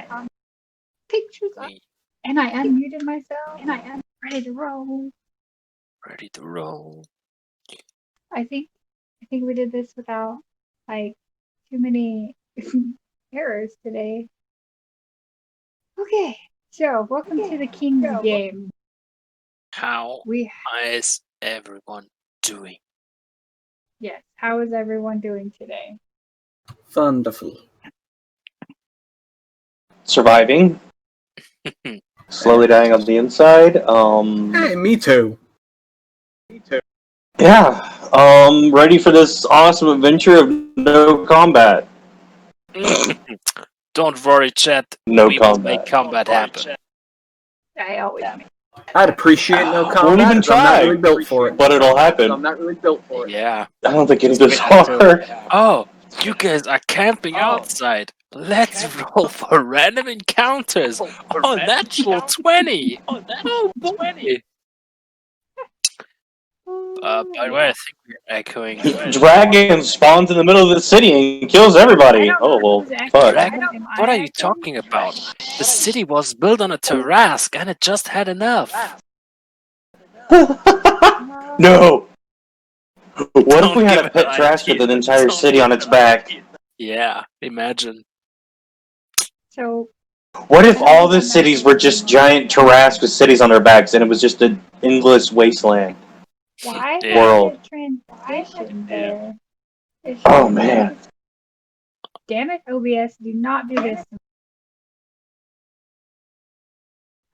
combat. Pictures up. And I unmuted myself. And I am ready to roll. Ready to roll. I think we did this without like too many errors today. Okay, so welcome to the King's Game. How is everyone doing? Yes, how is everyone doing today? Wonderful. Surviving. Slowly dying on the inside. Hey, me too. Yeah. Ready for this awesome adventure of no combat. Don't worry, chat. No We will make combat happen. I always make. I'd appreciate no combat. Won't even but I'm try. not really built for it. But it'll happen. I'm not really built for it. Yeah. I don't think it's this Have to. hard. Oh, you guys are camping outside. Let's roll for random encounters. Oh, natural 20. Oh, boy. By the way, I think we're echoing. Dragon spawns in the middle of the city and kills everybody. Oh, well, fuck. Dragon? What are you talking about? The city was built on a Tarrasque and it just had enough. No! What if we Don't had give a pet it trash with ideas. an entire Don't city on its back? Yeah, imagine. So, What if all the cities were just giant Tarrasque with cities on their backs and it was just an endless wasteland? why Yeah. World. is it transition there? It Oh, should- man. Damn it, OBS, do not do this to me.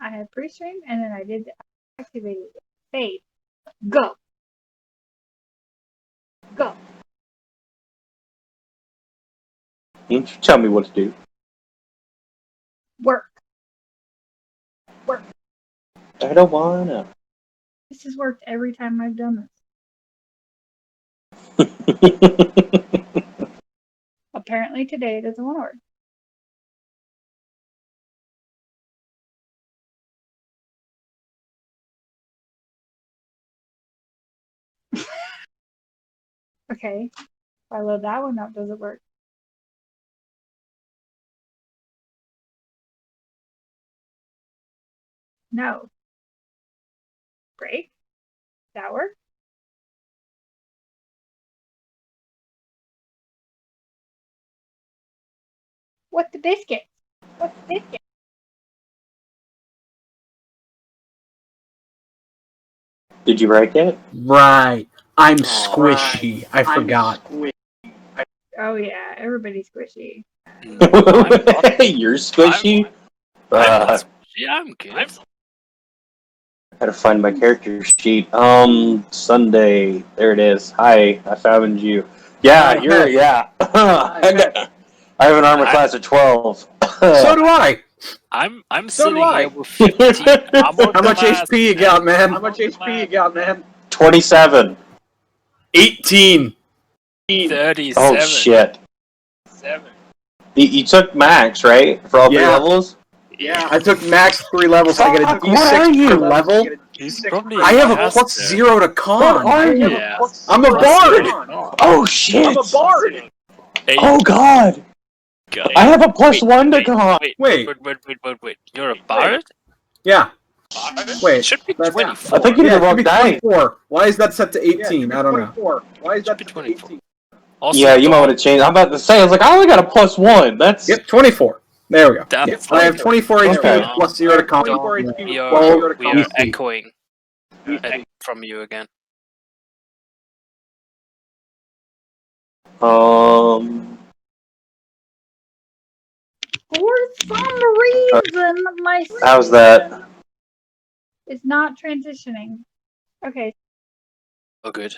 I had pre-stream and then I did activate it. Save. Go. Go. You tell me what to do. Work. I don't wanna. This has worked every time I've done this. Apparently today it doesn't want to work. Okay. If I load that one up, does it work? No. Break? That work? What the biscuit? What's the biscuit? Did you break it? Right. I'm squishy. I forgot. Oh yeah, everybody's squishy. No, I'm not. You're squishy? I'm good. I gotta find my character sheet. Sunday. There it is. Hi, I found you. Yeah, you're, yeah. I have an armor class of 12. So do I. I'm So sitting do I. here with 15 armor How much class. HP you got, man? 27. 18. 37. Oh, shit. You took max, right? For all 3 Yeah. levels? Yeah. I took max 3 levels. I get a Fuck, what are D6 you? per level. He's probably I have a master. +0 to con. What are you? Yeah. I'm a bard. Oh, shit. I'm a bard. Hey, Oh, God. God. I have a +1 to con. Wait. Wait. You're a bard? Yeah. It Wait. should be That's- 24. I think you Yeah, need it to should roll be dice. 24. Why is that set to 18? I don't know. Why is Should be 24. Also, Yeah, you might want to change. I'm about to say, I was like, I only got a +1. That's... Yep, 24. There we go. That's I have 24 HP Okay. with +0 to con. We are, Well, we are easy. echoing from you again. For some reason, my How's that? is not transitioning. Okay, Oh, good.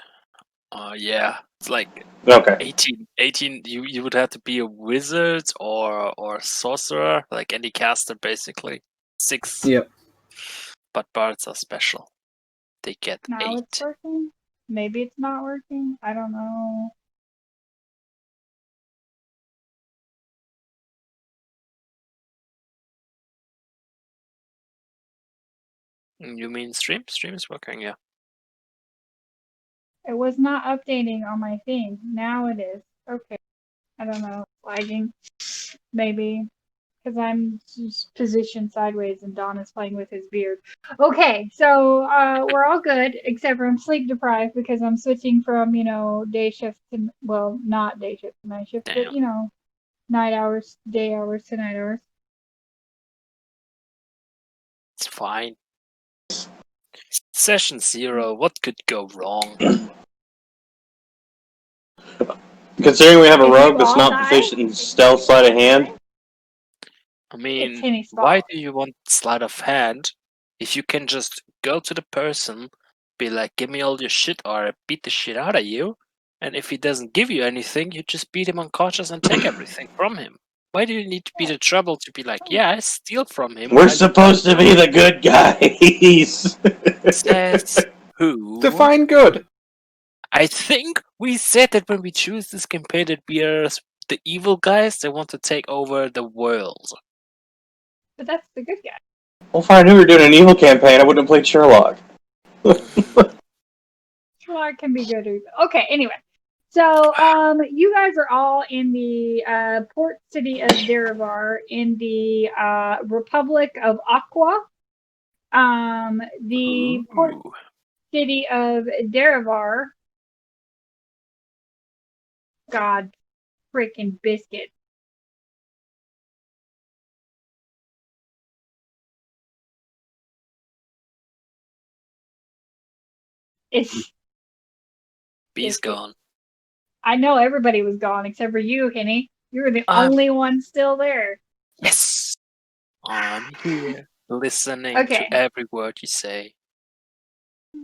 Yeah. It's like Okay. 18. You would have to be a wizard or sorcerer, like any caster, basically. 6. Yep. But bards are special. They get now it's 8. working. Maybe it's not working. I don't know. You mean stream? Stream is working, yeah. It was not updating on my thing. Now it is. Okay. I don't know. Lagging. Maybe. because I'm just positioned sideways and Don is playing with his beard. Okay, so we're all good except for I'm sleep deprived because I'm switching from day shift to not day shift to night shift, but Damn. night hours, day hours to night hours. It's fine. Session 0, what could go wrong? Considering we have a If rogue you that's all not die, proficient in stealth sleight of hand, I it's mean, Henny's why fault. do you want sleight of hand if you can just go to the person, be like, give me all your shit or I beat the shit out of you, and if he doesn't give you anything, you just beat him unconscious and take everything from him. Why do you need to be the trouble to be like, yeah, I steal from him? we're while you supposed to be the good guys. says who? Define good. I think we said that when we choose this campaign that we are the evil guys that want to take over the world. But that's the good guy. Well, if I knew we were doing an evil campaign, I wouldn't have played Sherlock. Sherlock can be good. Okay, anyway. So, you guys are all in the port city of Derivar in the Republic of Aqua. The port Ooh. city of Derivar. God, freaking biscuit. It's Bee's biscuit. gone. I know everybody was gone except for you, Henny. You were the I'm- only one still there. Yes! I'm here, listening Okay. to every word you say.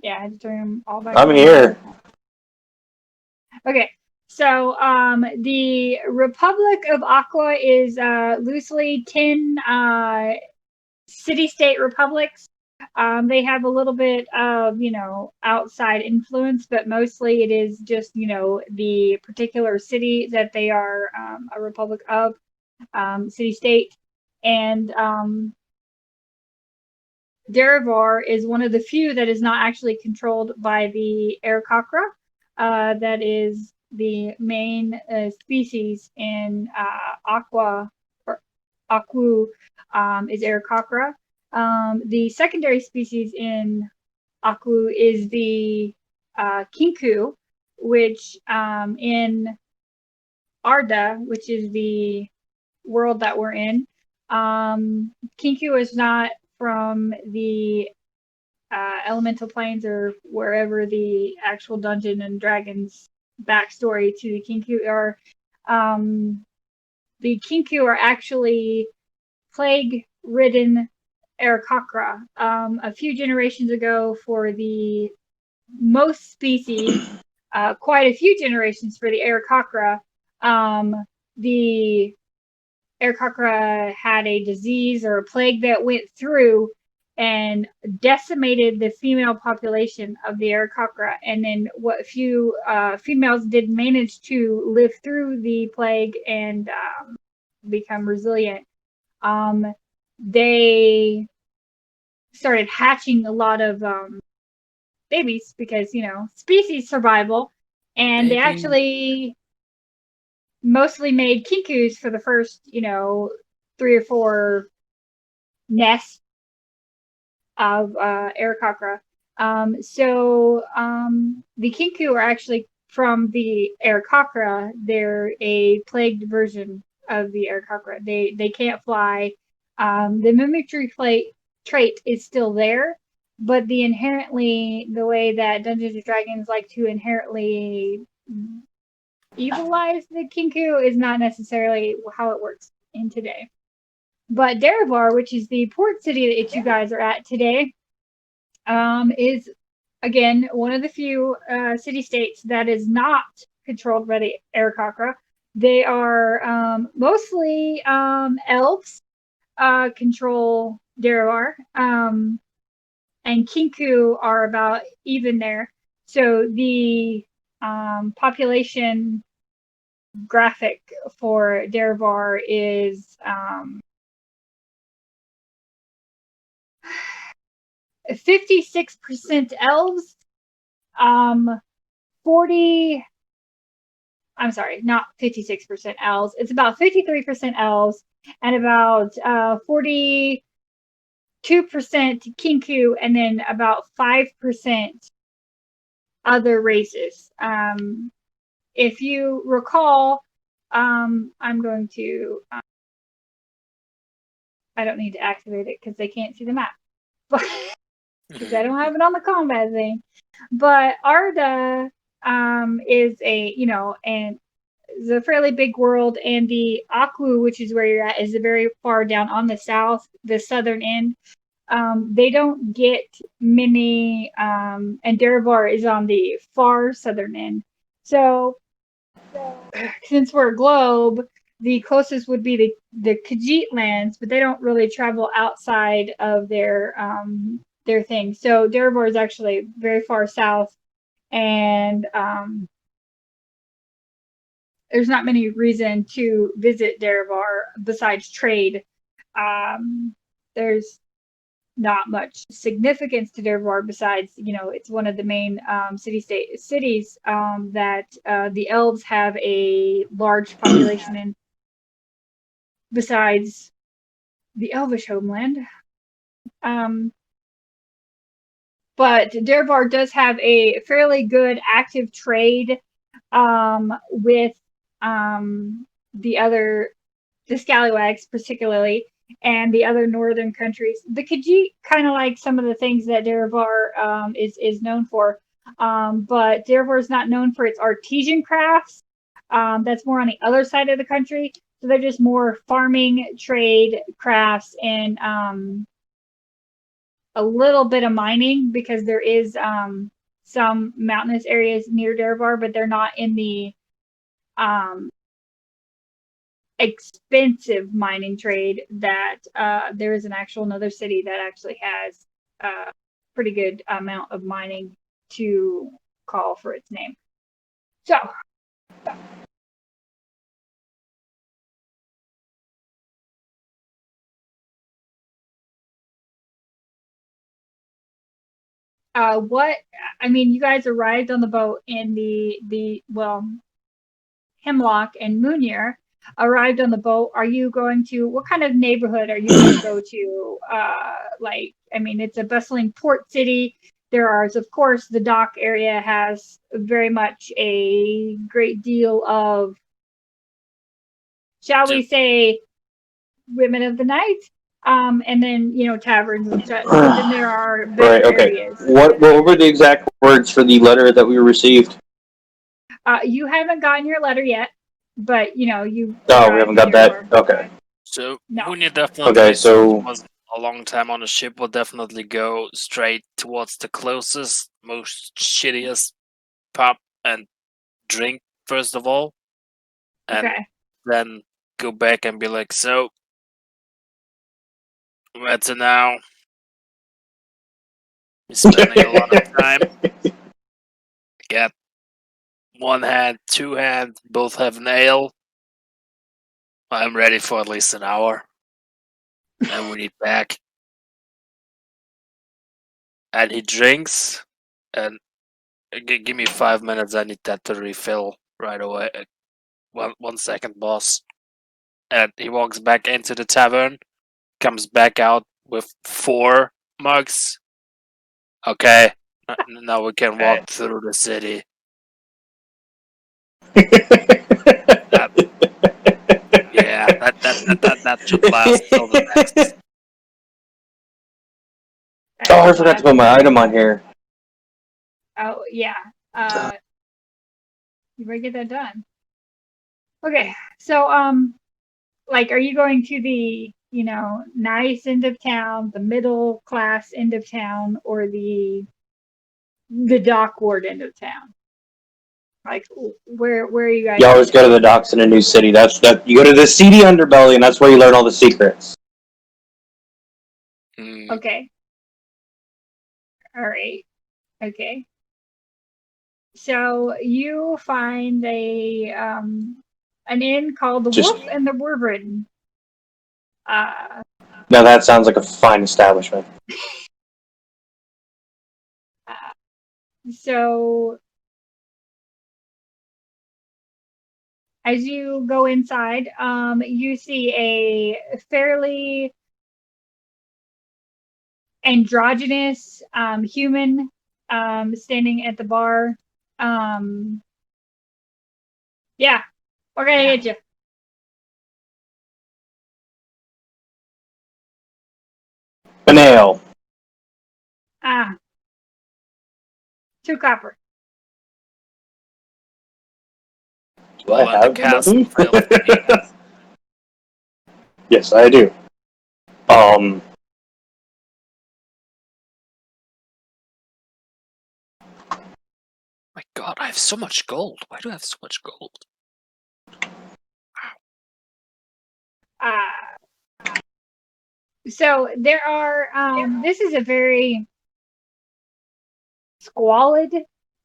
Yeah, I had to turn them all back I'm on. here. Okay, so the Republic of Aqua is loosely 10 city-state republics. They have a little bit of, outside influence, but mostly it is just, the particular city that they are a republic of, city-state. And Derivar is one of the few that is not actually controlled by the Aarakocra. That is the main species in Aqua, or Aquu, is Aarakocra. The secondary species in Aku is the Kinku, which in Arda, which is the world that we're in, Kinku is not from the elemental planes or wherever the actual Dungeon and Dragons backstory to the Kinku are. The Kinku are actually plague-ridden Aarakocra. A few generations ago, for the most species, quite a few generations for the Aarakocra, the Aarakocra had a disease or a plague that went through and decimated the female population of the Aarakocra. And then what few females did manage to live through the plague and become resilient, they started hatching a lot of babies because, species survival. And they actually mostly made kinkus for the first, 3 or 4 nests of Aarakocra. The kinku are actually from the Aarakocra. They're a plagued version of the Aarakocra. They can't fly. The mimicry trait is still there, but the way that Dungeons and Dragons like to inherently evilize the kinku is not necessarily how it works in today. But Derivar, which is the port city that you guys are at today, is again one of the few city-states that is not controlled by the Aarakocra. They are mostly elves control Derivar, and Kinku are about even there. So the population graphic for Derivar is 56% elves, 40, I'm sorry, not 56% elves. It's about 53% elves and about 42% Kinku, and then about 5% other races. If you recall, I'm going to. I don't need to activate it because they can't see the map, but because I don't have it on the combat thing. But Arda is is a fairly big world, and the Aku, which is where you're at, is very far down on the southern end. They don't get many, and Derevar is on the far southern end. So, since we're a globe, the closest would be the Khajiit lands, but they don't really travel outside of their thing. So Derevar is actually very far south, and there's not many reason to visit Derevar besides trade. There's not much significance to Derevar besides, it's one of the main cities that the elves have a large population in, besides the Elvish homeland. But Derevar does have a fairly good active trade with the Scallywags particularly, and the other northern countries. The Khajiit kind of like some of the things that Derevar is known for, but Derevar is not known for its artisan crafts. That's more on the other side of the country. So they're just more farming, trade, crafts, and a little bit of mining, because there is some mountainous areas near Derevar, but they're not in the expensive mining trade that there is another city that actually has a pretty good amount of mining to call for its name. So you guys arrived on the boat in Hemlock and Munir arrived on the boat. Are you going to, what kind of neighborhood are you going to go to? It's a bustling port city. Of course, the dock area has very much a great deal of, shall we say, women of the night. And then, taverns and such. But then there are better areas. What were the exact words for the letter that we received? You haven't gotten your letter yet, but we haven't got that. Okay. So No. Munir definitely. Okay, so was a long time on the ship. Will definitely go straight towards the closest, most shittiest pub and drink first of all, and then go back and be like, so. Where to now? We're spending a lot of time. Get one hand, two hands, both have an ale. I'm ready for at least an hour. And we need back. And he drinks, and give me 5 minutes. I need that to refill right away. 1 second, boss. And he walks back into the tavern, comes back out with 4 mugs. Okay, now we can walk through the city. That should last till the next. Oh, I forgot to put my item on here. Oh, yeah. You better get that done. Okay, so, are you going to the, nice end of town, the middle class end of town, or the dock ward end of town? Where are you guys? You always go to the docks in a new city. You go to the seedy underbelly, and that's where you learn all the secrets. Okay. All right. Okay. So you find an inn called the Wolf and the Wyvern. Now that sounds like a fine establishment. So as you go inside, you see a fairly androgynous human standing at the bar. Yeah, we're gonna get you. An ale. Ah, 2 copper. Do I Well, the have castle money? failed me. Yes, I do. My God, I have so much gold. Why do I have so much gold? So there are. This is a very squalid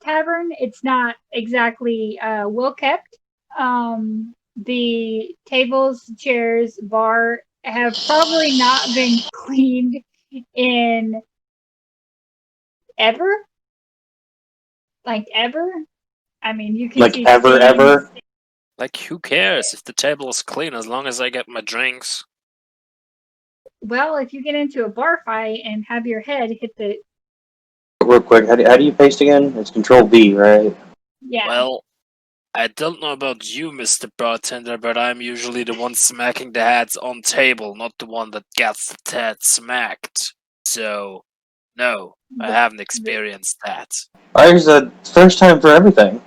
tavern. It's not exactly well kept. The tables, chairs, bar have probably not been cleaned in ever. Like ever. I mean, you can Like see ever, stains. ever? Like, who cares if the table is clean as long as I get my drinks? Well, if you get into a bar fight and have your head hit the Real quick, how do you paste again? It's Control V, right? yeah. Well, I don't know about you, Mr. Bartender, but I'm usually the one smacking the heads on table, not the one that gets the head smacked. So, no, I haven't experienced that. There's a first time for everything.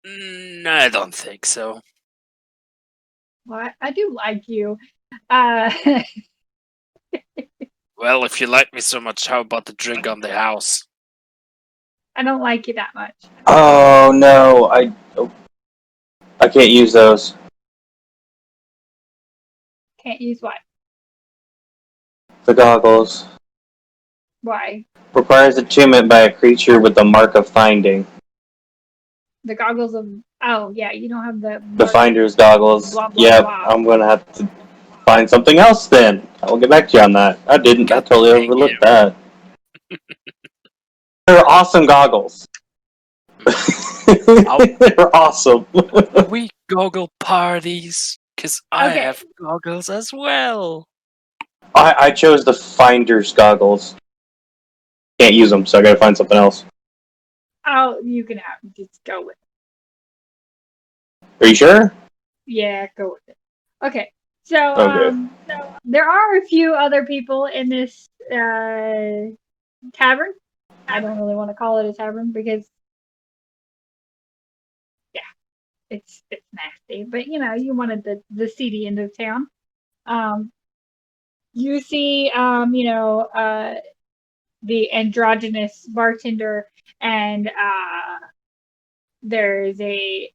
I don't think so. Well, I do like you. Well, if you like me so much, how about the drink on the house? I don't like you that much. Oh no, I can't use those. Can't use what? The goggles. Why? Requires attunement by a creature with the mark of finding. The goggles of oh yeah, you don't have The finder's goggles. Blah, blah, Yep, blah. I'm gonna have to find something else then. I will get back to you on that. I didn't. I God totally dang overlooked you. that. They're awesome goggles. They're awesome. Are we goggle parties? Cause I Okay. have goggles as well. I chose the finder's goggles. Can't use them, so I gotta find something else. Oh, you can have just go with it. Are you sure? Yeah, go with it. Okay. So Okay. so there are a few other people in this tavern. I don't really want to call it a tavern because it's nasty, but you know, you wanted the seedy end of town. You see the androgynous bartender, and there's a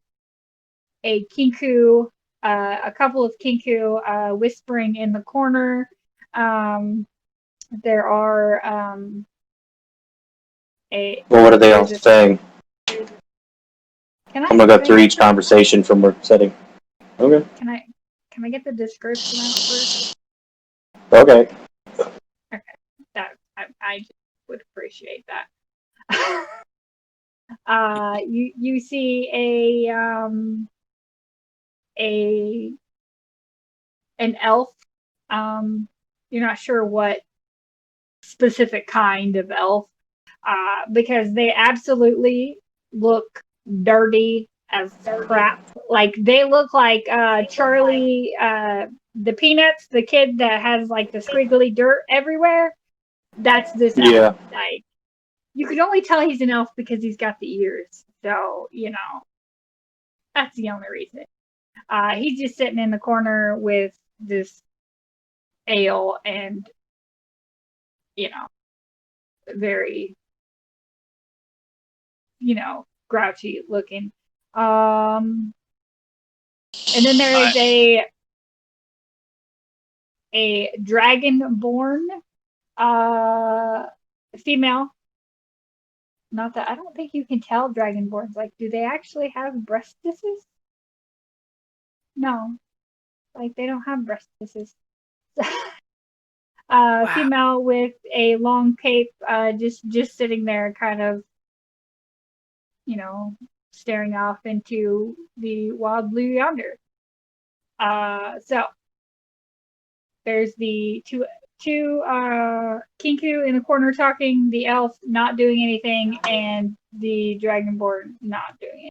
kinku, a couple of kinku whispering in the corner. There are Well, what are they all there's a- saying? Can I I'm gonna go through get each conversation from work setting. Okay. Can I get the description out first? Okay. That I just would appreciate that. You see an elf. You're not sure what specific kind of elf, because they absolutely look dirty as crap. Like they look like Charlie, the Peanuts, the kid that has like the squiggly dirt everywhere. That's this elf. Yeah. Like you can only tell he's an elf because he's got the ears. So you know that's the only reason. He's just sitting in the corner with this ale and very grouchy looking. And then there is a dragonborn female. Not that I don't think you can tell dragonborns. Like, do they actually have breastises? No, like they don't have breastises. Wow. Female with a long cape, just sitting there, kind of, staring off into the wild blue yonder. So there's the two Kinku in the corner talking, the elf not doing anything, and the dragonborn not doing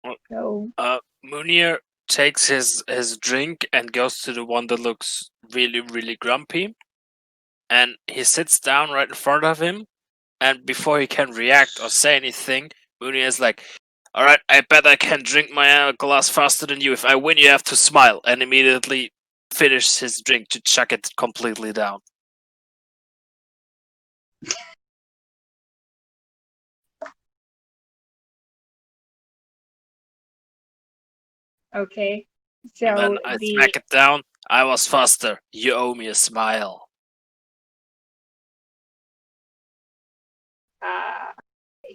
it. So Munir takes his drink and goes to the one that looks really, really grumpy. And he sits down right in front of him. And before he can react or say anything, Munir is like, "Alright, I bet I can drink my glass faster than you. If I win, you have to smile." And immediately finishes his drink to chuck it completely down. okay, so And then I smack it down. "I was faster. You owe me a smile."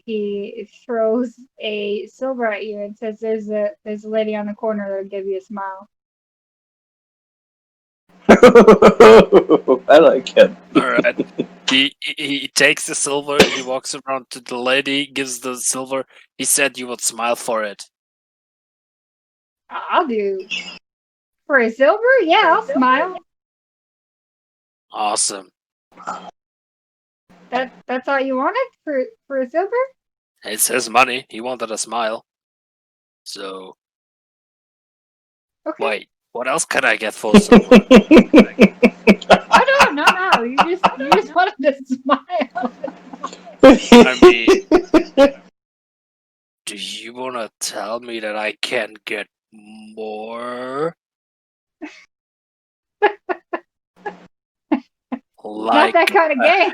he throws a silver at you and says, "There's a lady on the corner that'll give you a smile." I like it. Alright. He takes the silver, he walks around to the lady, gives the silver. He said you would smile for it. I'll do for a silver. Yeah, I'll smile. Awesome. That's all you wanted for a silver? It's his money. He wanted a smile. So, Okay. wait, what else can I get for silver? Oh no! You just wanted to smile. I mean, do you want to tell me that I can get more? Not that kind of game.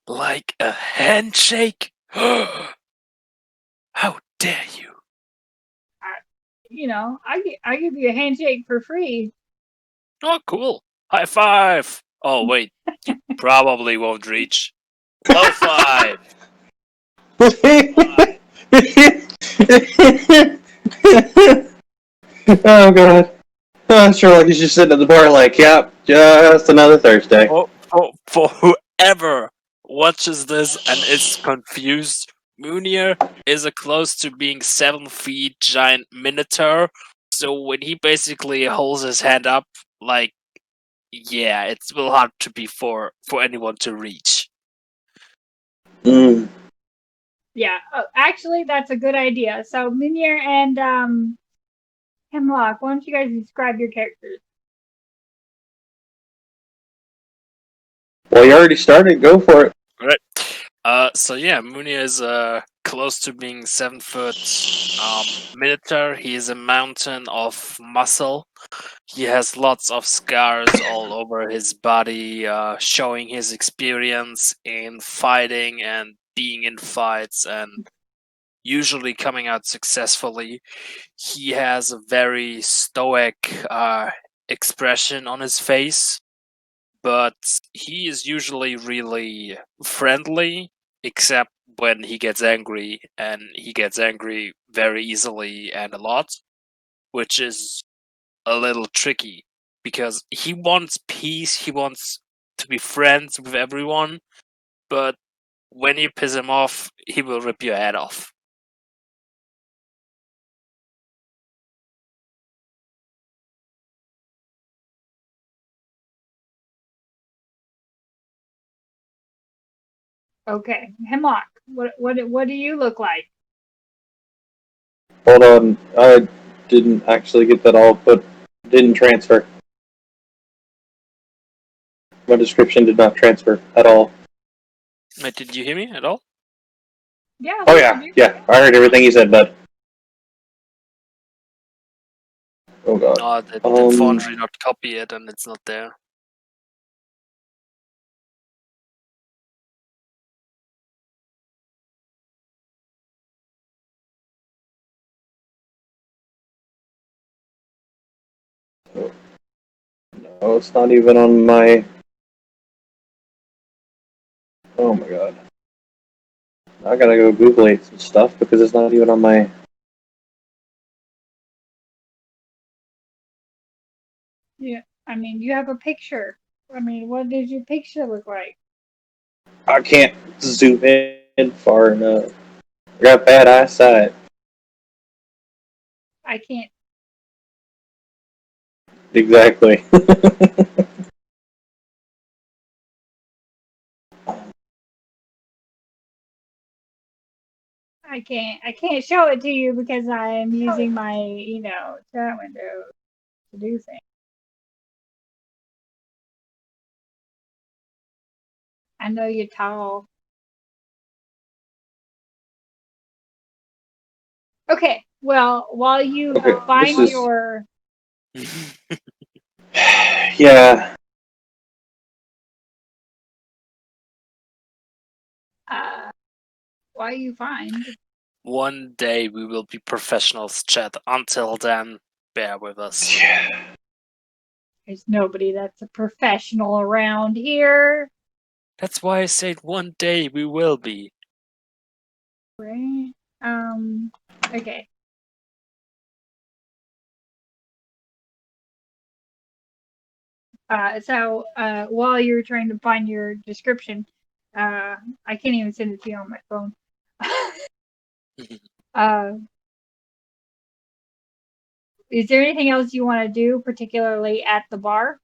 Like a handshake? How dare you? You know, I give you a handshake for free. Oh, cool. High five. Oh, wait. You probably won't reach. Low five. Oh god. Sherlock is just sitting at the bar like, yep, just another Thursday. For whoever watches this and is confused, Munir is a close to being 7 feet giant minotaur. So when he basically holds his hand up, like, yeah, it's will hard to be for anyone to reach. Mm. Yeah, actually, that's a good idea. So Minier and Hemlock, why don't you guys describe your characters? Well, you already started. Go for it. Alright. So yeah, Munir is close to being 7 foot minotaur. He is a mountain of muscle. He has lots of scars all over his body, showing his experience in fighting and being in fights and usually coming out successfully. He has a very stoic expression on his face, but he is usually really friendly, except when he gets angry, and he gets angry very easily and a lot, which is a little tricky because he wants peace, he wants to be friends with everyone, but when you piss him off, he will rip your head off. Okay, Hemlock, what do you look like? Hold on. I didn't actually get that all, but didn't transfer. My description did not transfer at all. Wait, did you hear me at all? Yeah. Oh yeah, yeah. I heard everything you said, bud. Oh god. Oh, did Foundry not copy it and it's not there? No, it's not even on my. Oh my god. I gotta go Google some stuff because it's not even on my. Yeah. I mean, you have a picture. I mean, what does your picture look like? I can't zoom in far enough. I got bad eyesight. I can't. Exactly. I can't show it to you because I am using my, chat window to do things. I know you're tall. Okay, well, while you Okay, find this is- your Yeah. while you find One day we will be professionals, chat. Until then, bear with us. there's nobody that's a professional around here. That's why I said one day we will be. Right? Okay. So while you're trying to find your description, I can't even send it to you on my phone. Is there anything else you want to do, particularly at the bar?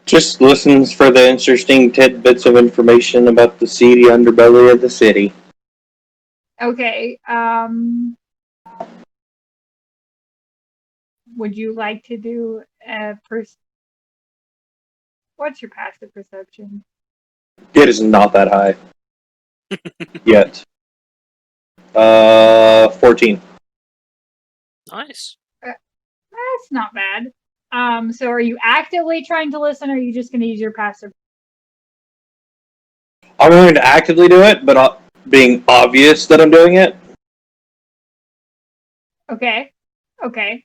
Just listens for the interesting tidbits of information about the seedy underbelly of the city. Okay. Would you like to do a What's your passive perception? It is not that high. Yet. 14. Nice. That's not bad. So are you actively trying to listen, or are you just going to use your passive? I'm going to actively do it, but being obvious that I'm doing it. Okay. Okay.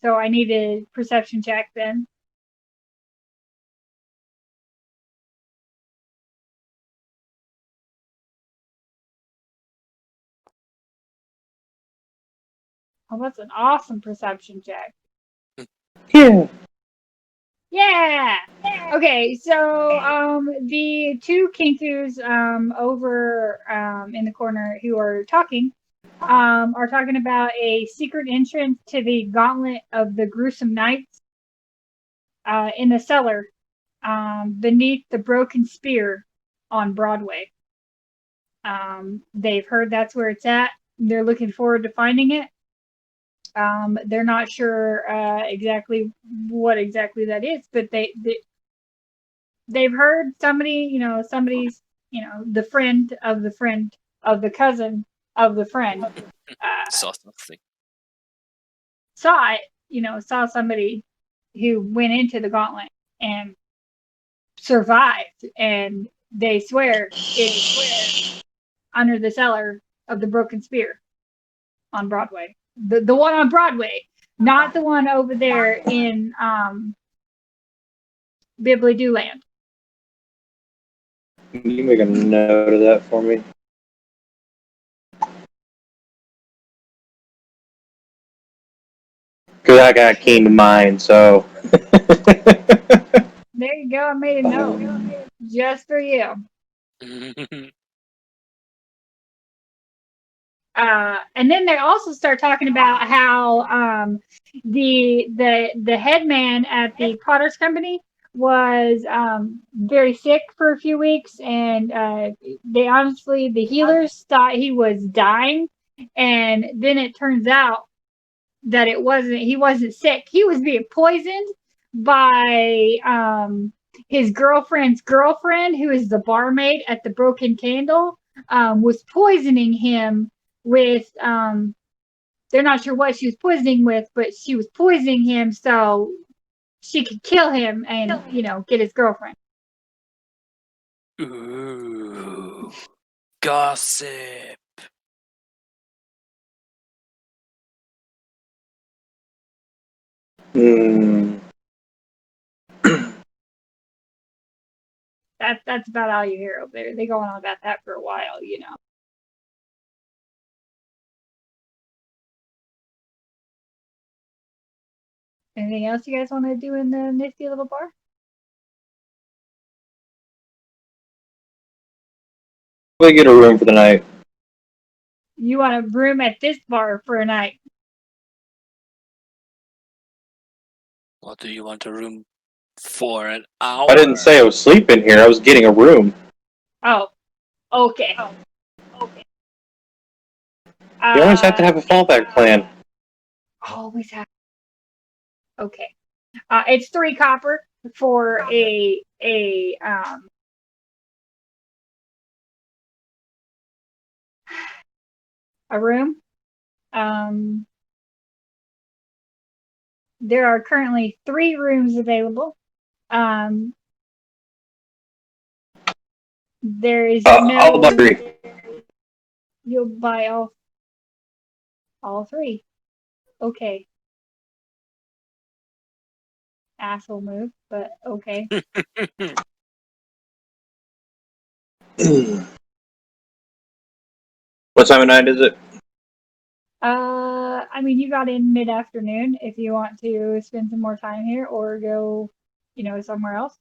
So I need a perception check then. Oh, that's an awesome perception check. Yeah. Yeah. Okay, so the two kinkus over in the corner who are talking about a secret entrance to the Gauntlet of the Gruesome Knights in the cellar beneath the Broken Spear on Broadway. They've heard that's where it's at. They're looking forward to finding it. They're not sure exactly what exactly that is, but they've heard somebody's, the friend of the friend of the cousin of the friend Saw something. saw it, saw somebody who went into the gauntlet and survived, and they swear it's under the cellar of the Broken Spear on Broadway. The one on Broadway, not the one over there in Bibbly Doo Land. Can you make a note of that for me? Because I got a keen mind, so. There you go. I made a note just for you. And then they also start talking about how the head man at the Potter's Company was very sick for a few weeks, and the healers thought he was dying, and then it turns out that he wasn't sick. He was being poisoned by his girlfriend's girlfriend, who is the barmaid at the Broken Candle, was poisoning him with they're not sure what she was poisoning with, but she was poisoning him so she could kill him and get his girlfriend. Ooh, gossip. Hmm. That's about all you hear over there. They go on about that for a while, Anything else you guys want to do in the nifty little bar? We get a room for the night. You want a room at this bar for a night? What do you want a room for? An hour? I didn't say I was sleeping here. I was getting a room. Oh, okay. Okay. You always have to have a fallback plan. Always have. Okay. It's 3 copper for a room. There are currently 3 rooms available. There is I'll buy 3. You'll buy all 3. Okay. Asshole move, but okay. What time of night is it? I mean, you got in mid-afternoon if you want to spend some more time here or go, somewhere else.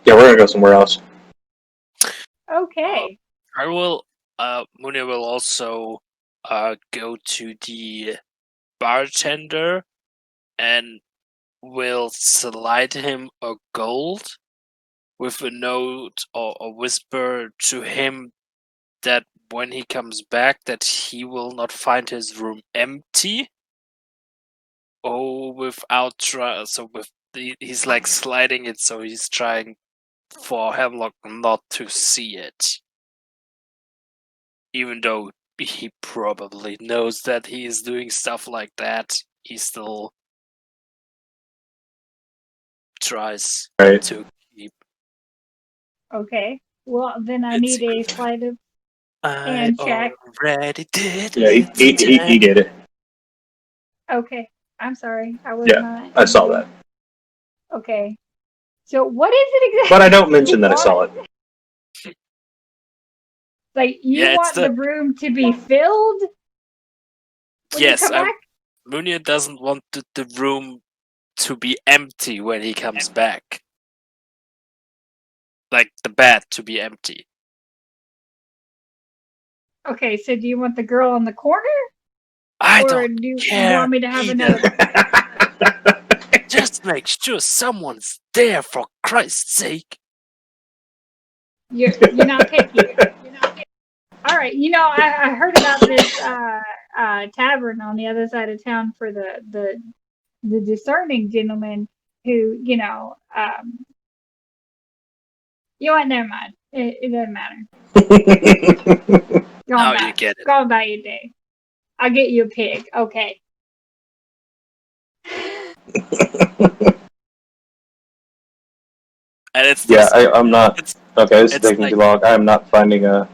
Yeah, we're gonna go somewhere else. Okay. I will. Munia will also go to the bartender and will slide him a gold with a note or a whisper to him that when he comes back that he will not find his room empty or without he's like sliding it, so he's trying for Hemlock not to see it, even though he probably knows that he is doing stuff like that. He still tries Right. to keep. Okay. Well, then I It's need a sleight of I hand check. already did. Yeah, he did it. Okay. I'm sorry. I was Yeah, not. I saw that. Okay. So what is it exactly? But I don't mention that I saw it. Like, you Yeah, it's want the room to be filled? When Yes, you come back? Munia doesn't want the room to be empty when he comes back. Like the bed to be empty. Okay, so do you want the girl on the corner? I Or don't do you care want me to have either. another? Just make sure someone's there, for Christ's sake. You're not picky. All right, I heard about this tavern on the other side of town for the discerning gentleman who, you know what, never mind. It doesn't matter. Go on Now back. you get it. Go on about your day. I'll get you a pig. Okay. And it's Yeah, this, I'm not. It's, Okay, this is it's taking like- too long. I'm not finding a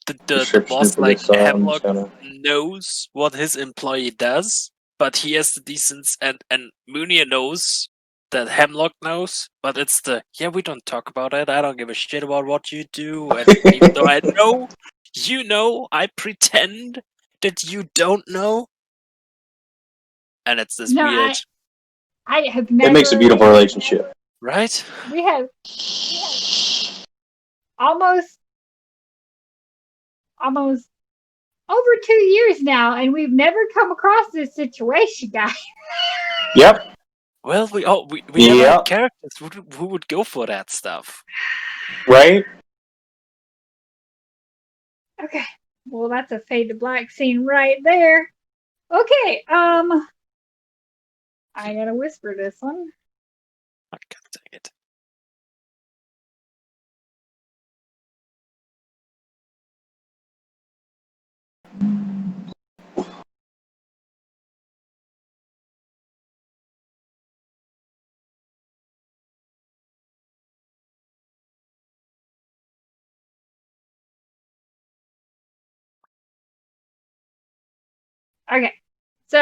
the description boss, for like this. So I'm Hemlock, just gonna. knows what his employee does, but he has the decency, and Munia knows that Hemlock knows, but it's we don't talk about it. I don't give a shit about what you do, and even though I know you know, I pretend that you don't know, and it's this No, weird, I have never. It makes a beautiful relationship. right? We have almost over 2 years now, and we've never come across this situation, guys. Yep. Well, we never Yeah. had characters who would go for that stuff. Right. Okay. Well, that's a fade to black scene right there. Okay. I gotta whisper this one. Oh, God dang it. Okay. So,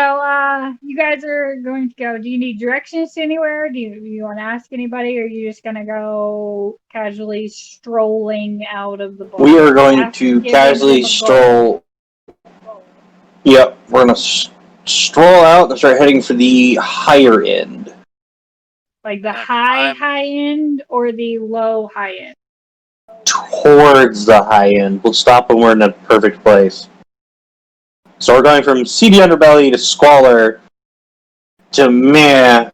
you guys are going to go. Do you need directions to anywhere? Do you want to ask anybody, or are you just gonna go casually strolling out of the bar? We are going Have to give casually them a goal. stroll. Yep. we're gonna stroll out and start heading for the higher end. Like the I'm- high end or the low high end? Towards the high end. We'll stop when we're in a perfect place. So we're going from seedy underbelly to squalor to meh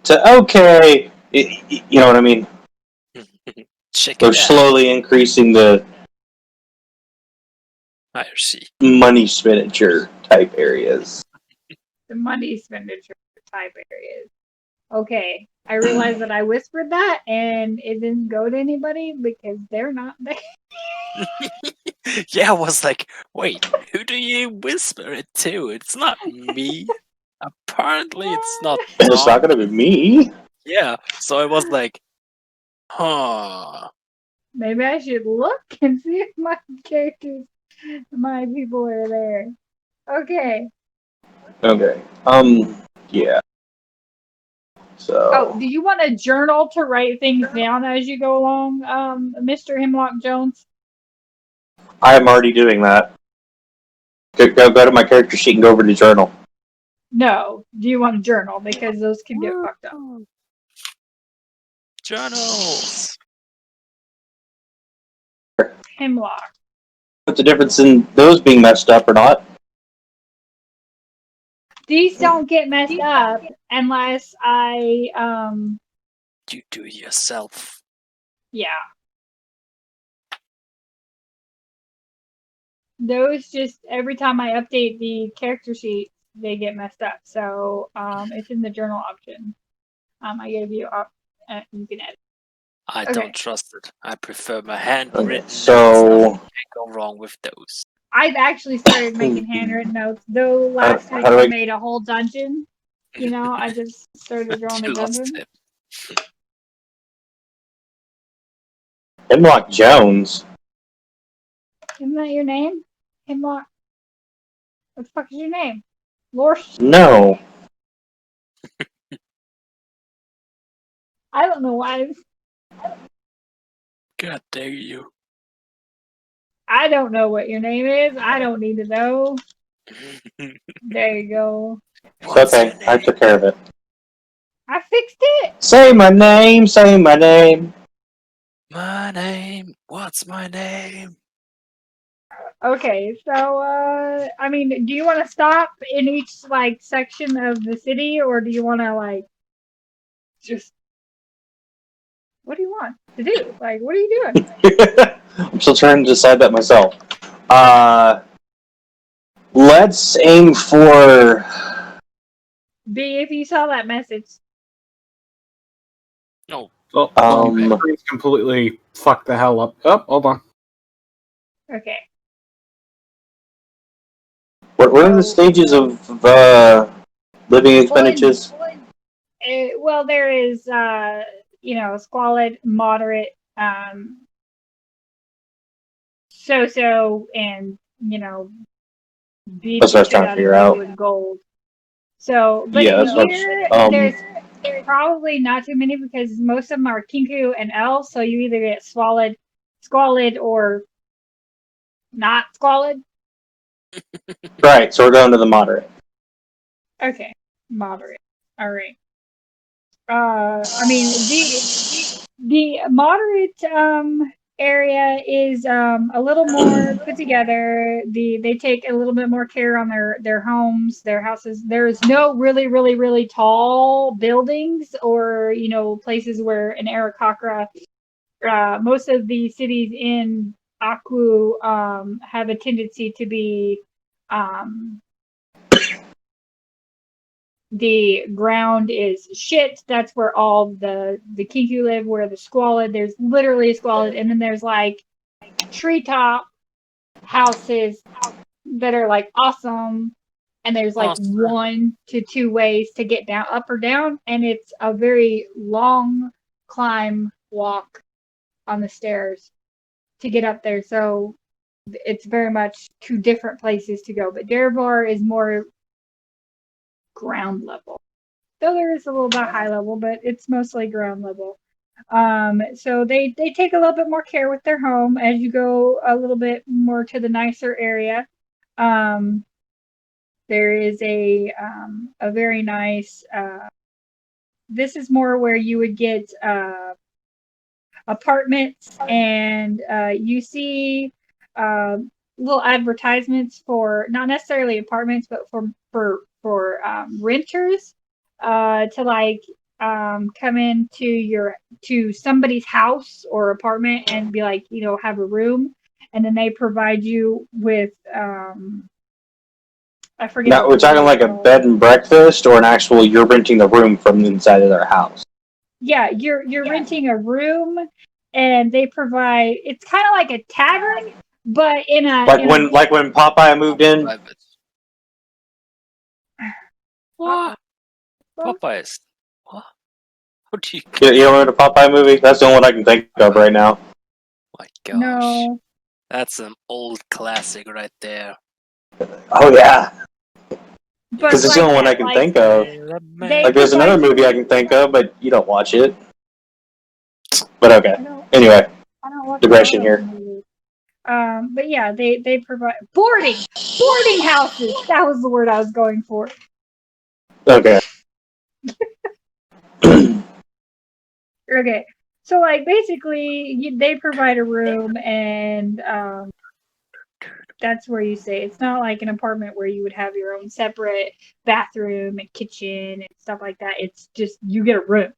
to okay. You know what I mean? Check We're it out. slowly increasing the I see. money expenditure type areas. The money expenditure type areas. Okay. I realized that I whispered that and it didn't go to anybody because they're not there. Yeah, I was like, wait, who do you whisper it to? It's not me. Apparently, it's not. It's not Tom. gonna be me. Yeah, so I was like, huh. Maybe I should look and see if my characters, my people are there. Okay. Okay. Yeah. So. Oh, do you want a journal to write things down as you go along, Mr. Hemlock Jones? I am already doing that. Go to my character sheet and go over to journal. No. Do you want a journal? Because those can get fucked up. Journals. Hemlock. What's the difference in those being messed up or not? These don't get messed up unless I, You do it yourself. yeah. Those just, every time I update the character sheet, they get messed up. So, it's in the journal option. I gave you, you can edit. I Okay. don't trust it. I prefer my handwritten Okay, notes. so Can't go wrong with those. I've actually started making handwritten notes, though last week how do I I- made a whole dungeon. You know, I just started drawing a You lost dungeon. it. Hemlock Jones. Isn't that your name? Hemlock? What the fuck is your name? Lorsh? No. I don't know why. God dare you. I don't know what your name is. I don't need to know. There you go. What's Okay, your I name? took care of it. I fixed it. Say my name. Say my name. My name. What's my name? Okay, so I mean, do you want to stop in each like section of the city, or do you want to like just? What do you want to do? Like, what are you doing? I'm still trying to decide that myself. Let's aim for. B, if you saw that message. No. Oh, Um, my screen's completely fucked the hell up. Oh, hold on. Okay. What are the stages of living expenditures? Well, there is, squalid, moderate, so-so, and, beat That's what I was the shit trying to out figure of you out. with gold. So, but Yeah, that's what. here, there's probably not too many because most of them are Kinku and L, so you either get squalid, or not squalid. Right, so we're going to the moderate. Okay, moderate. All right. I mean the moderate area is a little more put together. They take a little bit more care on their homes, their houses. There's no really tall buildings or places where in Aarakocra, most of the cities in Aku have a tendency to be the ground is shit. That's where all the Kinku live, where the squalid, there's literally a squalid, and then there's like treetop houses that are like awesome, and there's like Awesome. 1 to 2 ways to get down, up or down, and it's a very long climb walk on the stairs to get up there. So it's very much 2 different places to go. But Derevar is more ground level, though there is a little bit high level, but it's mostly ground level. So they take a little bit more care with their home as you go a little bit more to the nicer area. There is a very nice. This is more where you would get apartments, and you see little advertisements for not necessarily apartments, but for renters to like come to somebody's house or apartment and be like, have a room, and then they provide you with I forget. Now, we're talking like a bed and breakfast, or an actual you're renting the room from the inside of their house. Yeah, you're renting a room, and they provide. It's kind of like a tavern, but in a Like when Popeye moved in. Private. What? Popeyes. What? How do you? You know the Popeye movie? That's the only one I can think of right now. My gosh. No. That's an old classic right there. Oh yeah, But because it's the only one I can think of. They Like there's another movie I can think of, but you don't watch it. But okay. Anyway, I don't watch digression here. movies. But yeah, they provide boarding houses. That was the word I was going for. Okay. Okay, so like basically, they provide a room, and that's where you stay. It's not like an apartment where you would have your own separate bathroom and kitchen and stuff like that. It's just you get a room.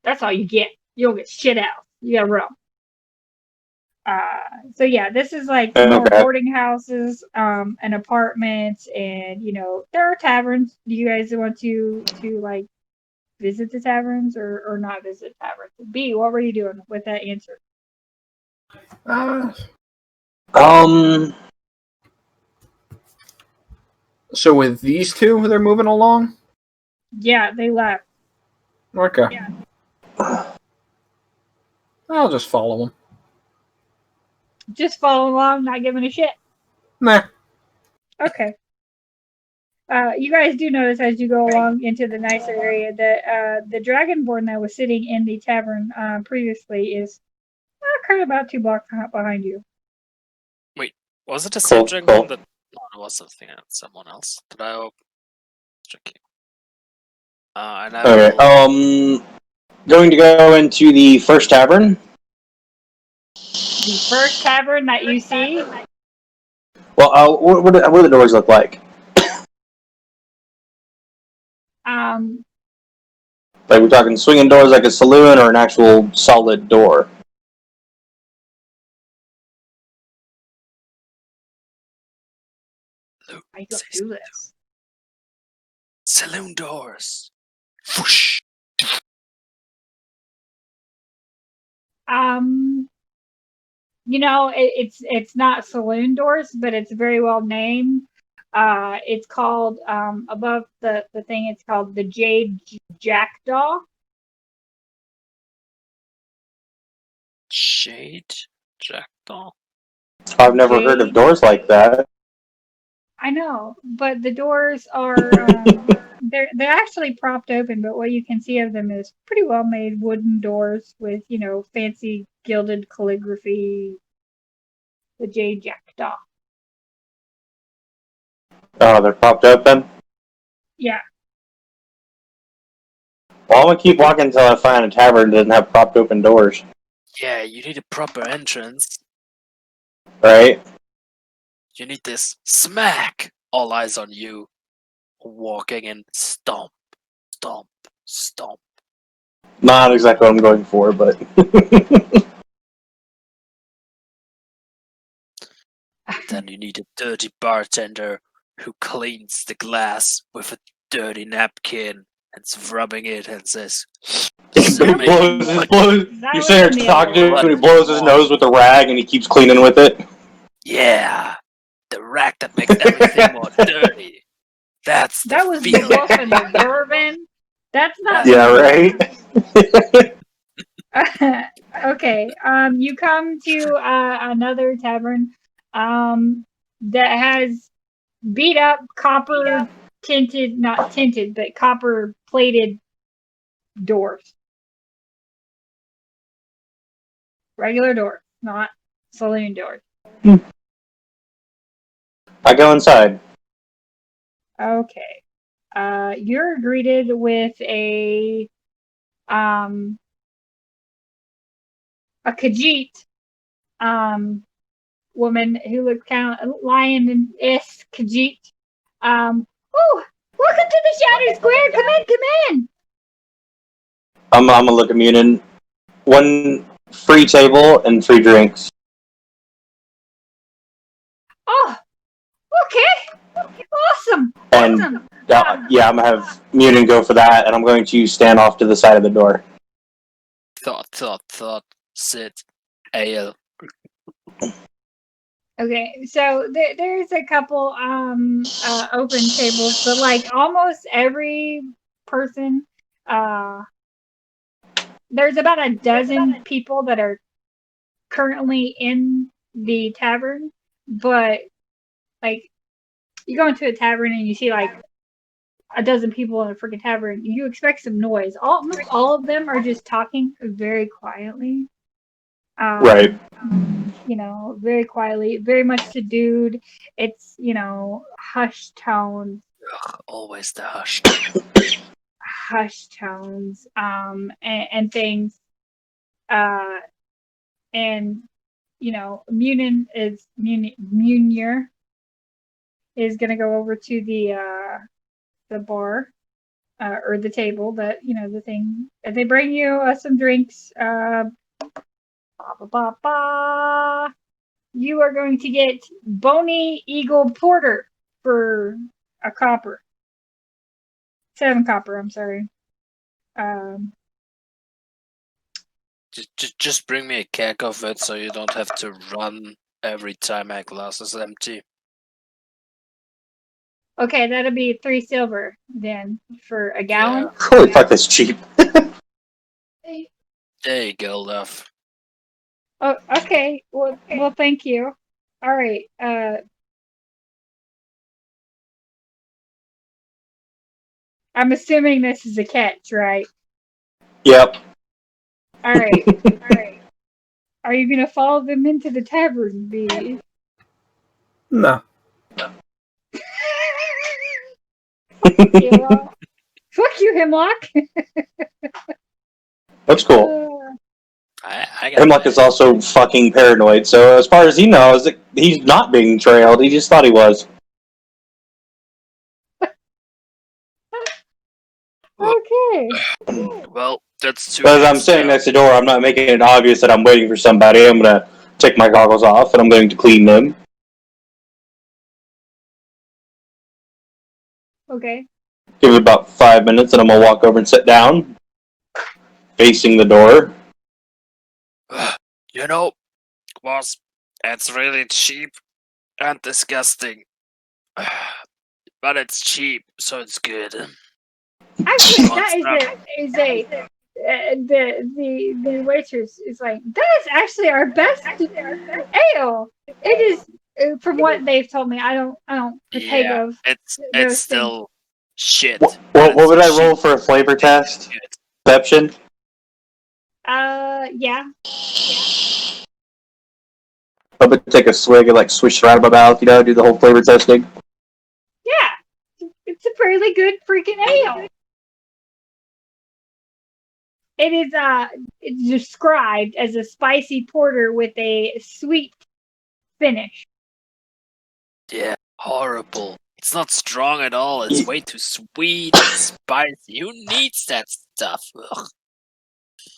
That's all you get. You don't get shit else. You get a room. So yeah, this is like more boarding houses, and apartments, and there are taverns. Do you guys want to like visit the taverns or not visit taverns? B, what were you doing with that answer? So with these two, they're moving along? Yeah, they left. Okay. Yeah. I'll just follow them. Just follow along, not giving a shit? Nah. Okay. You guys do notice as you go along into the nicer area that the Dragonborn that was sitting in the tavern previously is kind of about 2 blocks behind you. Wait, was it a subject one that? No, it was something else. Someone else. Did I? Checking. Okay. Going to go into the first tavern. The first tavern that you see. Well, what do the doors look like? Like we're talking swinging doors, like a saloon, or an actual solid door. I don't do this. Saloon doors. Whoosh. It's not saloon doors, but it's very well named. It's called above the thing. It's called the Jade Jackdaw. Jade Jackdaw. I've never heard of doors like that. I know, but the doors are they're actually propped open, but what you can see of them is pretty well made wooden doors with fancy gilded calligraphy. The Jade Jackdaw. Oh, they're propped open? Yeah. Well, I'm gonna keep walking until I find a tavern that doesn't have propped open doors. Yeah, you need a proper entrance. Right? You need this smack. All eyes on you. Walking and stomp, stomp, stomp. Not exactly what I'm going for, but... Then you need a dirty bartender who cleans the glass with a dirty napkin and is rubbing it and says, You're sitting there talking to him and he blows his nose with a rag and he keeps cleaning with it. Yeah, the rag that makes everything more dirty. That was the wolf and the bourbon. That's not. Yeah, right. Okay. You come to another tavern that has beat up copper tinted, not tinted, but copper plated doors. Regular doors, not saloon doors. I go inside. Okay. You're greeted with a Khajiit woman who looks kind of lion-esque Khajiit. Oh, welcome to the Shattered Square. Come in, come in. I'm gonna look at Munin. One free table and free drinks. Oh, okay. Awesome. And Awesome. yeah, I'm gonna have Munin go for that, and I'm going to stand off to the side of the door. Thought. Sit. Ale. Okay, so there's a couple open tables, but like almost every person, there's about a dozen people that are currently in the tavern, but like you go into a tavern and you see like a dozen people in a freaking tavern, you expect some noise. Almost all of them are just talking very quietly. Right. You know, very quietly, very much subdued. It's, you know, hushed tones, Ugh, always the hush. and things. And you know, Munir is gonna go over to the bar, or the table that, you know, the thing. They bring you some drinks. You are going to get Bony Eagle Porter for a copper. 7 copper, I'm sorry. Just bring me a keg of it so you don't have to run every time my glass is empty. Okay, that'll be 3 silver then for a gallon. Yeah. Holy fuck, that's cheap. There you go, love. Oh, okay. Well, thank you. All right. I'm assuming this is a catch, right? Yep. All right. All right. Are you gonna follow them into the tavern, B? No. Yeah. Fuck you, Hemlock. That's cool. I got Hemlock is also fucking paranoid, so as far as he knows, he's not being trailed. He just thought he was. Okay. Well, that's 2 But as I'm hits standing down. next to the door, I'm not making it obvious that I'm waiting for somebody. I'm gonna take my goggles off and I'm going to clean them. Okay. Give it about 5 minutes and I'm gonna walk over and sit down, facing the door. You know, boss, it's really cheap and disgusting. But it's cheap, so it's good. Actually, that is the waitress is like, that is actually our best ale. It is, from what they've told me. I don't partake Yeah, of it's those still shit. What but would it's I roll cheap. for a flavor test? Good. Perception? things. Yeah. I'm gonna take a swig and like swish it around my mouth, do the whole flavor testing. Yeah. It's a fairly good freaking ale. It is it's described as a spicy porter with a sweet finish. Yeah, horrible. It's not strong at all. It's way too sweet and spicy. Who needs that stuff? Ugh.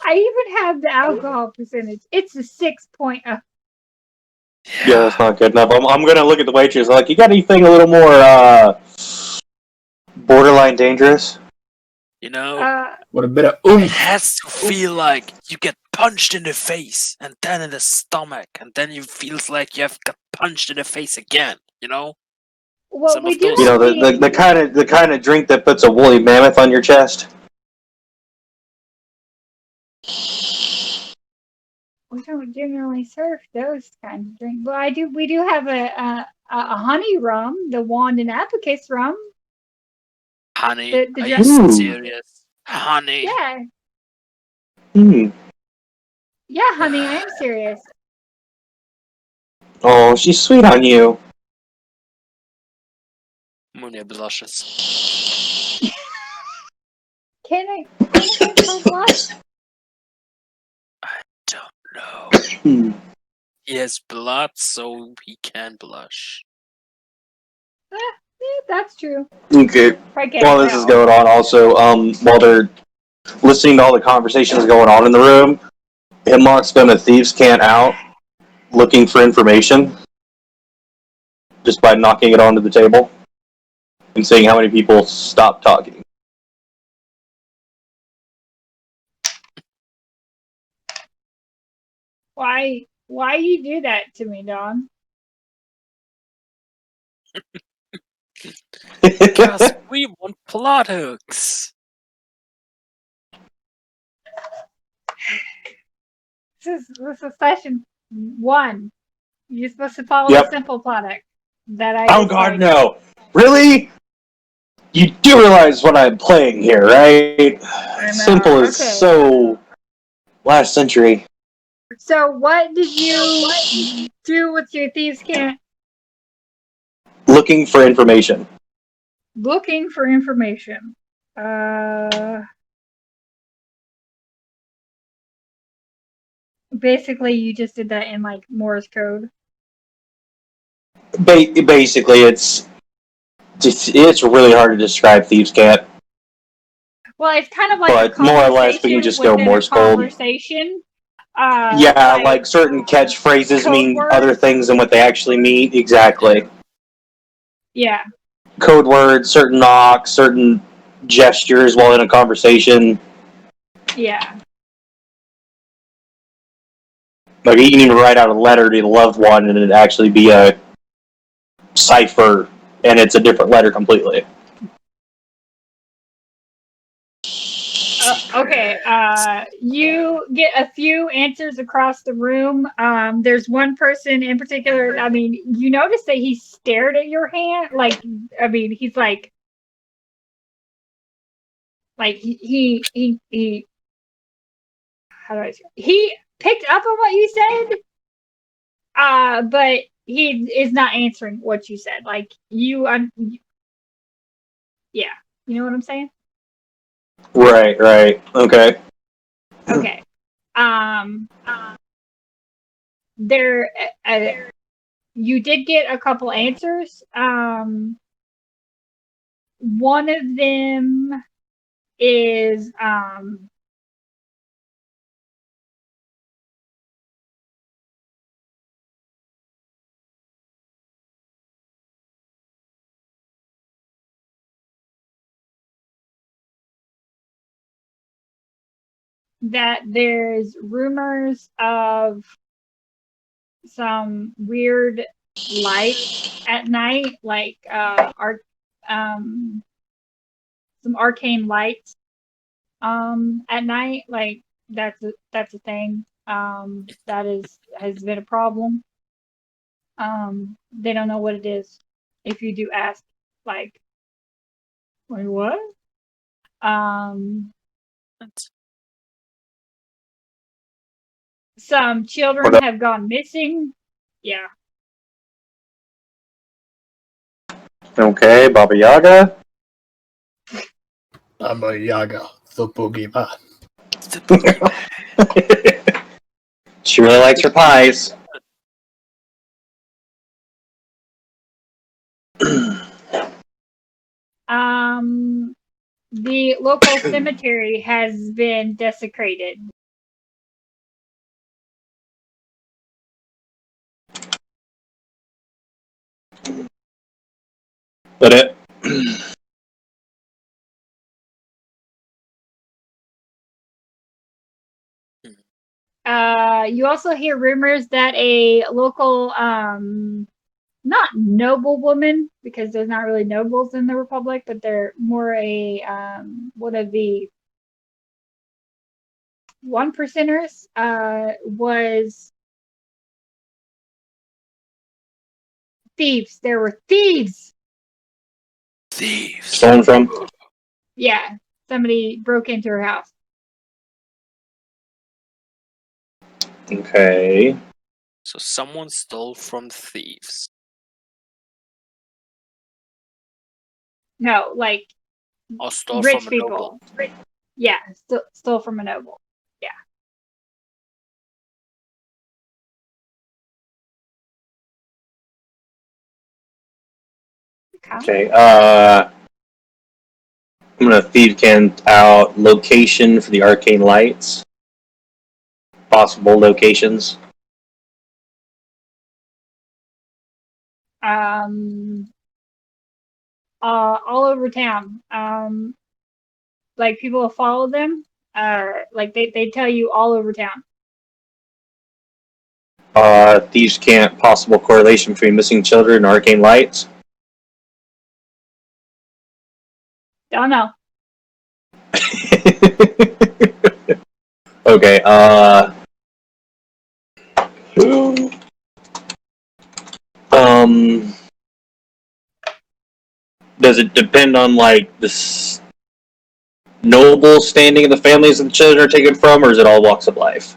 I even have the alcohol percentage. It's a 6.0. Yeah, that's not good enough. I'm gonna look at the waitress like, you got anything a little more borderline dangerous? You know, What a bit of it oomph. has to feel like you get punched in the face and then in the stomach, and then you feels like you have got punched in the face again. You know, Well, some we of do those. You know, have the kind of drink that puts a woolly mammoth on your chest. we don't generally serve those kinds of drinks. But we do have a honey rum, the wand and applicates rum. Honey, The are dra- you Ooh. serious? Honey. Yeah, Yeah, honey, I am serious. Oh, she's sweet on you. Munia blushes. Can I blush? Don't know. Hmm. He has blood, so he can blush. That's true. Okay. I can't While this tell. is going on, also, while they're listening to all the conversations going on in the room, Hemlock's done a thieves' cant out, looking for information, just by knocking it onto the table and seeing how many people stop talking. Why you do that to me, Don? Because we want plot hooks. This is session 1. You're supposed to follow Yep. the simple product that I. Oh God, no! Really? You do realize what I'm playing here, right? Simple is Okay. so last century. So what did you do with your thieves' cant? Looking for information. Looking for information. Basically, you just did that in like Morse code. Basically, it's really hard to describe thieves' cant. Well, it's kind of like But a more or less, we can conversation just go within Morse a code. conversation. Yeah, like certain catchphrases code mean words. other things than what they actually mean. Exactly. Yeah. Code words, certain knocks, certain gestures while in a conversation. Yeah. Like you can even write out a letter to a loved one and it'd actually be a cipher and it's a different letter completely. Okay. You get a few answers across the room. There's one person in particular. I mean, you notice that he stared at your hand. Like, I mean, he's like he. How do I say? He picked up on what you said. But he is not answering what you said. Like yeah, you know what I'm saying? Right. Okay. Okay. There, you did get a couple answers. One of them is that there's rumors of some weird lights at night, like some arcane lights at night. Like that's a thing. That has been a problem. They don't know what it is. If you do ask, like, wait, what? Some children have gone missing. Yeah. Okay, Baba Yaga. Baba Yaga, the boogeyman. She really likes her pies. The local cemetery has been desecrated. But it. You also hear rumors that a local, not noblewoman, because there's not really nobles in the Republic, but they're more a, one of the 1%ers, was thieves. There were thieves. Thieves. Stolen from? Yeah, somebody broke into her house. Okay. So someone stole from thieves. No, like Or stole rich from a people. noble. Yeah, stole from a noble. Yeah. Okay. I'm gonna thief count out location for the arcane lights. Possible locations. All over town. Like people will follow them. Like they tell you all over town. Thieves can't possible correlation between missing children and arcane lights. Don't know. Okay, does it depend on like this noble standing in the families that the children are taken from, or is it all walks of life?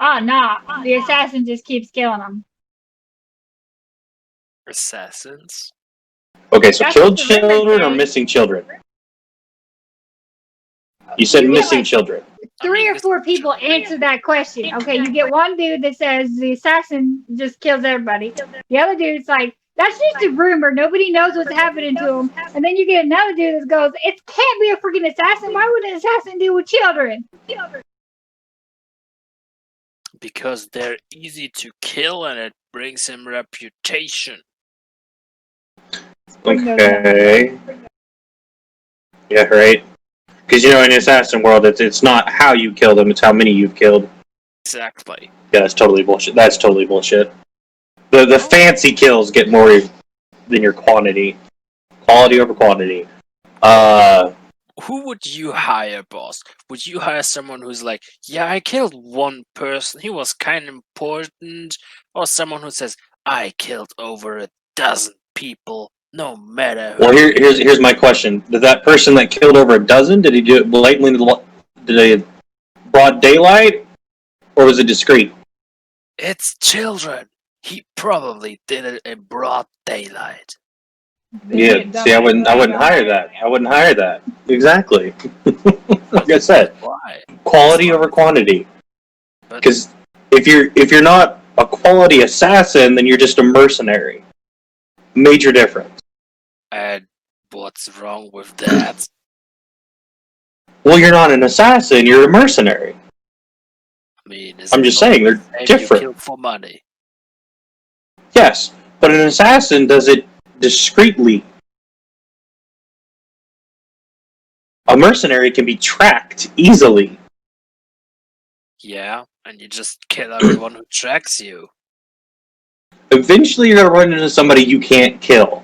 Nah. The assassin just keeps killing them. Assassins? Okay, so That's killed what the rumors children or say. missing children? You said You get, missing like, children. Three or four people answer that question. Okay, you get one dude that says the assassin just kills everybody. The other dude's like, that's just a rumor. Nobody knows what's happening to him. And then you get another dude that goes, it can't be a freaking assassin. Why would an assassin deal with children? Because they're easy to kill and it brings him reputation. Okay. Yeah, right. Because you know, in the assassin world, it's not how you kill them; it's how many you've killed. Exactly. Yeah, that's totally bullshit. That's totally bullshit. The fancy kills get more than your quantity. Quality over quantity. Who would you hire, boss? Would you hire someone who's like, yeah, I killed one person, he was kind of important, or someone who says, I killed over a dozen people, no matter who? Well, here's my question: did that person that killed over a dozen, did he do it blatantly? Did they broad daylight, or was it discreet? It's children. He probably did it in broad daylight. Yeah. See, I wouldn't hire that. I wouldn't hire that. Exactly. Like I said, Why? quality over quantity. But Because if you're not a quality assassin, then you're just a mercenary. Major difference. and what's wrong with that? Well, you're not an assassin. You're a mercenary. I mean, I'm just saying they're you different. kill for money. Yes, but an assassin does it discreetly. A mercenary can be tracked easily. Yeah, and you just kill everyone who tracks you. Eventually, you're gonna run into somebody you can't kill.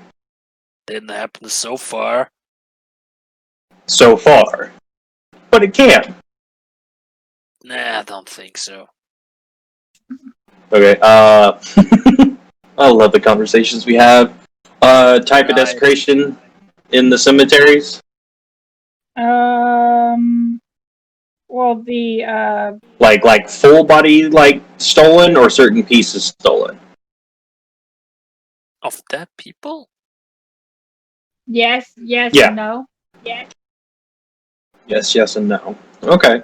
Didn't happen so far. So far, but it can. Nah, I don't think so. Okay. I love the conversations we have. Type of Right. desecration in the cemeteries. Well, the Like full body like stolen or certain pieces stolen. Of dead people? yes, Yeah. and no. Yes, and no. Okay.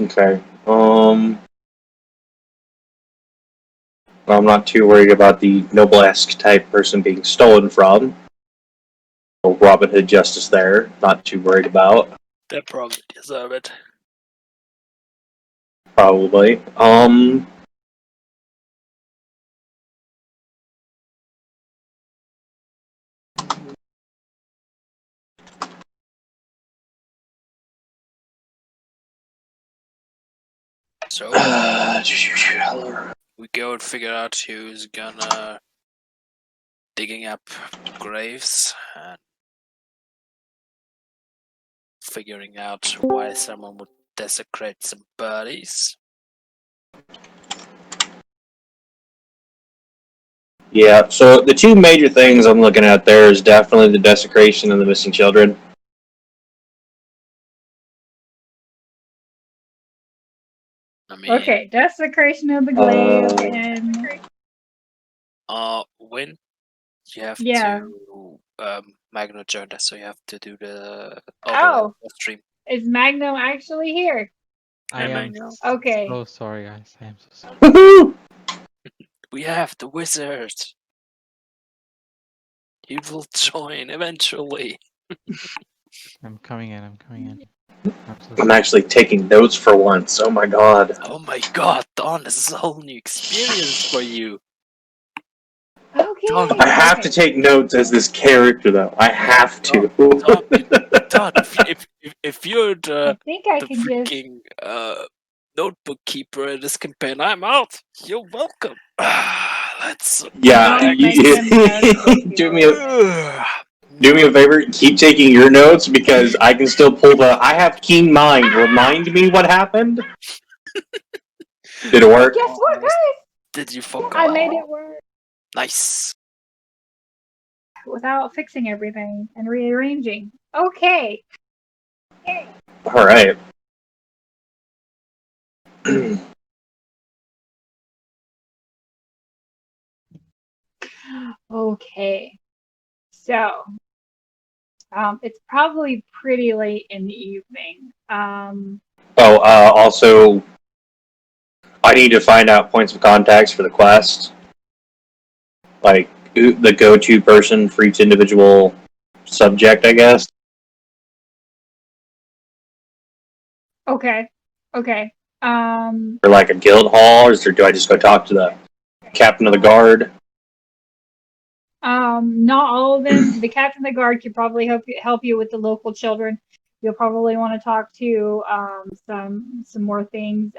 Okay. I'm not too worried about the noble-esque type person being stolen from. Robin Hood justice there. Not too worried about. They probably deserve it. Probably. So Uh, we go and figure out who's gonna digging up graves and figuring out why someone would desecrate some bodies. Yeah, so the two major things I'm looking at there is definitely the desecration and the missing children. I mean, Okay, desecration of the glaive and when you have yeah. to Magno joined us, so you have to do the Oh, stream. is Magno actually here? I Hey, am Magno. Okay. so sorry, guys. I am so sorry. Woohoo! We have the wizard. He will join eventually. I'm coming in. I'm coming in. I'm so I'm sorry. actually taking notes for once. Oh my god. Oh my god, Don, this is a whole new experience for you. Okay. Don't- I have to okay. take notes as this character, though. I have to. Don, if you're I the think I can just. freaking notebook keeper in this campaign, I'm out. You're welcome. Let's Yeah, Don't make him the do me a do favor. Keep taking your notes because I can still pull the. I have keen mind. Remind me what happened. Did it work? Guess what, guys? Did you fuck I up? made it work Nice. without fixing everything and rearranging. Okay. All right. Okay. So, it's probably pretty late in the evening. Oh, also, I need to find out points of contacts for the quest. Like, the go-to person for each individual subject, I guess. Okay. Okay. Or like a guild hall, or do I just go talk to the captain of the guard? Not all of them. The captain of the guard could probably help you with the local children. You'll probably want to talk to some more things.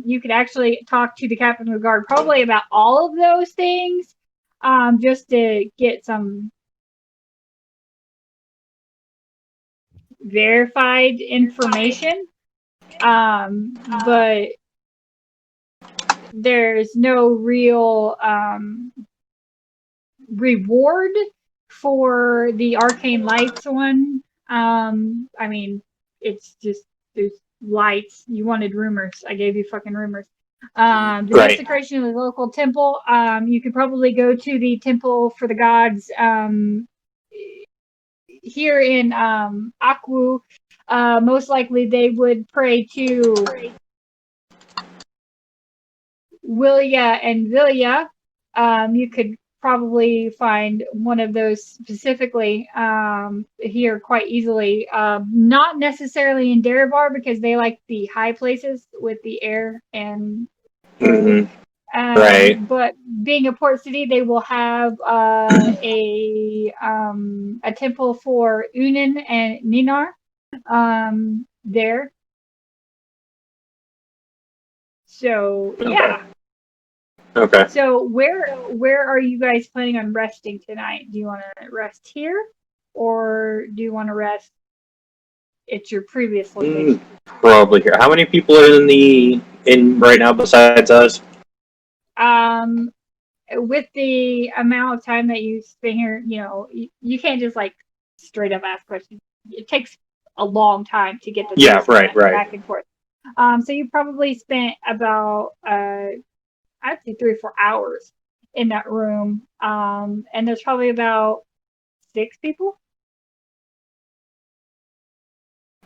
You could actually talk to the captain of the guard probably about all of those things, just to get some verified information. But there's no real reward for the Arcane Lights one. I mean, it's just there's lights. You wanted rumors. I gave you fucking rumors. The Right. desecration of the local temple. You could probably go to the temple for the gods. Here in Akwu, most likely they would pray to Willia and Villia. You could probably find one of those specifically here quite easily. Not necessarily in Derivar because they like the high places with the air and Mm-hmm. Right. But being a port city, they will have a temple for Unin and Ninar there. So yeah. Okay. So where are you guys planning on resting tonight? Do you want to rest here, or do you want to rest at your previous location? Probably here. How many people are in right now besides us? With the amount of time that you spend here, you can't just like straight up ask questions. It takes a long time to get the Right. back and forth. So you probably spent about I'd say 3 or 4 hours in that room. And there's probably about 6 people.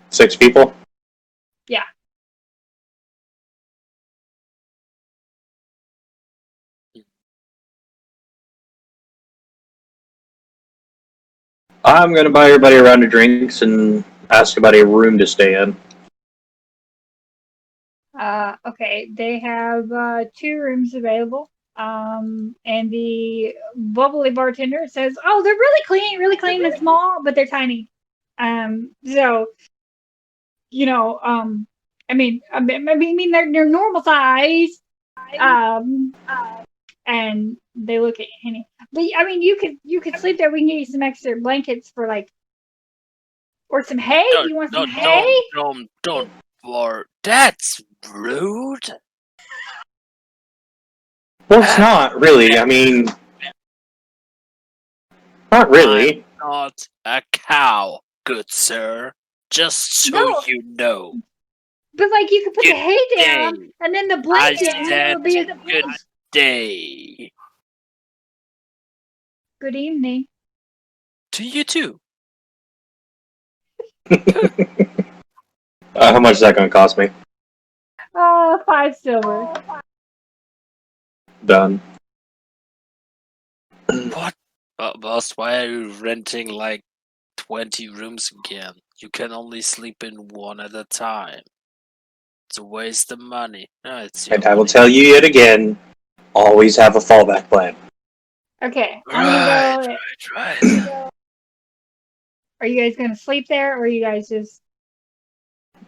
6 people? Yeah. I'm gonna buy everybody a round of drinks and ask about a room to stay in. Okay, they have 2 rooms available. And the bubbly bartender says, "Oh, they're really clean and small, but they're tiny." So I mean they're normal size. And they look at Henny. But I mean, you could sleep there. We can get you some extra blankets for or some hay. Do you want some hay? Don't, War. That's rude. Well, it's not really. I mean, not really. I'm not a cow, good sir. Just so No. you know. But like you could put the Good hay down day. and then the I blanket and then it'll said be good day. good evening. To you too. How much is that going to cost me? 5 silver. Done. What? Boss, why are you renting like 20 rooms again? You can only sleep in one at a time. It's a waste of money. No, it's your And I will money. tell you yet again, always have a fallback plan. Okay, I'm gonna go. Right. Are you guys gonna sleep there, or are you guys just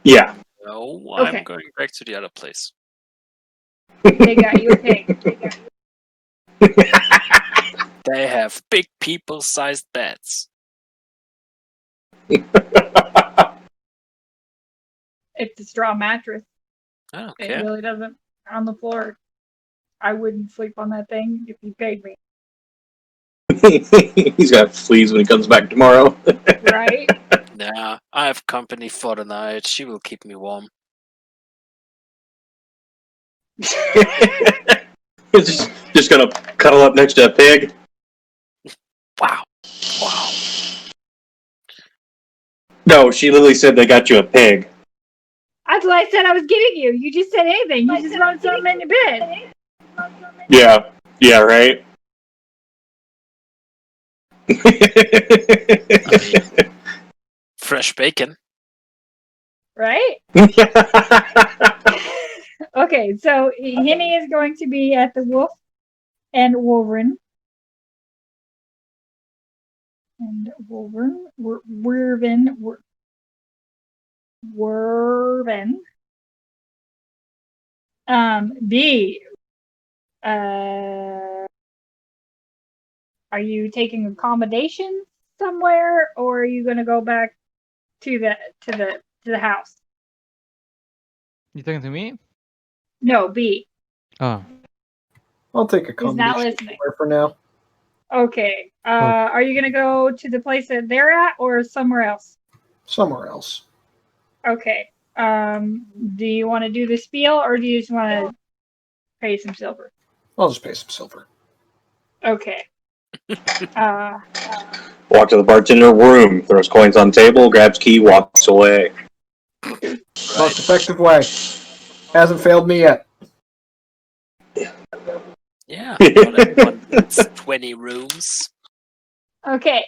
Yeah. No, Okay. I'm going back to the other place. they got you a pig? They have big people-sized beds. It's a straw mattress. I don't It care. really doesn't on the floor. I wouldn't sleep on that thing if you paid me, He's got fleas when he comes back tomorrow. right? Nah, I have company for the night. She will keep me warm. He's just gonna cuddle up next to a pig. Wow. Wow. No, she literally said they got you a pig. That's what I said I was getting you. You just said anything. You just wrote something in your bed, Yeah. Yeah, right? Fresh bacon. right? Okay, so Henny is going to be at the Wolf and Wolverine. And Wolverine, Wervin. B. Are you taking accommodation somewhere, or are you gonna go back to the house? You talking to me? No, B. Oh, I'll take a He's combination not listening. for now. Okay. Are you gonna go to the place that they're at, or somewhere else? Somewhere else. Okay. Do you want to do the spiel, or do you just want to pay some silver? I'll just pay some silver. Okay. Walk to the bartender room, throws coins on table, grabs key, walks away. Most effective way. Hasn't failed me yet. Yeah, not everyone needs 20 rooms. Okay.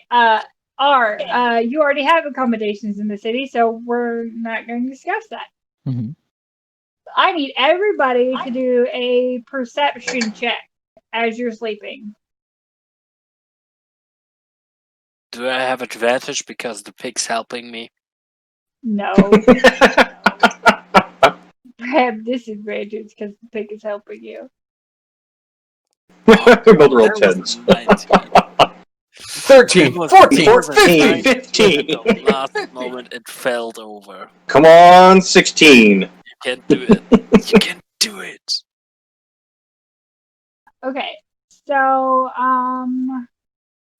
R. You already have accommodations in the city, so we're not going to discuss that. hmm I need everybody to do a perception check as you're sleeping. Do I have advantage because the pig's helping me? No. I have disadvantage because the pig is helping you. We both rolled That was 10s. 19. 13, 14. 14, 15. At the last moment, it fell over. Come on, 16. You can't do it. You can do it. Okay. So,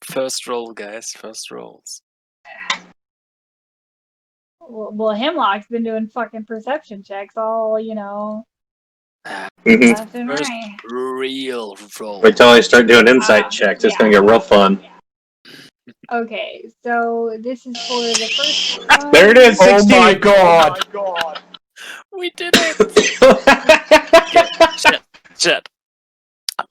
First roll, guys. First rolls. well, Hemlock's been doing fucking perception checks all, Mhm. left and First right. real roll. Wait till I start doing insight checks. It's yeah. gonna get real fun. Okay, so this is for the first one. There it is, 16. Oh my god. We did it. Shit.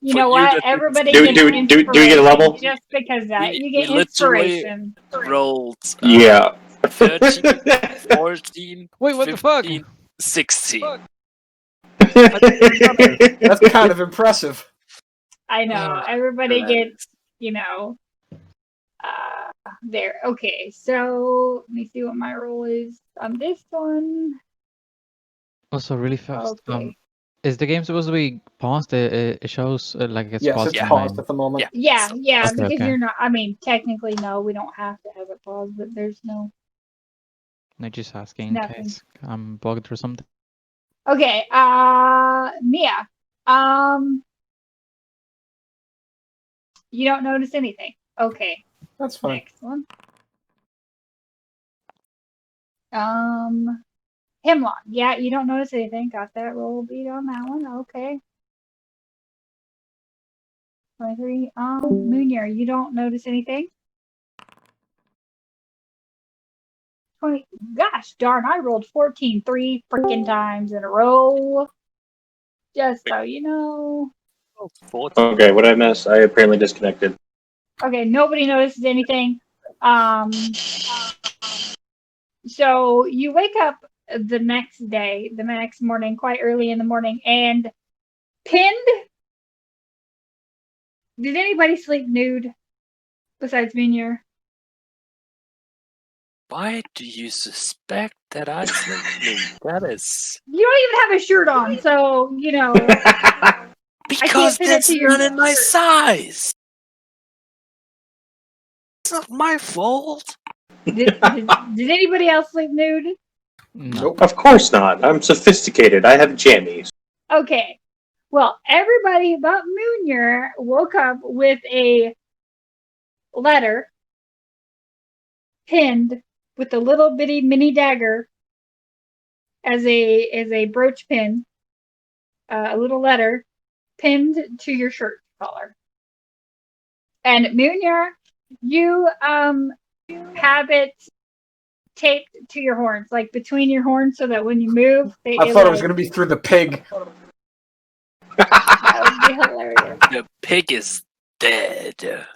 You For know what? that Everybody Do- gets do- do we get a level? inspiration just because of that. We- You get we literally- inspiration. Rolled. Yeah. 13, 14, Wait, what the fuck? 15, 16. That's kind of impressive. I know. Oh, Everybody relax. gets, there. Okay, so let me see what my roll is on this one. Also, really fast. Okay. Is the game supposed to be paused? It shows like it's Yes, paused. it's in paused my- at the moment. Yeah, So- yeah, Okay, because okay. you're not. I mean, technically, no, we don't have to have it paused, but there's no. No, just asking in Nothing. case I'm bugged or something. Okay, Mia. You don't notice anything. Okay, That's fine. next one. Hemlock. Yeah, you don't notice anything. Got that roll beat on that one. Okay. 23. Moonier, you don't notice anything. 20. Gosh darn, I rolled 14 3 freaking times in a row. Just so you know. 40. Okay, what did I miss? I apparently disconnected. Okay, nobody notices anything. So you wake up the next day, the next morning, quite early in the morning, and pinned. Did anybody sleep nude besides Minier? Why do you suspect that I sleep nude? That is You don't even have a shirt on, so you know. because pin it that's to your not in my shirt. size. It's not my fault. Did anybody else sleep nude? No. Nope. Of course not. I'm sophisticated. I have jammies. Okay. Well, everybody but Moonier woke up with a letter pinned with a little bitty mini dagger as a brooch pin, a little letter pinned to your shirt collar. And Moonier, you have it taped to your horns, like between your horns, so that when you move, I thought it was going to be through the pig. That would be hilarious. The pig is dead.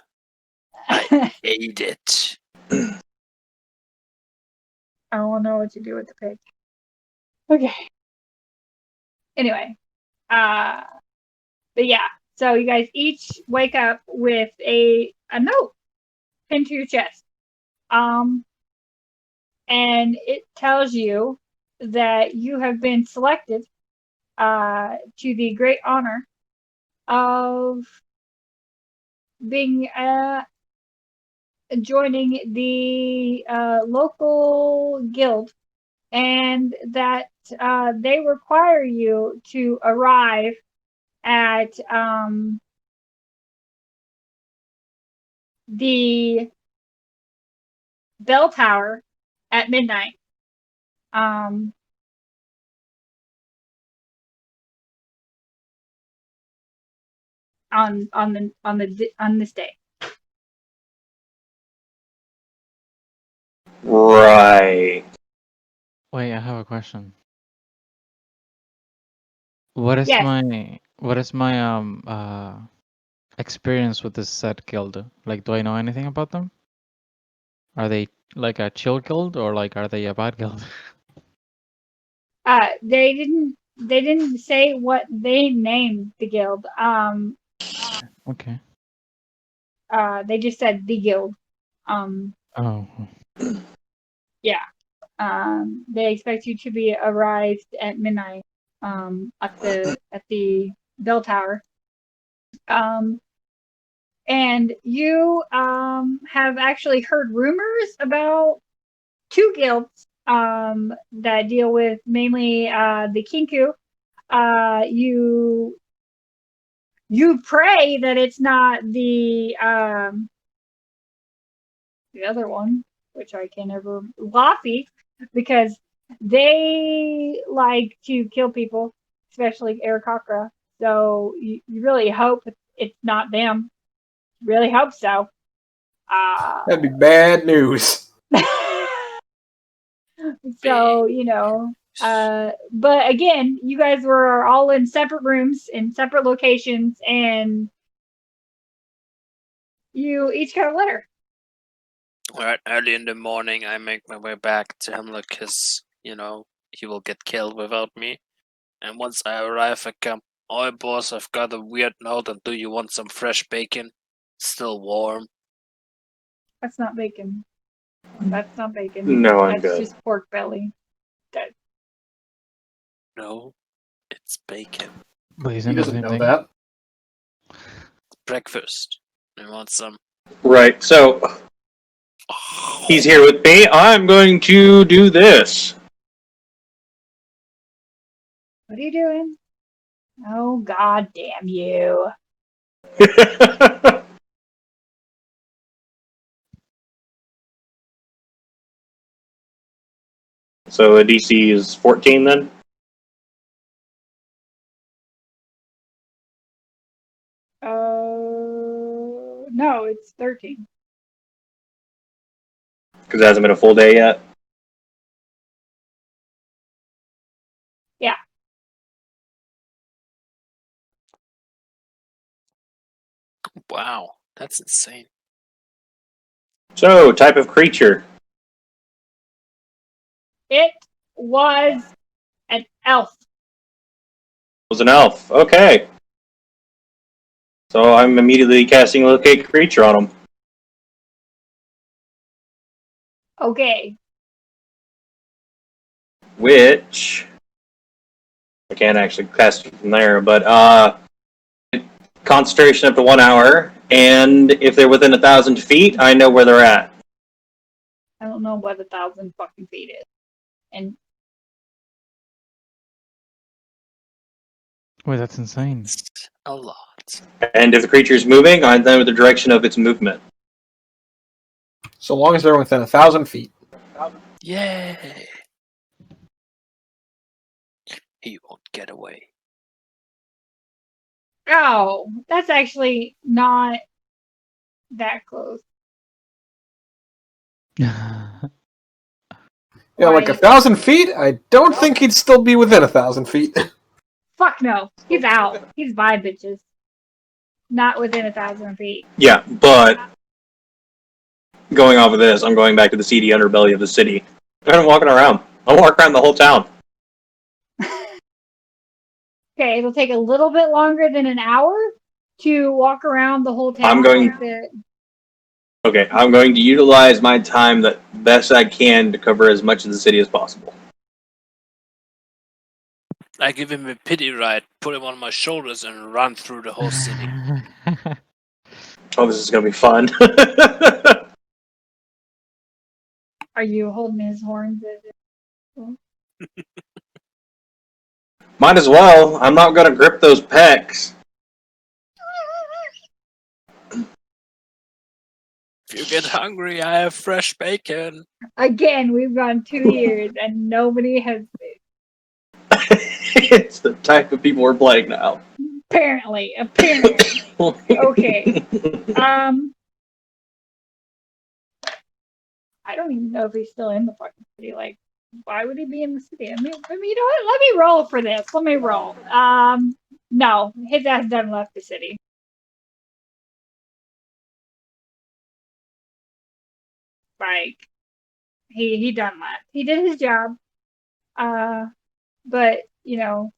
I ate it. I don't know what to do with the pig. Okay. Anyway, but yeah. So you guys each wake up with a note pinned to your chest. And it tells you that you have been selected to the great honor of being joining the local guild, and that they require you to arrive at the bell tower at midnight. On this day. Right. Wait, I have a question. What is Yes. my experience with this said guild? Like, do I know anything about them? Are they like a chill guild or like are they a bad guild? They didn't say what they named the guild. Okay. They just said the guild. Oh. Yeah. They expect you to be arrived at midnight. At the bell tower. And you have actually heard rumors about two guilds that deal with mainly the Kinku. You pray that it's not the other one, which I can never Laffy, because they like to kill people, especially Aarakocra. So you really hope it's not them. Really hope so. That'd be bad news. So, you know, but again, you guys were all in separate rooms, in separate locations, and you each got a letter. Alright, early in the morning, I make my way back to Hemlock because, you know, he will get killed without me. And once I arrive, I come, "Oi, boss, I've got a weird note, and do you want some fresh bacon? Still warm." That's not bacon. That's not bacon. No, I'm That's good. just pork belly. No, it's bacon. But He isn't it the doesn't same know thing? that. It's breakfast. You want some? Right. So he's here with me. I'm going to do this. What are you doing? Oh, god damn you. So a DC is 14 then? No, it's 13. Because it hasn't been a full day yet? Yeah. Wow, that's insane. So, type of creature. It was an elf. Was an elf. Okay. So I'm immediately casting Locate Creature on him. Okay. Which I can't actually cast it from there, but concentration up to 1 hour, and if they're within 1,000 feet, I know where they're at. I don't know what 1,000 fucking feet is. And Wait, that's insane. It's a lot. And if the creature is moving, I know the direction of its movement. So long as they're within 1,000 feet. Yay! He won't get away. oh, that's actually not that close. Yeah, like Right. 1,000 feet? I don't think he'd still be within 1,000 feet. Fuck no. He's out. He's by bitches. Not within 1,000 feet. Yeah, but going off of this, I'm going back to the seedy underbelly of the city. And I'm walking around. I'll walk around the whole town. Okay, it'll take a little bit longer than an hour to walk around the whole town. I'm going- like the- Okay, I'm going to utilize my time the best I can to cover as much of the city as possible. I give him a pity ride, put him on my shoulders, and run through the whole city. Oh, this is going to be fun. Are you holding his horns? Might as well. I'm not going to grip those pecs. If you get hungry, I have fresh bacon. Again, we've gone 2 years and nobody has. It's the type of people we're playing now. Apparently. Okay. I don't even know if he's still in the fucking city. Like, why would he be in the city? I mean, you know what? Let me roll for this. Let me roll. No, his ass done left the city. Like, he done left. He did his job. But you know,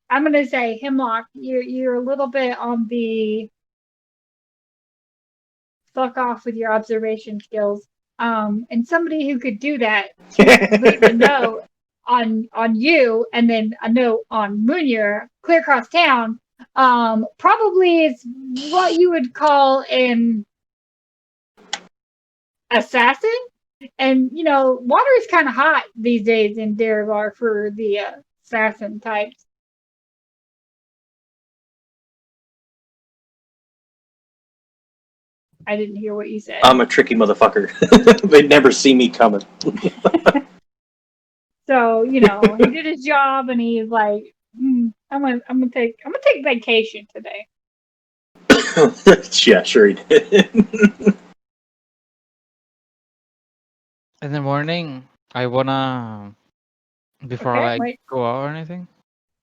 I'm gonna say Hemlock, you're a little bit on the fuck off with your observation skills. And somebody who could do that, leave a note on you and then a note on Munir, clear across town, probably is what you would call an assassin. And you know, water is kind of hot these days in Derivar for the assassin types. I didn't hear what you said. I'm a tricky motherfucker. They'd never see me coming. So you know, he did his job, and he's like, I'm gonna take vacation today. Yeah, sure he did. In the morning, I wanna, before Okay, I wait. go out or anything,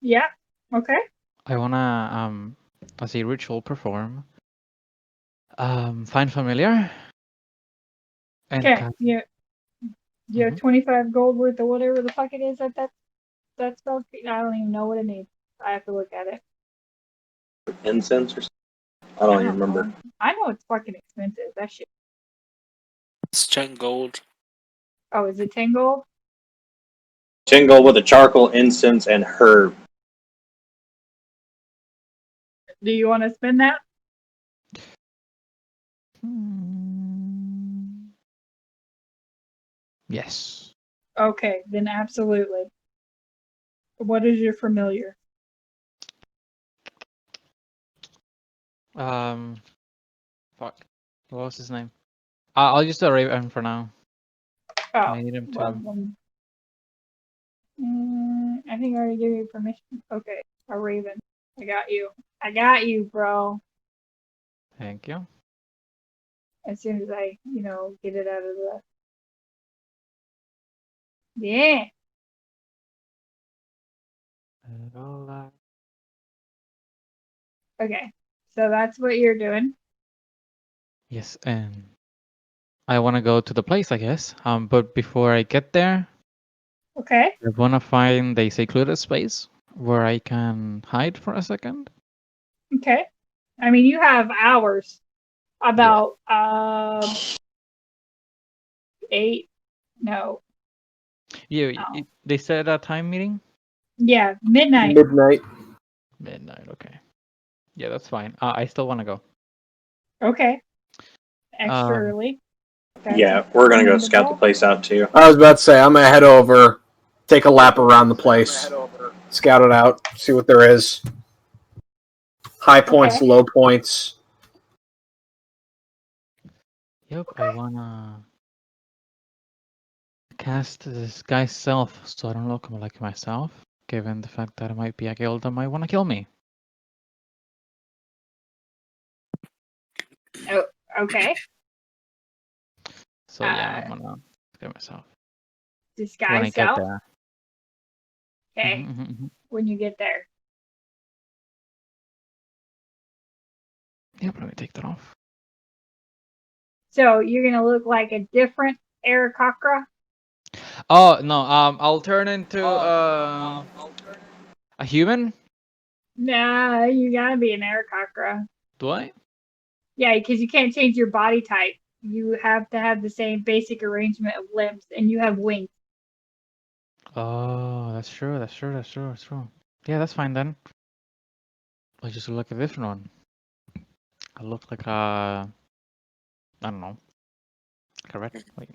Yeah. Okay. I wanna as a ritual perform, find familiar, and Okay. cast- Yeah. You have 25 gold worth of whatever the fuck it is that spell. I don't even know what it means. I have to look at it. Incense or something? I don't even remember. know. I know it's fucking expensive. That shit. It's 10 gold. Oh, is it 10 gold? 10 gold with a charcoal, incense, and herb. Do you want to spend that? Yes. Okay, then absolutely. What is your familiar? Fuck. What was his name? I'll use the Raven for now. Oh, I need him well, to. I think I already gave you permission. Okay, a raven. I got you. I got you, bro. Thank you. As soon as I, get it out of the. Yeah. Okay. So that's what you're doing. Yes, and I want to go to the place, I guess. But before I get there, Okay. I want to find a secluded space where I can hide for a second. Okay. I mean, you have hours. About 8. No. Yeah, Oh. they said a time meeting. Yeah, midnight. Midnight. Midnight. Okay. Yeah, that's fine. I still want to go. Okay. Extra Um, early. That's Yeah, we're gonna go understandable. scout the place out too. I was about to say, I'm gonna head over, take a lap around the place, scout it out, see what there is. High points, Okay. low points. Yep, I wanna cast disguise self so I don't look like myself, given the fact that it might be a guild that might want to kill me. Oh, okay. So yeah, I'm gonna get myself when I Disguise get self. there. Okay. When you get there. Yep, let me take that off. So you're gonna look like a different Aarakocra? Oh no, I'll turn into a human. Nah, you gotta be an Aarakocra. Do I? Yeah, because you can't change your body type. You have to have the same basic arrangement of limbs, and you have wings. Oh, that's true. That's true. That's true. That's true. Yeah, that's fine then. I just look like a different one. I look like a, I don't know, like a red. Like,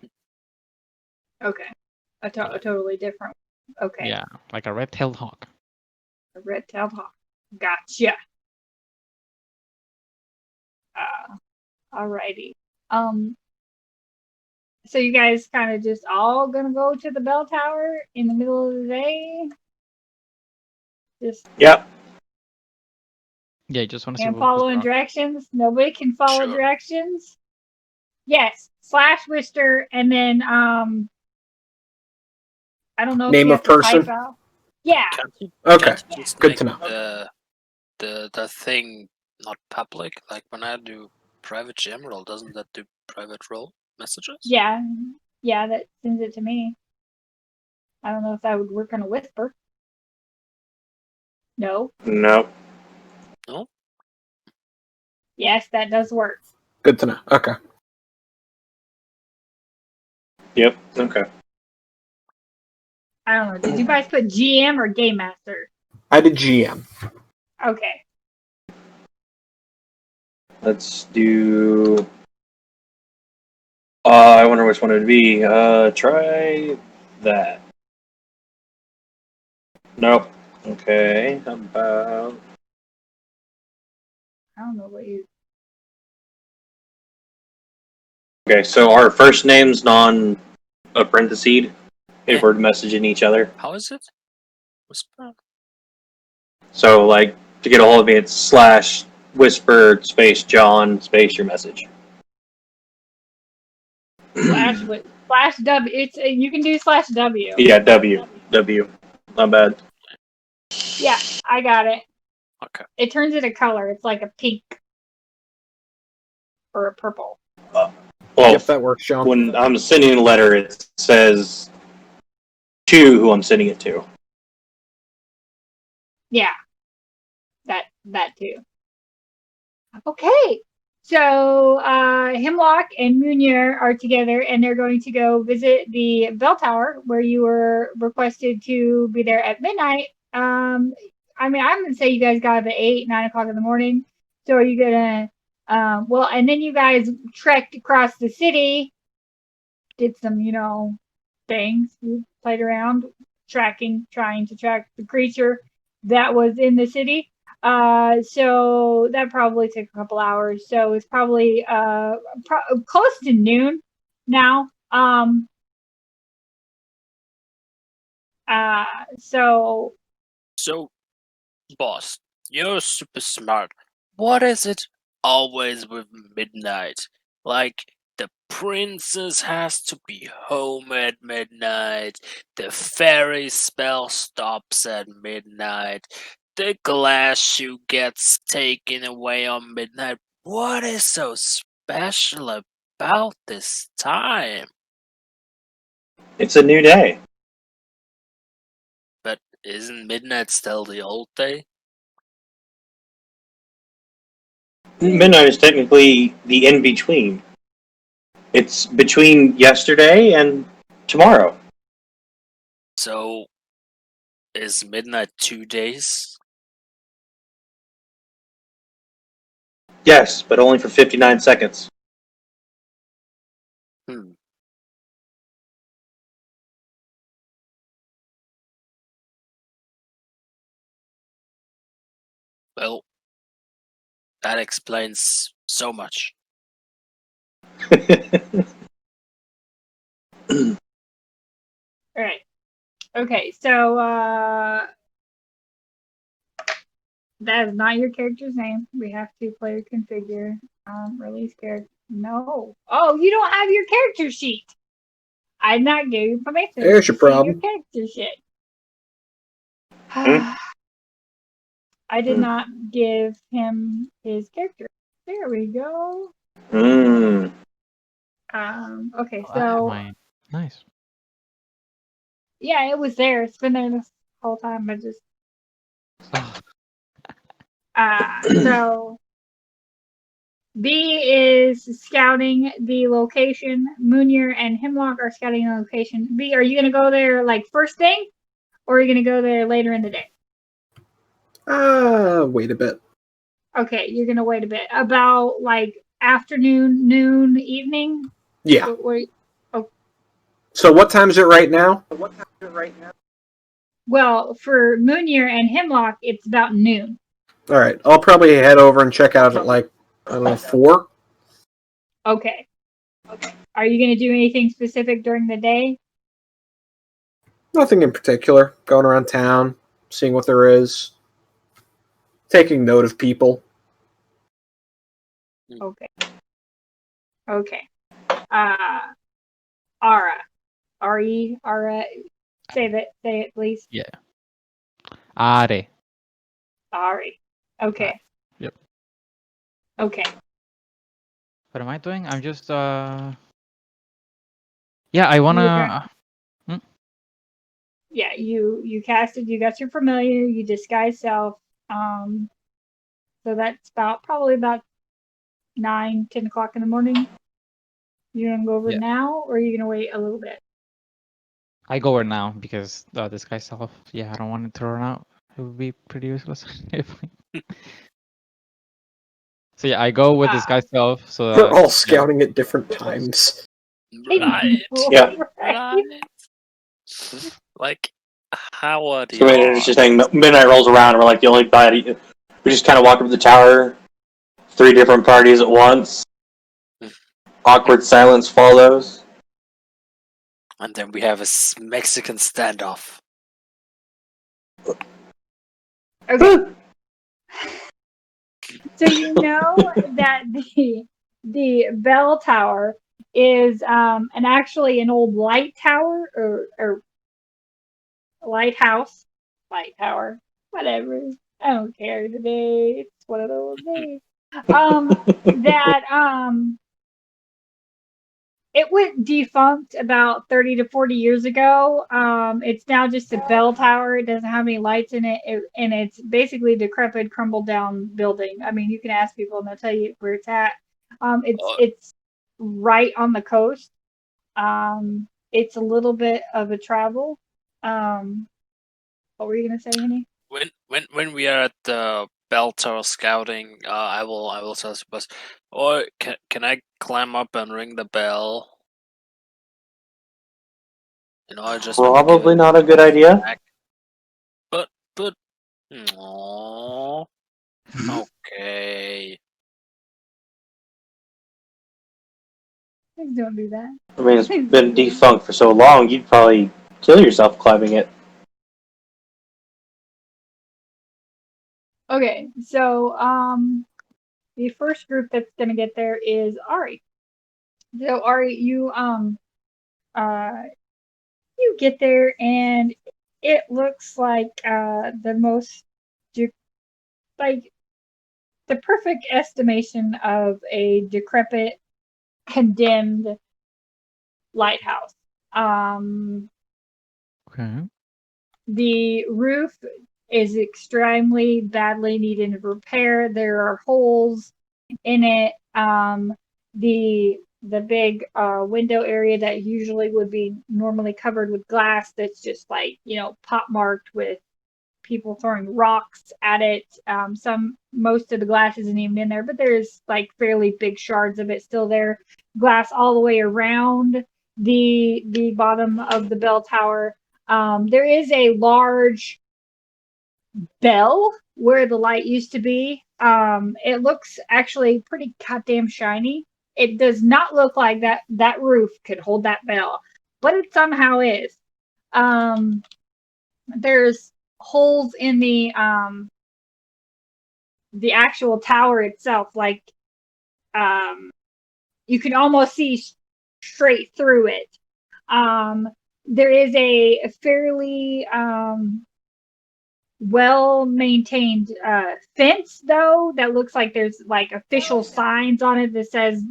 Okay. A totally different. Okay. yeah, like a red-tailed hawk. A red-tailed hawk. Gotcha. Alrighty. So you guys kind of just all gonna go to the bell tower in the middle of the day? Just Yep. Yeah, I just want to see can't what was follow wrong. directions. Nobody can follow Sure. directions. Yes, /Wister, and then I don't know if Name you of have to person? type out. Yeah. Can't you, Okay, can't you just good make to know. the thing not public? Like when I do private GM role, doesn't that do private role messages? Yeah. Yeah, that sends it to me. I don't know if that would work on a Whisper. No. Nope. No? Yes, that does work. Good to know. Okay. Yep. Okay. I don't know. Did you guys put GM or Game Master? I did GM. Okay. Let's do. I wonder which one it would be. Try that. Nope. Okay. How about? I don't know what you. Okay, so our first names non-apprentice if we're messaging each other. How is it? Whisper? So, like, to get a hold of me, it's /Whisper space John space your message. /W. It's you can do /W. Yeah, W. Not bad. Yeah, I got it. Okay. It turns it a color. It's like a pink or a purple. Well, Yep, that works, Sean. when I'm sending a letter, it says to who I'm sending it to. Yeah, that too. Okay, so Hemlock and Munir are together, and they're going to go visit the bell tower where you were requested to be there at midnight. I mean, I'm gonna say you guys got up at 8, 9 o'clock in the morning. So are you gonna? Well, and then you guys trekked across the city, did some, things. You played around, trying to track the creature that was in the city. So that probably took a couple hours. So it's probably close to noon now. So So, boss, you're super smart. What is it always with midnight? Like, the princess has to be home at midnight, the fairy spell stops at midnight, the glass shoe gets taken away on midnight. What is so special about this time? It's a new day. But isn't midnight still the old day? Midnight is technically the in between. It's between yesterday and tomorrow. So, is midnight 2 days? Yes, but only for 59 seconds. Hmm. Well, that explains so much. all right. Okay, so that is not your character's name. We have to player configure. Release character. No. Oh, you don't have your character sheet. I did not give you permission. There's your to see problem. Your character sheet. Hmm? I did Hmm. not give him his character. There we go. Mm. Okay, I have so mine. Nice. yeah, it was there. It's been there this whole time. I just Oh, so B is scouting the location. Moonier and Hemlock are scouting the location. B, are you gonna go there like first thing, or are you gonna go there later in the day? Wait a bit. Okay, you're gonna wait a bit. About like afternoon, noon, evening. Yeah. Wait. So what time is it right now? Well, for Moonier and Hemlock, it's about noon. All right. I'll probably head over and check out at like, I don't know, 4. Okay. Are you gonna do anything specific during the day? Nothing in particular. Going around town, seeing what there is, taking note of people. Okay. Okay. Ara. R-E, Ara. Say it, please. yeah. Are. Ari. Okay. Yep. Okay. What am I doing? I'm just yeah, I wanna Yeah, you casted, you got your familiar, you disguise self. So that's probably about 9-10 o'clock in the morning. You gonna go over Yeah. now, or are you gonna wait a little bit? I go over now because this guy's self. Yeah, I don't want it to run out. It would be pretty useless. So yeah, I go with this guy's self. So We're all yeah. scouting at different times. Right. Yeah. Right. Like, how are So you? it's just saying midnight rolls around and we're like the only body. We just kind of walk up to the tower. 3 different parties at once. Awkward silence follows. And then we have a Mexican standoff. Okay. So you know that the bell tower is actually an old light tower or lighthouse, light tower, whatever. I don't care today. It's one of those days. That it went defunct about 30 to 40 years ago. It's now just a bell tower. It doesn't have any lights in it, and it's basically a decrepit, crumbled down building. I mean, you can ask people and they'll tell you where it's at. It's right on the coast. It's a little bit of a travel. What were you gonna say, Henny? When we are at the bell tower scouting, I will tell Sebas, or can I climb up and ring the bell? You know, I just want to give Probably it not a good idea. back. But aww. Okay. Please don't do that. I mean, it's been defunct for so long, you'd probably kill yourself climbing it. Okay, so the first group that's gonna get there is Ari. So Ari, uh you get there and it looks like the most like the perfect estimation of a decrepit, condemned lighthouse. Okay. The roof is extremely badly needing repair. There are holes in it. The big window area that usually would be normally covered with glass that's just like pot marked with people throwing rocks at it. Most of the glass isn't even in there, but there's like fairly big shards of it still there. Glass all the way around the bottom of the bell tower. There is a large bell where the light used to be. It looks actually pretty goddamn shiny. It does not look like that roof could hold that bell, but it somehow is. There's holes in the actual tower itself, like you can almost see straight through it. There is a fairly well maintained fence though that looks like there's like official signs on it that says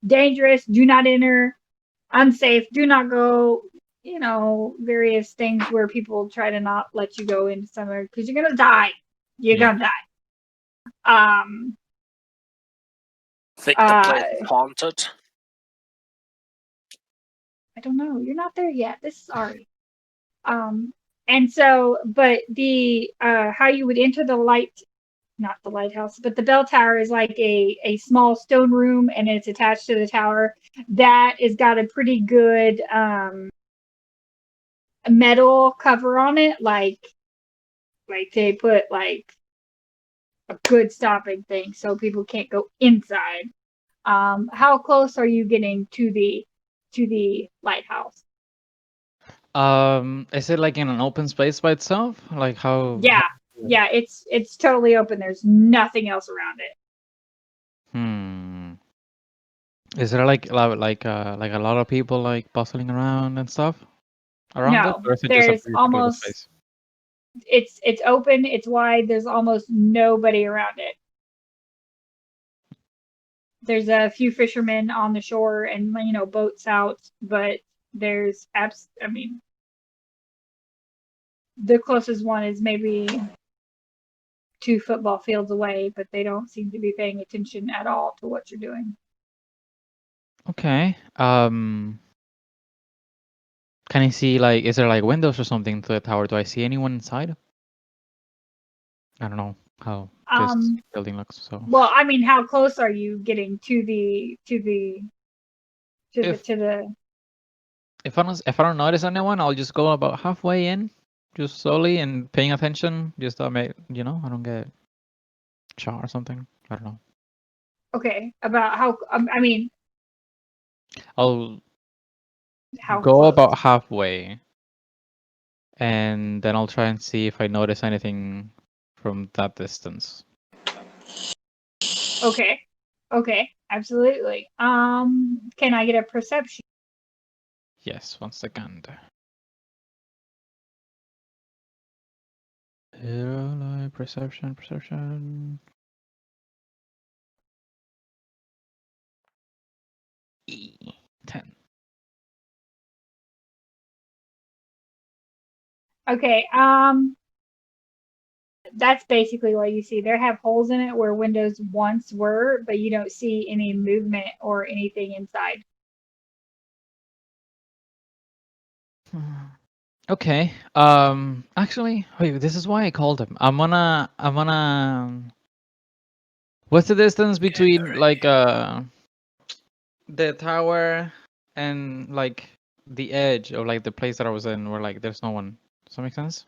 dangerous, do not enter, unsafe, do not go, various things where people try to not let you go into somewhere because you're gonna die. You're Yeah. gonna die. Think the place is haunted? I don't know. You're not there yet. This is Ari. And so, but the how you would enter not the lighthouse, but the bell tower is like a small stone room, and it's attached to the tower. That has got a pretty good metal cover on it, like they put like a good stopping thing, so people can't go inside. How close are you getting to the lighthouse? Is it like in an open space by itself? Like how? Yeah, it's totally open. There's nothing else around it. Is there like a lot of people like bustling around and stuff around it, No, or is it just a there's pretty secluded almost space? it's open, it's wide, there's almost nobody around it. There's a few fishermen on the shore and boats out, but there's the closest one is maybe 2 football fields away, but they don't seem to be paying attention at all to what you're doing. Okay. Can I see like is there like windows or something to the tower? Do I see anyone inside? I don't know how this building looks. So Well, I mean, how close are you getting to the if if I don't notice anyone, I'll just go about halfway in, just slowly and paying attention, just to make I don't get shot or something. I don't know. Okay, about how I mean, I'll how go close? about halfway, and then I'll try and see if I notice anything from that distance. Okay, absolutely. Can I get a perception? Yes, 1 second. Perception. 10. Okay, that's basically what you see. There have holes in it where windows once were, but you don't see any movement or anything inside. Okay. Actually, wait. This is why I called him. I'm gonna. What's the distance between like the tower and like the edge of like the place that I was in, where like there's no one? Does that make sense?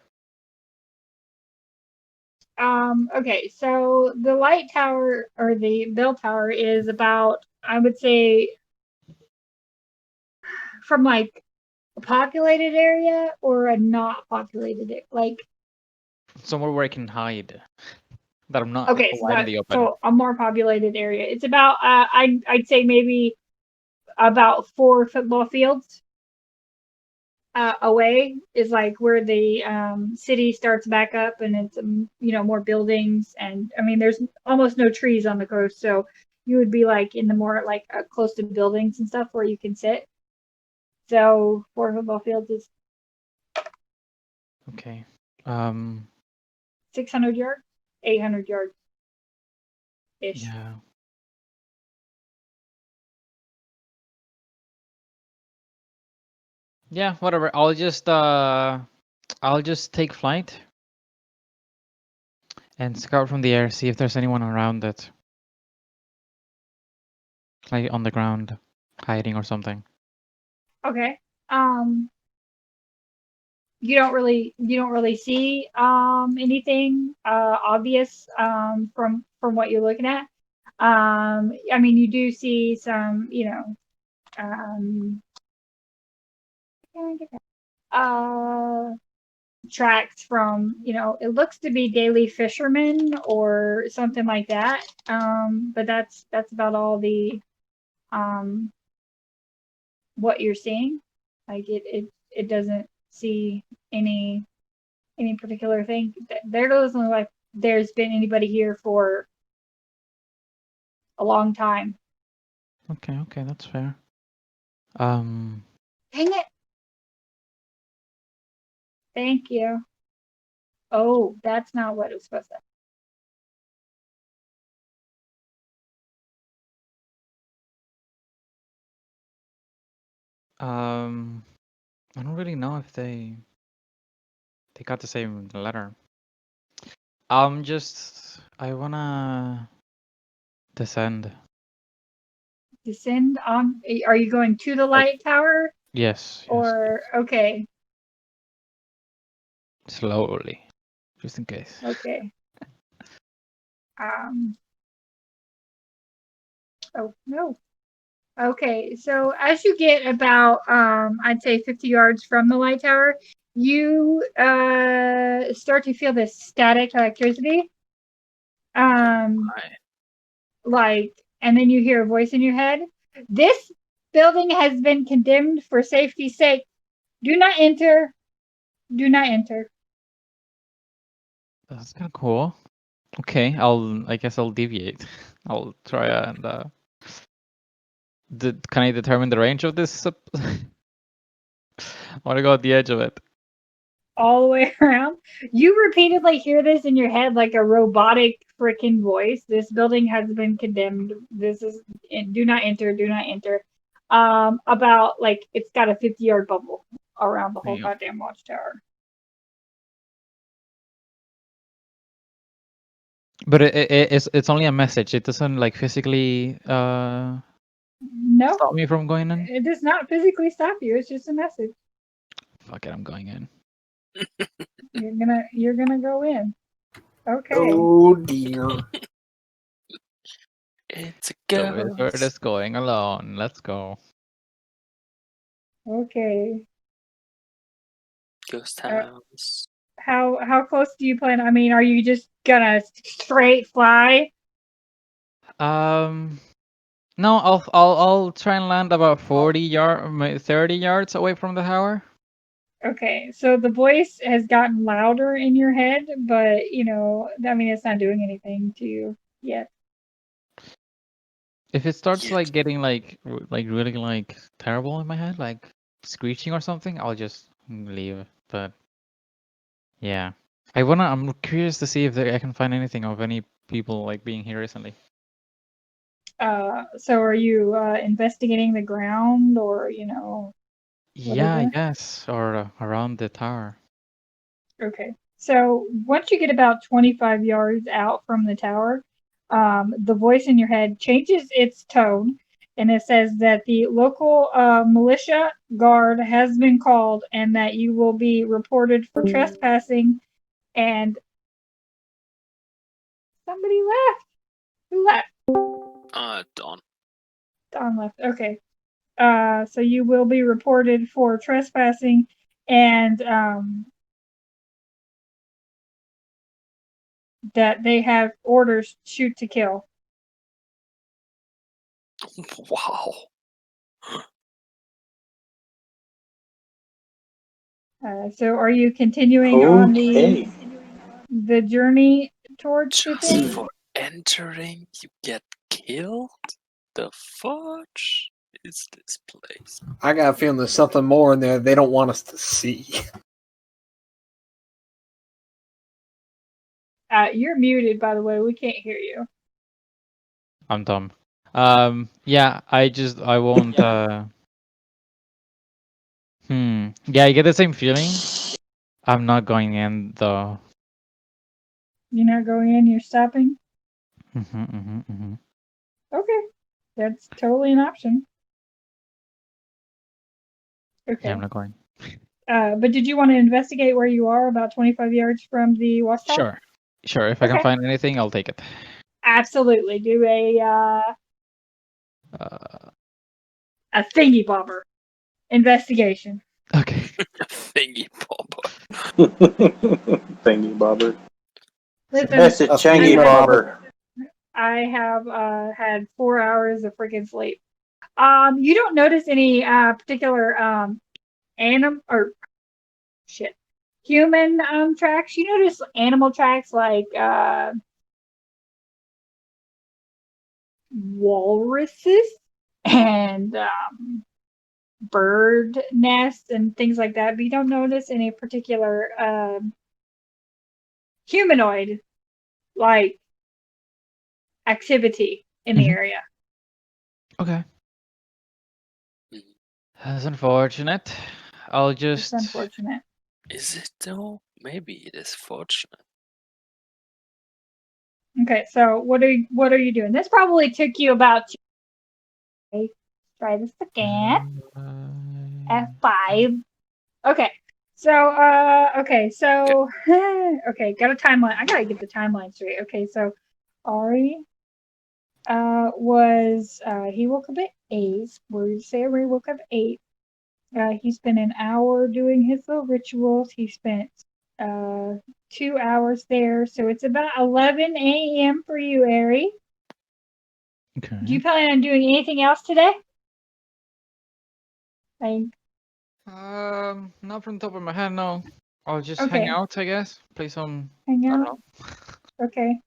Okay, so the light tower or the bell tower is about, I would say, from like a populated area or a not populated like somewhere where I can hide. That I'm not Okay, so wide in the open. so a more populated area. It's about I'd say maybe about 4 football fields away is like where the city starts back up, and it's more buildings, and I mean there's almost no trees on the coast, so you would be like in the more like close to buildings and stuff where you can sit. So 4 football fields is Okay. 600 yards, 800 yards ish. Yeah. Yeah, whatever. I'll just take flight and scout from the air, see if there's anyone around it. Like on the ground, hiding or something. Okay. You don't really see anything obvious from what you're looking at. I mean you do see some, tracks from, it looks to be daily fishermen or something like that. But that's about all the what you're seeing. Like it doesn't see any particular thing. There doesn't look like there's been anybody here for a long time. Okay, that's fair. Dang it. Thank you. Oh, that's not what it was supposed to. I don't really know if they got the same letter. I wanna descend. Descend on. Are you going to the light tower? Yes. Or okay. Slowly, just in case. Okay. Oh no. Okay, so as you get about I'd say 50 yards from the light tower, you start to feel this static electricity. Like, and then you hear a voice in your head. This building has been condemned for safety's sake. Do not enter. Do not enter. That's kind of cool. Okay, I guess I'll deviate. I'll try and can I determine the range of this? I want to go at the edge of it. All the way around. You repeatedly hear this in your head like a robotic freaking voice. This building has been condemned. This is do not enter, do not enter. About like it's got a 50-yard bubble around the whole goddamn watchtower. But it's only a message. It doesn't like physically No, stop me from going in. it does not physically stop you. It's just a message. Fuck it, I'm going in. You're gonna go in. Okay. Oh dear. It's a The wizard ghost. is going alone. Let's go. Okay. Ghost house. How close do you plan? I mean, are you just gonna straight fly? No, I'll try and land about 30 yards away from the tower. Okay, so the voice has gotten louder in your head, but I mean, it's not doing anything to you yet. If it starts Yet. like getting like really like terrible in my head, like screeching or something, I'll just leave. But yeah, I'm curious to see if I can find anything of any people like being here recently. So are you investigating the ground or Yeah, I whatever? guess, or around the tower. Okay. So once you get about 25 yards out from the tower, the voice in your head changes its tone, and it says that the local militia guard has been called and that you will be reported for trespassing. And somebody left. Who left? Dawn. Don left. Okay. So you will be reported for trespassing and that they have orders shoot to kill. Wow. So are you continuing on Okay. the journey towards the Just thing? for entering, you get killed? The fudge is this place? I got a feeling there's something more in there they don't want us to see. You're muted, by the way. We can't hear you. I'm dumb. Yeah, I won't. Yeah, I get the same feeling. I'm not going in though. You're not going in. You're stopping. Mm-hmm. Okay, that's totally an option. Okay. Yeah, I'm not going. But did you want to investigate where you are, about 25 yards from the watchtower? Sure. If I can Okay. find anything, I'll take it. Absolutely. Do a thingy bobber investigation. Okay. Thingy bobber. Thingy bobber. Listen, That's a changy bobber. I have had 4 hours of freaking sleep. You don't notice any particular human tracks. You notice animal tracks like walruses and bird nests and things like that, but you don't notice any particular humanoid like activity in the Mhm. area. Okay. Mhm. That's unfortunate. I'll It's just. unfortunate. Is it though? Maybe it is fortunate. Okay, so what are you doing? This probably took you about try this again. F5. Okay. So okay, got a timeline. I gotta get the timeline straight. Okay, so Ari was he woke up at 8. We say Ari woke up at 8. He spent an hour doing his little rituals. He spent 2 hours there, so it's about 11 a.m. for you, Ari. Okay. Do you plan on doing anything else today? Like, Not from the top of my head, no. I'll just Okay. hang out, I guess. Play some. hang I don't out? know. Okay.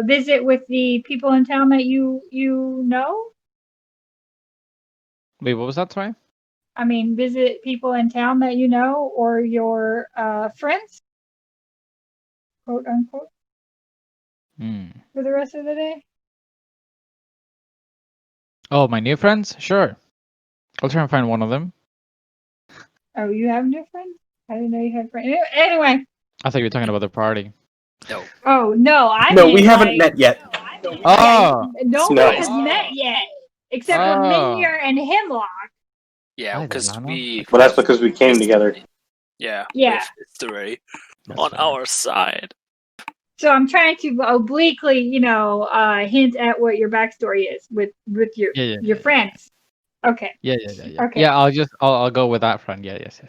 Visit with the people in town that you know? Wait, what was that? Sorry. I mean, visit people in town that you know or your friends, quote unquote, for the rest of the day. Oh, my new friends? Sure. I'll try and find one of them. Oh, you have new friends? I didn't know you had friends. Anyway. I thought you were talking about the party. No. Oh no, No, mean, we haven't met yet. Oh! No one Nice. has met yet, except for Minier and Hemlock. Yeah, Hi, because Delano. we. Well, that's because we came together. Yeah. Yeah. With history That's on fair. our side. So I'm trying to obliquely, hint at what your backstory is with your Yeah. friends. Okay. Yeah. Okay. Yeah, I'll go with that friend. Yeah, yes.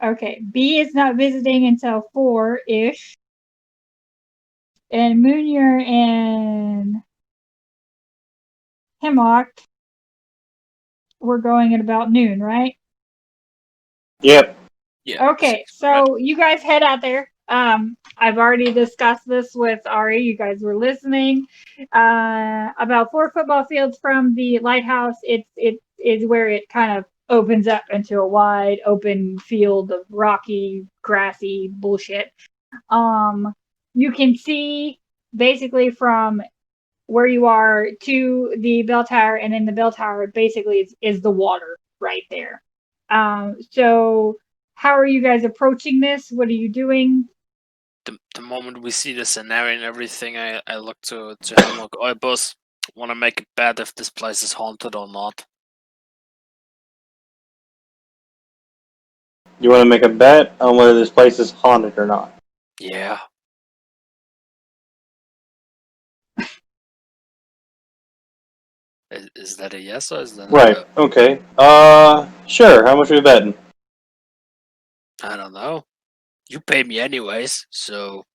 Okay. B is not visiting until 4-ish. And Moonier and Hemlock we're going at about noon, right? Yep. Yeah. Okay, seems right. so you guys head out there. I've already discussed this with Ari. You guys were listening. About 4 football fields from the lighthouse, it is where it kind of opens up into a wide open field of rocky, grassy bullshit. You can see basically from where you are to the bell tower, and in the bell tower basically is the water right there. So how are you guys approaching this? What are you doing? The moment we see the scenario and everything, I look to him like, "Oi, boss, want to make a bet if this place is haunted or not?" You want to make a bet on whether this place is haunted or not? Yeah. Is that a yes or is that Right. a Okay. Sure. How much are we betting? I don't know. You pay me anyways, so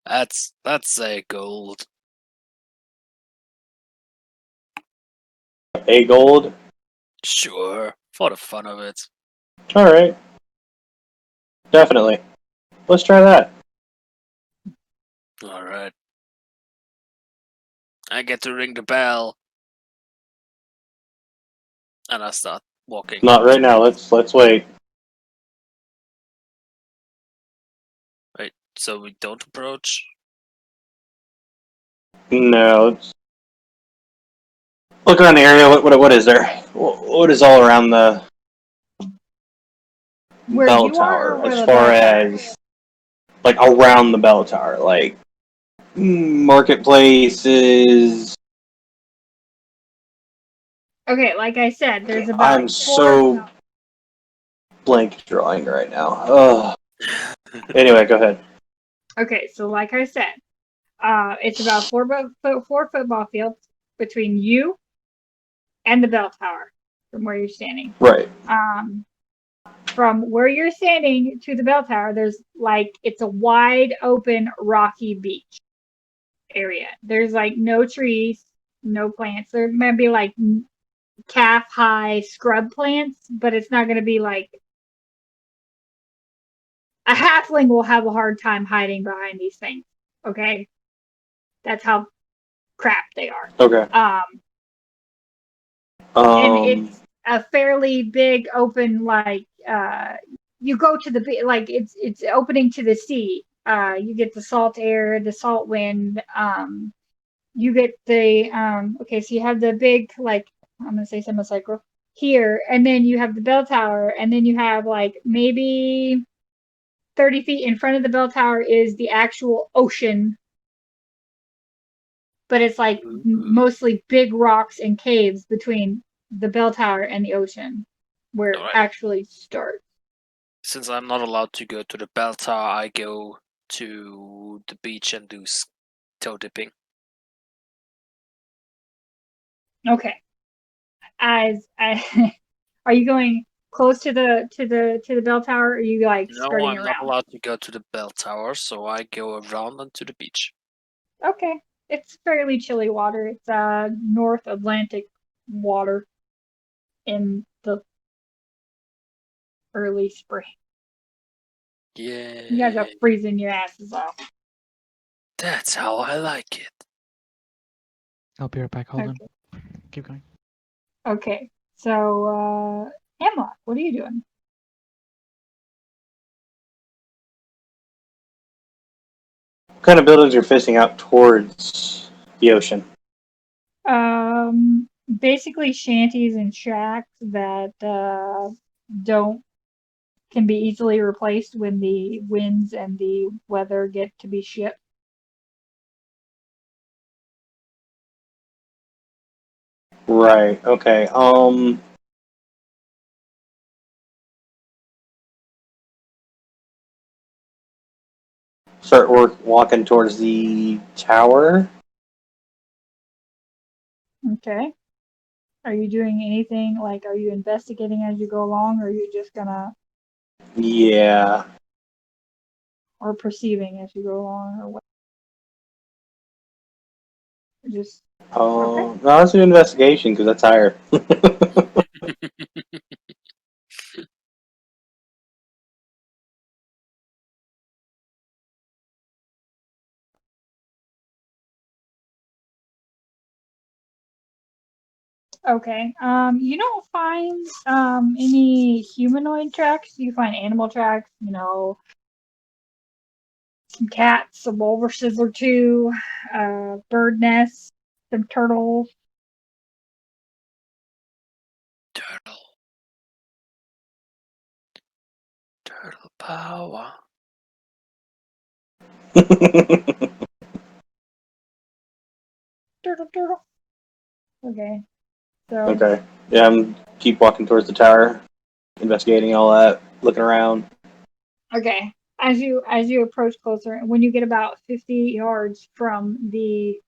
That's a gold. A gold. Sure, for the fun of it. All right. Definitely. Let's try that. All right. I get to ring the bell, and I start walking. Not right now. Let's wait. Wait, so we don't approach? No. Let's look around the area. What is there? What is all around the Where bell you are, or tower? where As the far bell tower as like around the bell tower, like marketplaces. Okay, like I said, there's about I'm so blank drawing right now. Ugh. Anyway, go ahead. Okay, so like I said, it's about four football fields between you and the bell tower from where you're standing. Right. From where you're standing to the bell tower, there's like it's a wide open rocky beach area. There's like no trees, no plants. There might be like calf high scrub plants, but it's not going to be like a halfling will have a hard time hiding behind these things. Okay, that's how crap they are. Okay. And it's a fairly big open, like you go to the like it's opening to the sea. You get the salt air, the salt wind. You get the okay, so you have the big, like, I'm gonna say semicircle here, and then you have the bell tower, and then you have like maybe 30 feet in front of the bell tower is the actual ocean, but it's like mostly big rocks and caves between the bell tower and the ocean where it Alright. actually starts. Since I'm not allowed to go to the bell tower, I go to the beach and do toe dipping. Okay. As are you going close to the bell tower, or are you like No, skirting I'm around? not allowed to go to the bell tower, so I go around and to the beach. Okay. It's fairly chilly water. It's North Atlantic water in the early spring. Yeah. You guys are freezing your asses off. That's how I like it. I'll be right back. Hold on. Okay. Keep going. Okay. So Hemlock, what are you doing? what kind of buildings are facing out towards the ocean? Basically shanties and shacks that can be easily replaced when the winds and the weather get to be shit. Right. Okay. Start walking towards the tower. Okay. Are you doing anything, like, are you investigating as you go along, or are you just gonna, Yeah. or perceiving as you go along, or what? Just, No, let's do investigation because that's higher. okay. You don't find any humanoid tracks. You find animal tracks, some cats, some walruses or two, bird nests, some turtles. Turtle power. Turtle. Okay. So Okay. Yeah, I'm keep walking towards the tower, investigating all that, looking around. okay. As you approach closer, when you get about 50 yards from the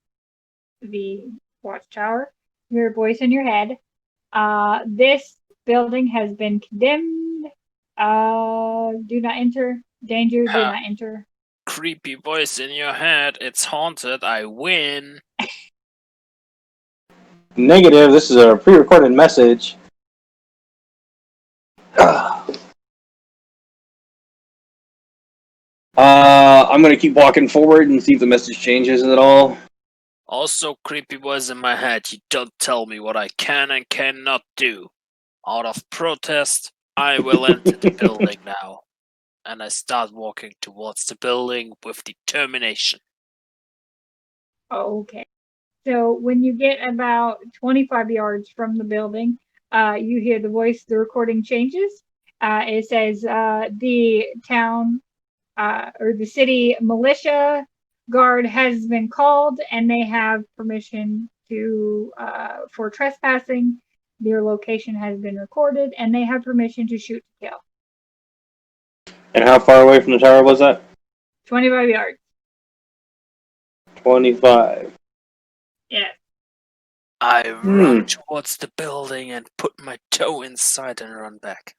watchtower, you hear a voice in your head. This building has been condemned. Do not enter. Danger, do Ha. not enter. creepy voice in your head. It's haunted. I win. Negative. This is a pre-recorded message. I'm gonna keep walking forward and see if the message changes at all. Also, creepy voice in my head. You don't tell me what I can and cannot do. Out of protest, I will enter the building now. And I start walking towards the building with determination. Okay. So when you get about 25 yards from the building, you hear the voice, the recording changes. It says the town or the city militia guard has been called and they have permission to for trespassing. Their location has been recorded and they have permission to shoot to kill. And how far away from the tower was that? 25 yards. 25. Yes. I run towards the building and put my toe inside and run back.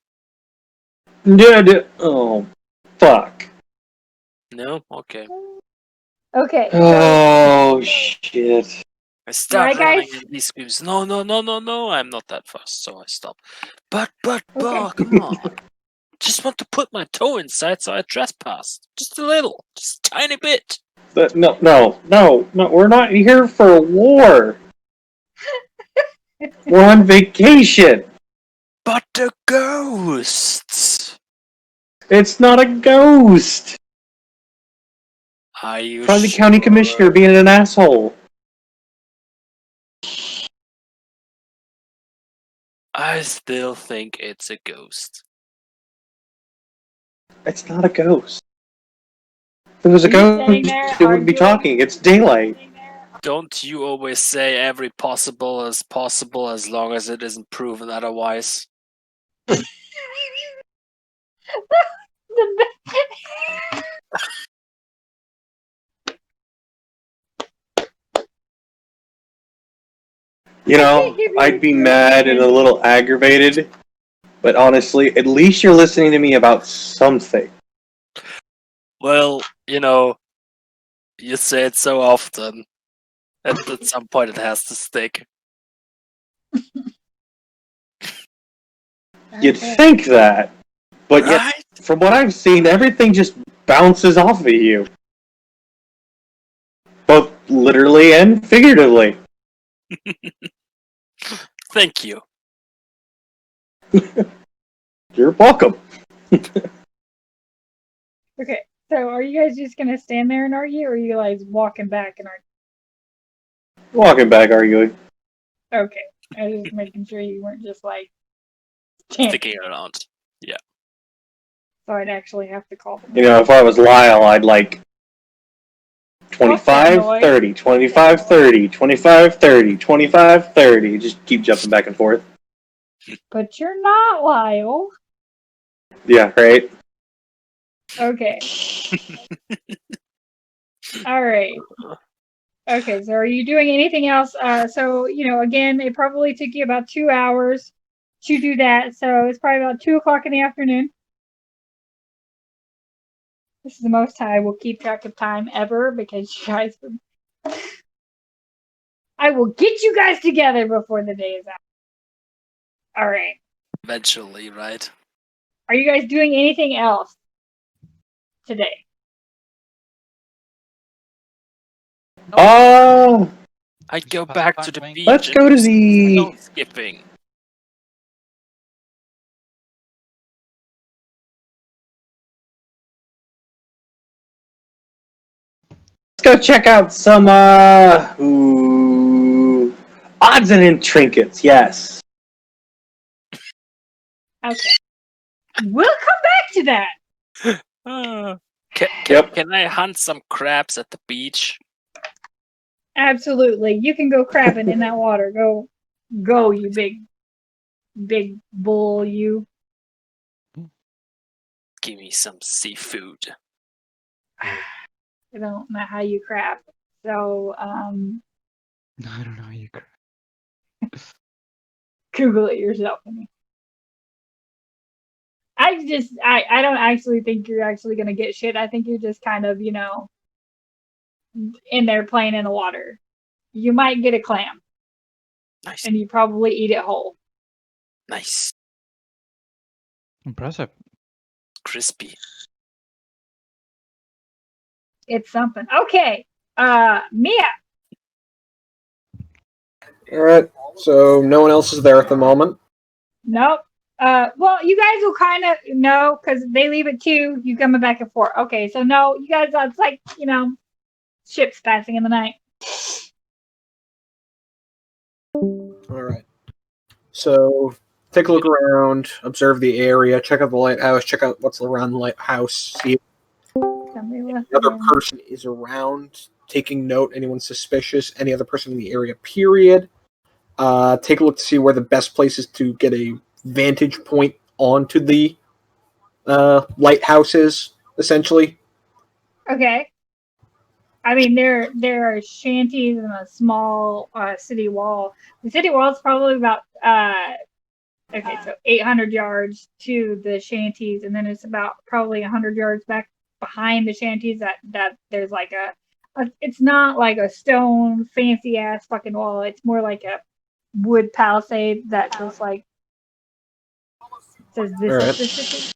Oh, fuck. No? Okay. Okay. Oh, shit. I start Right, running guys? and he screams, no, no, no, no, no. I'm not that fast, so I stop. But, Okay. come on. Just want to put my toe inside, so I trespassed. Just a little. Just a tiny bit. No. We're not here for a war. We're on vacation. But the ghosts. It's not a ghost. Are you Probably the sure? county commissioner being an asshole. I still think it's a ghost. It's not a ghost. If it was a Are you standing ghost, there it wouldn't be arguing? talking. It's daylight. Don't you always say every possible as possible as long as it isn't proven otherwise? You know, I'd be mad and a little aggravated, but honestly, at least you're listening to me about something. Well, you say it so often. At some point it has to stick. You'd Okay. think that, but yet, Right? from what I've seen, everything just bounces off of you. Both literally and figuratively. Thank you. You're welcome. Okay. So are you guys just gonna stand there and argue, or are you guys walking back and argue? Walking back arguing. Okay. I was just making sure you weren't just like standing. Sticking around. So I'd actually have to call them. You know, if I was Lyle, I'd like 25, Illinois. 30, 25, 30, 25, 30, 25, 30. Just keep jumping back and forth. But you're not, Lyle. Yeah, right? Okay. All right. Okay, so are you doing anything else? So, again, it probably took you about 2 hours to do that. So it's probably about 2 o'clock in the afternoon. This is the most I will keep track of time ever because you guys I will get you guys together before the day is out. All right. Eventually, right? Are you guys doing anything else today? Oh, I'd go Just back pass to the time, beach. let's and go to do some the... stone skipping. Let's go check out some, odds and trinkets, yes. Okay. We'll come back to that. Yep. Can I hunt some crabs at the beach? Absolutely. You can go crabbing in that water. Go, you big bull, you. Give me some seafood. I don't know how you crab. So, I don't know. You. Google it yourself. I don't actually think you're actually gonna get shit. I think you're just kind of, in there playing in the water. You might get a clam, Nice. and you probably eat it whole. Nice. Impressive. Crispy. It's something. Okay. Mia. All right. So no one else is there at the moment. Nope. Well, you guys will kind of know because they leave at 2. You coming back at 4. Okay, so no, you guys. It's like ships passing in the night. All right. So take a look around, observe the area, check out the lighthouse, check out what's around the lighthouse, see if Somebody left the other again. person is around, taking note, anyone suspicious, any other person in the area, period. Take a look to see where the best place is to get a vantage point onto the lighthouse is, essentially. Okay. I mean, there are shanties and a small city wall. The city wall is probably about so 800 yards to the shanties, and then it's about probably 100 yards back behind the shanties. That there's like it's not like a stone fancy ass fucking wall. It's more like a wood palisade that just like says this is the city.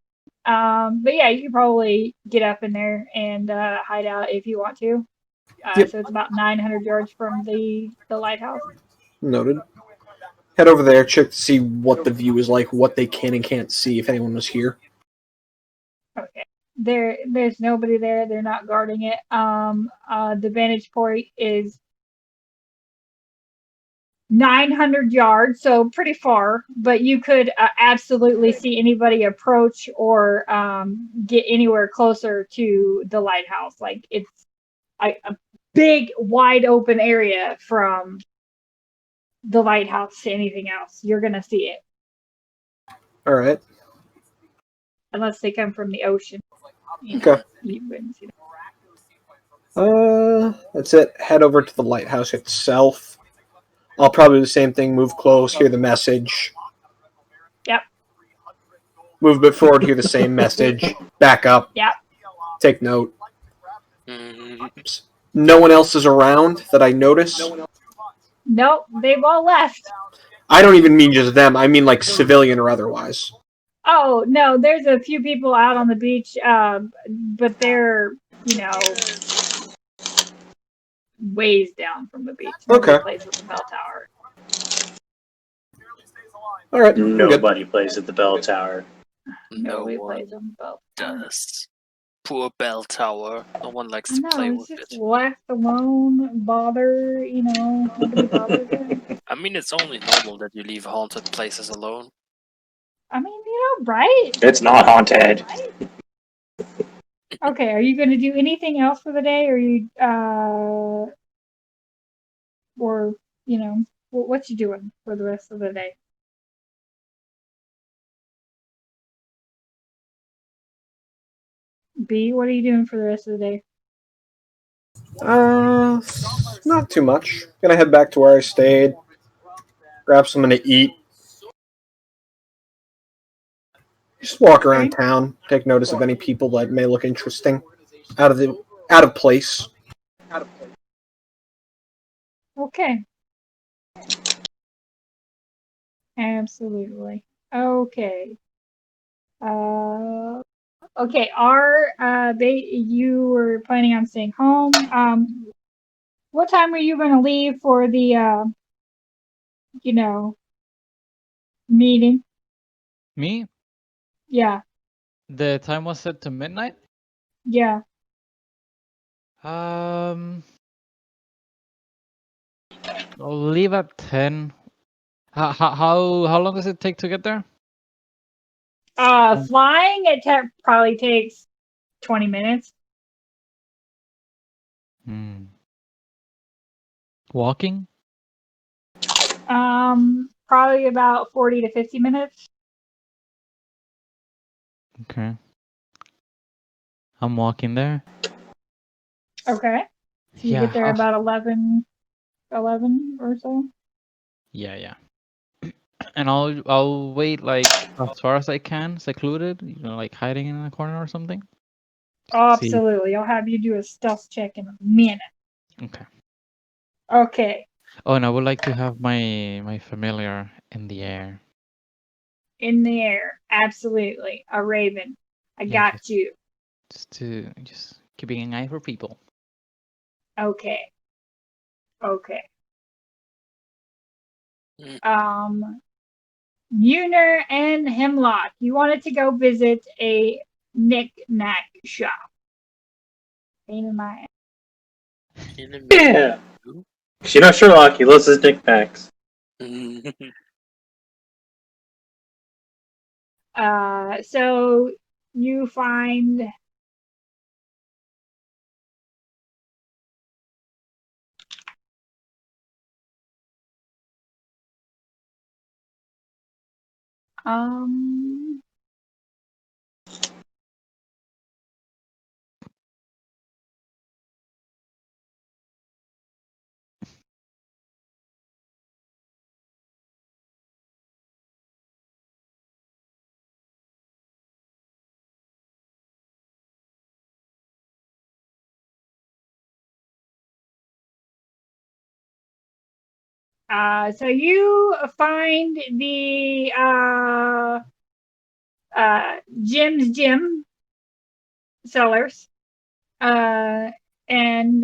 But yeah, you can probably get up in there and hide out if you want to. Yep. So it's about 900 yards from the lighthouse. Noted. Head over there, check to see what the view is like, what they can and can't see, if anyone was here. Okay. There's nobody there. They're not guarding it. The vantage point is 900 yards, so pretty far, but you could absolutely see anybody approach or get anywhere closer to the lighthouse. Like it's a big, wide open area from the lighthouse to anything else. You're gonna see it. All right. Unless they come from the ocean. Okay. You wouldn't see them. That's it. Head over to the lighthouse itself. I'll probably do the same thing. Move close, hear the message. Yep. Move a bit forward, hear the same message. Back up. Yep. Take note. Mhm. No one else is around that I notice. Nope, they've all left. I don't even mean just them. I mean like civilian or otherwise. Oh no, there's a few people out on the beach, but they're ways down from the beach. Nobody Okay. plays with the bell tower. All right. I'm good. Nobody plays at the bell tower. No Nobody one plays on the bell tower. does. Poor bell tower. No one likes I to know, play it's with just it. left alone, nobody bothers it. I mean, it's only normal that you leave haunted places alone. I mean, right? It's not haunted. Okay, are you going to do anything else for the day, or what you doing for the rest of the day? B, what are you doing for the rest of the day? Not too much. Gonna head back to where I stayed. Grab something to eat. Just walk around town. Take notice of any people that may look interesting. Out of place. Okay. Absolutely. Okay. Okay. You were planning on staying home. What time were you going to leave for the, meeting? Me? Yeah. The time was set to midnight? Yeah. I'll leave at 10. How long does it take to get there? Flying it probably takes 20 minutes. Walking? Probably about 40 to 50 minutes. Okay. I'm walking there. Okay. So you get there about 11 or so. Yeah. And I'll wait like as far as I can, secluded, like hiding in a corner or something. See. Absolutely. I'll have you do a stealth check in a minute. Okay. Okay. Oh, and I would like to have my familiar in the air. In the air. Absolutely. A raven. I Yeah, got you. Just keeping an eye for people. Okay. Okay. Mm. Muner and Hemlock, you wanted to go visit a knick-knack shop. Pain in my ass. Yeah. You're not Sherlock. He loves his knickknacks. So you find um so you find the Jim's Gym sellers. And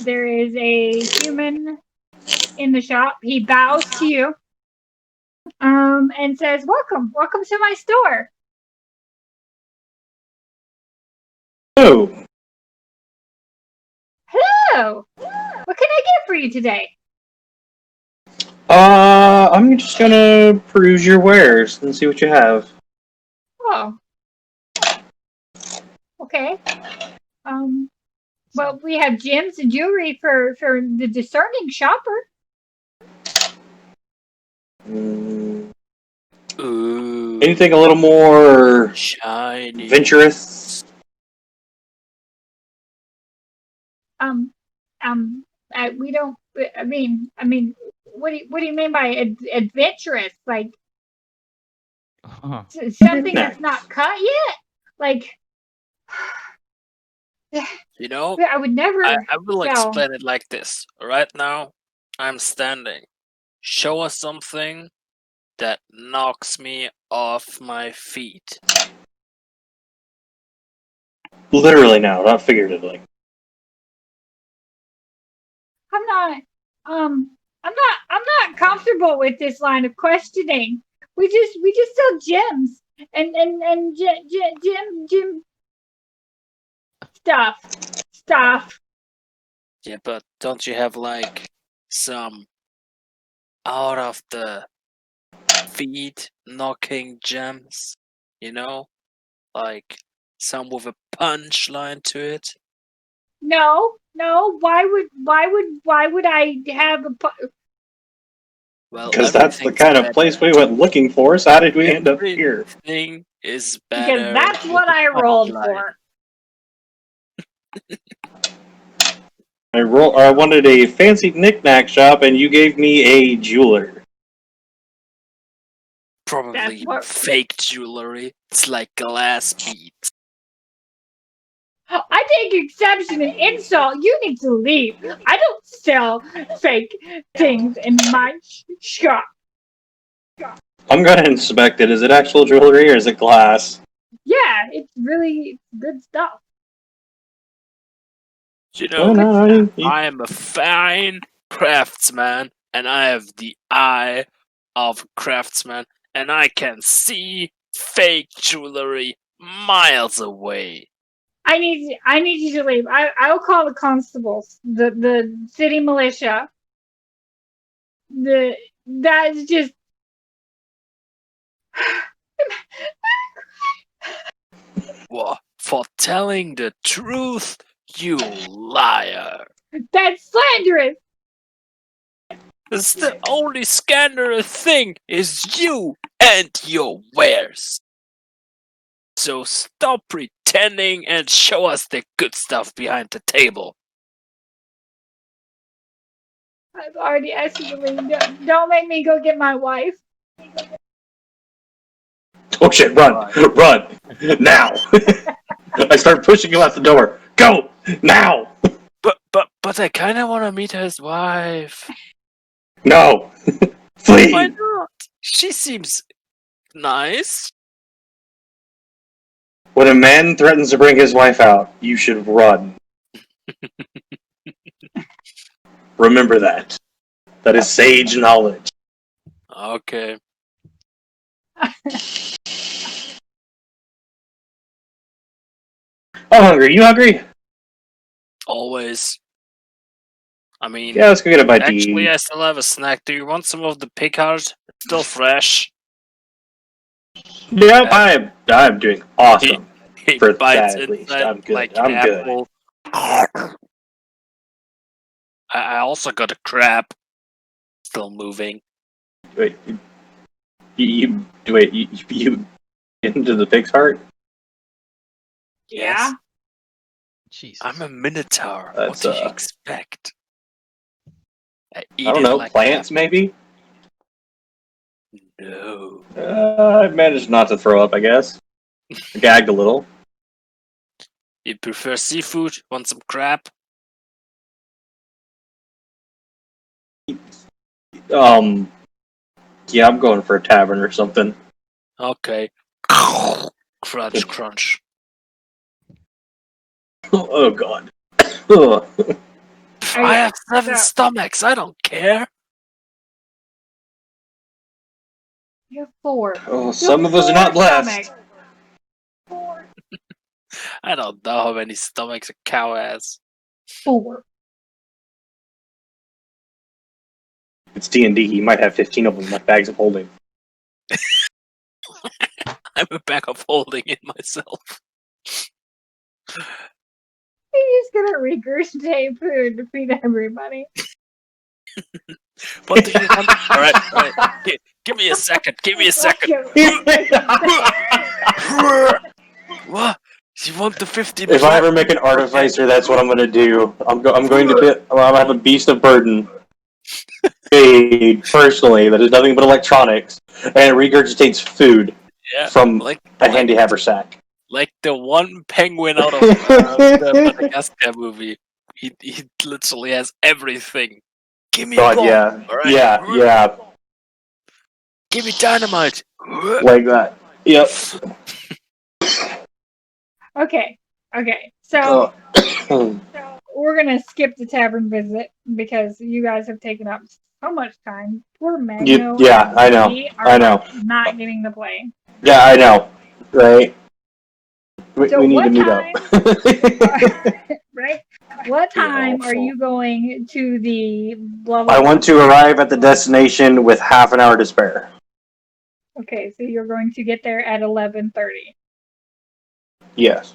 there is a human in the shop. He bows to you. And says, welcome to my store. Oh. Hello. What can I get for you today? I'm just gonna peruse your wares and see what you have. Oh. Okay. Well, we have gems and jewelry for the discerning shopper. Mm, Ooh, anything a little more shiny. adventurous? We don't. I mean, what do you mean by adventurous? Like something that's not cut yet? Like You know, I would never. I will sell. explain it like this. Right now, I'm standing. Show us something that knocks me off my feet. Literally now, not figuratively. I'm not comfortable with this line of questioning. We just sell gems and gem stuff. Yeah, but don't you have like some out of the feet knocking gems? You know, like some with a punchline to it. No. Why would I have a? Well, Because that's the everything's kind of better. place we went looking for, so how did we end up here? Everything is better. Because that's with what a I rolled punchline. for. I wanted a fancy knick-knack shop, and you gave me a jeweler. Probably what- fake jewelry. It's like glass beads. I take exception and insult. You need to leave. I don't sell fake things in my shop. I'm gonna inspect it. Is it actual jewelry or is it glass? Yeah, it's really good stuff. You Oh, know, no, I am a fine craftsman, and I have the eye of a craftsman, and I can see fake jewelry miles away. I need you to leave. I'll call the constables, the city militia. That's just. What? For telling the truth, you liar. That's slanderous. It's the only scandalous thing is you and your wares. So stop pretending and show us the good stuff behind the table. I've already asked you to leave. Don't make me go get my wife. Oh shit! Run! Run! Now! I start pushing him out the door. Go now! But I kind of want to meet his wife. No! Why Flee! not? She seems nice. When a man threatens to bring his wife out, you should run. Remember that. That is sage knowledge. Okay. I'm hungry. You hungry? Always. I mean, Yeah, let's go get a bite to actually, eat. I still have a snack. Do you want some of the pig heart? It's still fresh. Yep, I'm doing awesome. He For bites that, at least. inside I'm good. like I'm good. apple. I also got a crab. Still moving. Wait, you get into the pig's heart? Yeah. Jesus. I'm a minotaur. That's, What do you expect? I eat I don't it know, like plants maybe? No. I managed not to throw up, I guess. I gagged a little. You prefer seafood? Want some crab? Yeah, I'm going for a tavern or something. Okay. Crunch, crunch. Oh god. Ugh. I have 7 so- stomachs. I don't care. You have 4. Oh, some of us are not blessed. 4. I don't know how many stomachs a cow has. 4. It's D&D. He might have 15 of them like bags of holding. I'm a bag of holding it myself. He's gonna regurgitate food to feed everybody. What do you want? Alright. Give me a second. Give me a second. What? You want the 50? If I ever make an artificer, that's what I'm going to do. I'm going to have a beast of burden made personally that is nothing but electronics, and it regurgitates food Yeah, from like a handy haversack. like the one penguin out of the Madagascar movie. He literally has everything. Give me a God, bomb. yeah, Alright. yeah, Give me dynamite. like that. Yep. Okay. So Oh. we're gonna skip the tavern visit because you guys have taken up so much time. Poor Magno. Yeah, and I know. Lee are I know. not getting to play. Yeah, I know. Right. We So need what to meet time- up. Right? What time are awful. you going to the blah blah? I want to arrive at the destination with half an hour to spare. Okay, so you're going to get there at 11:30. Yes.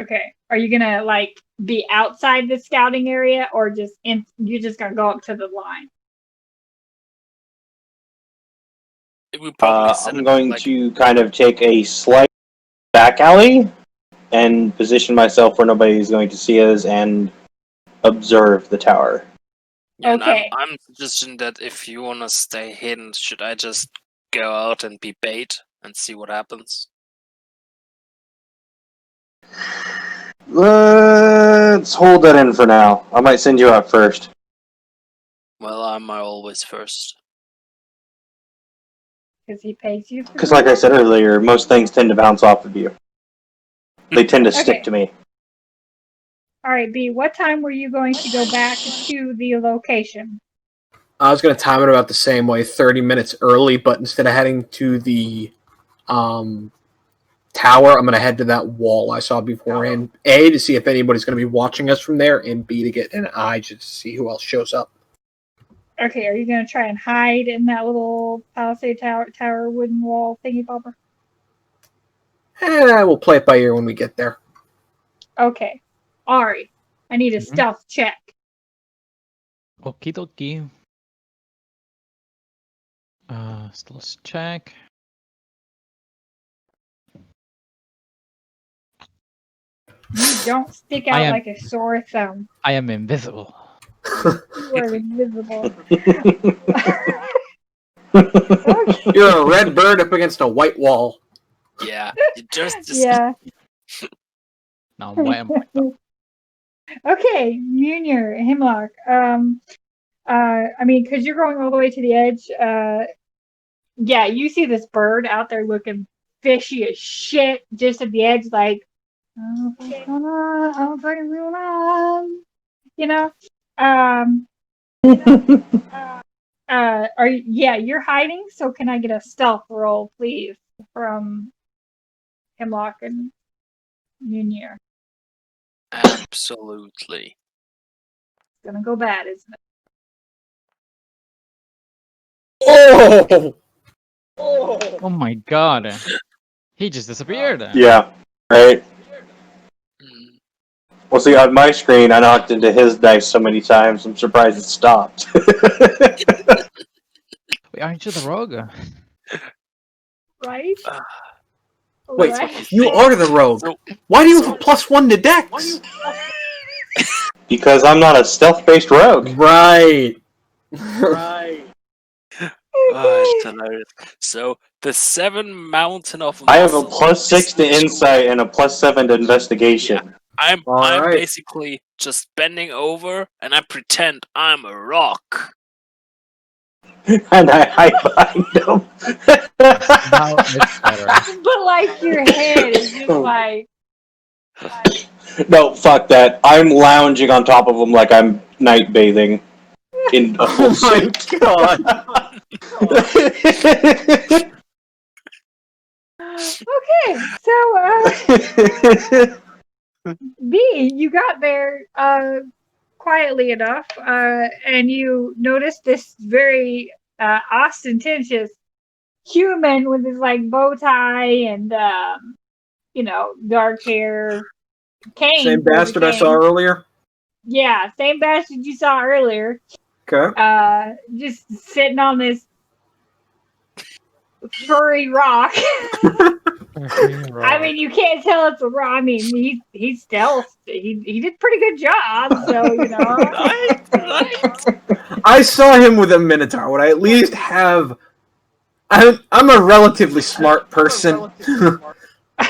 Okay. Are you gonna like be outside the scouting area or just you're just gonna go up to the line? We probably set I'm it going like, to kind of take a slight back alley and position myself where nobody's going to see us and observe the tower. Yeah, and Okay. I'm suggesting that if you wanna stay hidden, should I just go out and be bait and see what happens? Let's hold that in for now. I might send you out first. Well, I'm always first. Because he pays you. Because like I said earlier, most things tend to bounce off of you. They tend to Okay. stick to me. All right, B. What time were you going to go back to the location? I was going to time it about the same way, 30 minutes early, but instead of heading to the tower, I'm going to head to that wall I saw beforehand. A, to see if anybody's going to be watching us from there, and B, to get an eye just to see who else shows up. Okay, are you going to try and hide in that little palisade tower wooden wall thingy bobber? We'll play it by ear when we get there. Okay. Ari, I need a Mhm. stealth check. Okie dokie. So let's check. You don't stick I out am- like a sore thumb. I am invisible. You are invisible. You're a red bird up against a white wall. Yeah, you just Yeah. No, I'm white. I'm white though. Okay, Munir, Hemlock. I mean, because you're going all the way to the edge. Yeah, you see this bird out there looking fishy as shit, just at the edge, like, oh, what's going on? Oh, what's going on? You know. Yeah, you're hiding. So can I get a stealth roll, please, from Hemlock and Munir? absolutely. It's gonna go bad, isn't it? Oh! Oh my god. He just disappeared. Yeah, right. Mm. Well, see, on my screen, I knocked into his dice so many times, I'm surprised it stopped. Wait, aren't you the rogue? Right? Wait, Right? you are the rogue. So- Why do you have a +1 to Dex? Because I'm not a stealth-based rogue. Right. It's hilarious. So the 7 mountain of I have a muscle +6 to is insight and a +7 to investigation. I'm Alright. basically just bending over and I pretend I'm a rock. And I hide behind him. Now it's better. But like your head is just like No, fuck that. I'm lounging on top of him like I'm night bathing in a full Oh my suit. god. okay. So B, you got there quietly enough, and you noticed this very ostentatious human with his like bow tie and dark hair, cane. Same bastard I saw earlier. Yeah, same bastard you saw earlier. Okay. Just sitting on this furry rock. I mean, you can't tell it's a rock. I mean, he's stealth. He did a pretty good job. So I saw him with a Minotaur. Would I at least have... I'm a relatively smart person.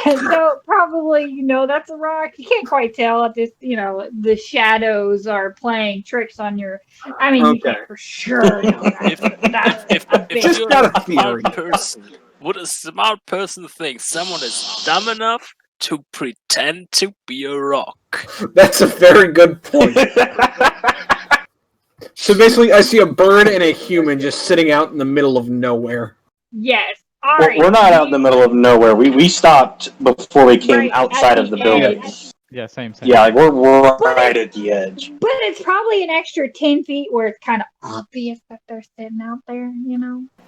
So probably, that's a rock. You can't quite tell if this, the shadows are playing tricks on your. I mean, you Okay. can't for sure know that. That's a big. Just you're got a a theory. smart person, would a smart person think someone is dumb enough to pretend to be a rock? That's a very good point. So basically, I see a bird and a human just sitting out in the middle of nowhere. Yes. Well, Ari, we're not out in the middle of nowhere. We stopped before we came Right outside at of the the building. edge. Yeah, same. Yeah, like we're right at the edge. But it's probably an extra 10 feet where it's kind of obvious that they're sitting out there.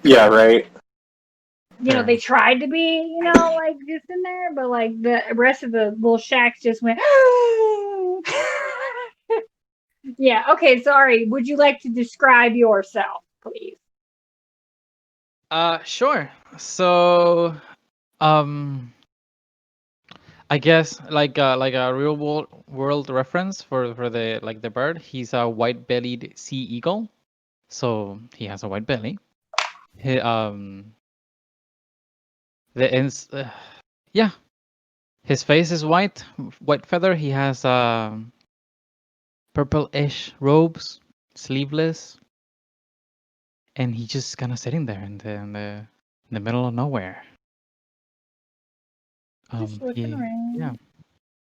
Yeah, right. They tried to be, like just in there, but like the rest of the little shacks just went. Yeah. Okay. Sorry. Would you like to describe yourself, please? Sure. So, I guess like a real world reference for the bird. He's a white-bellied sea eagle, so he has a white belly. He, the ends, yeah. His face is white feather. He has purple-ish robes, sleeveless, and he's just kind of sitting there in the middle of nowhere. Just looking around. Yeah.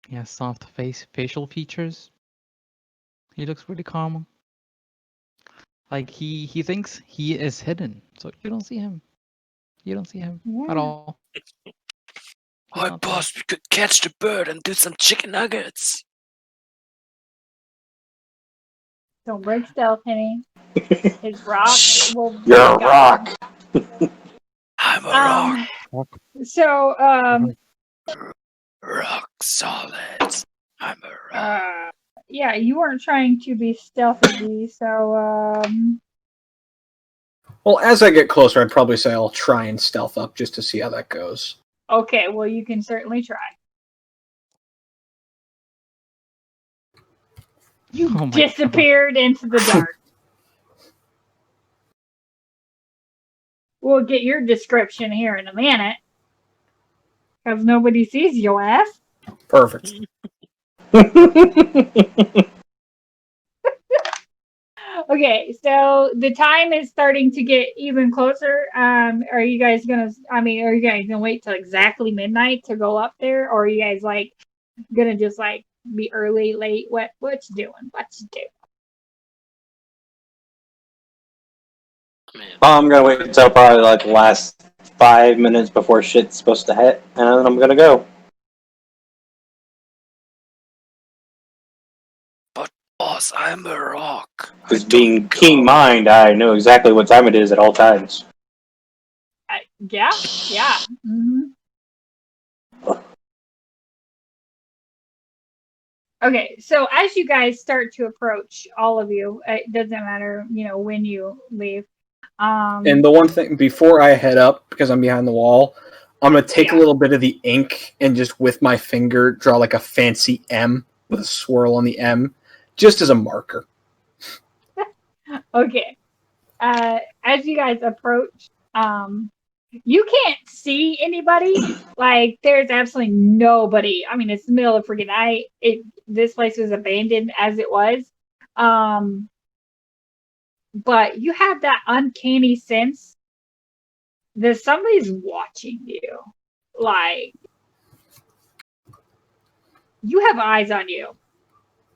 He has soft facial features. He looks really calm. Like he thinks he is hidden, so you don't see him. You don't see him at Yeah. all. Hi, not there. boss, we could catch the bird and do some chicken nuggets. Don't break stealth, Henny. His rock will. You're a rock. I'm a So, rock solid. I'm a rock. yeah, you weren't trying to be stealthy, so, Well, as I get closer, I'd probably say I'll try and stealth up just to see how that goes. okay, well, you can certainly try. You Oh my God. disappeared into the dark. We'll get your description here in a minute. Because nobody sees your ass. Perfect. Okay, so the time is starting to get even closer. Are you guys gonna? Are you guys gonna wait till exactly midnight to go up there, or are you guys like gonna just like be early, late? What you doing? What you doing? Man, I'm gonna wait until probably like the last 5 minutes before shit's supposed to hit, and then I'm gonna go. boss, I'm a rock. Because I being don't keen go. mind, I know exactly what time it is at all times. Yeah. Mm-hmm. Okay, so as you guys start to approach, all of you, it doesn't matter, when you leave. And the one thing before I head up, because I'm behind the wall, I'm gonna take a little bit of the ink and just with my finger draw like a fancy M with a swirl on the M, just as a marker. Okay. As you guys approach, you can't see anybody. Like, there's absolutely nobody. It's the middle of freaking night. This place was abandoned as it was. But you have that uncanny sense that somebody's watching you. Like, you have eyes on you.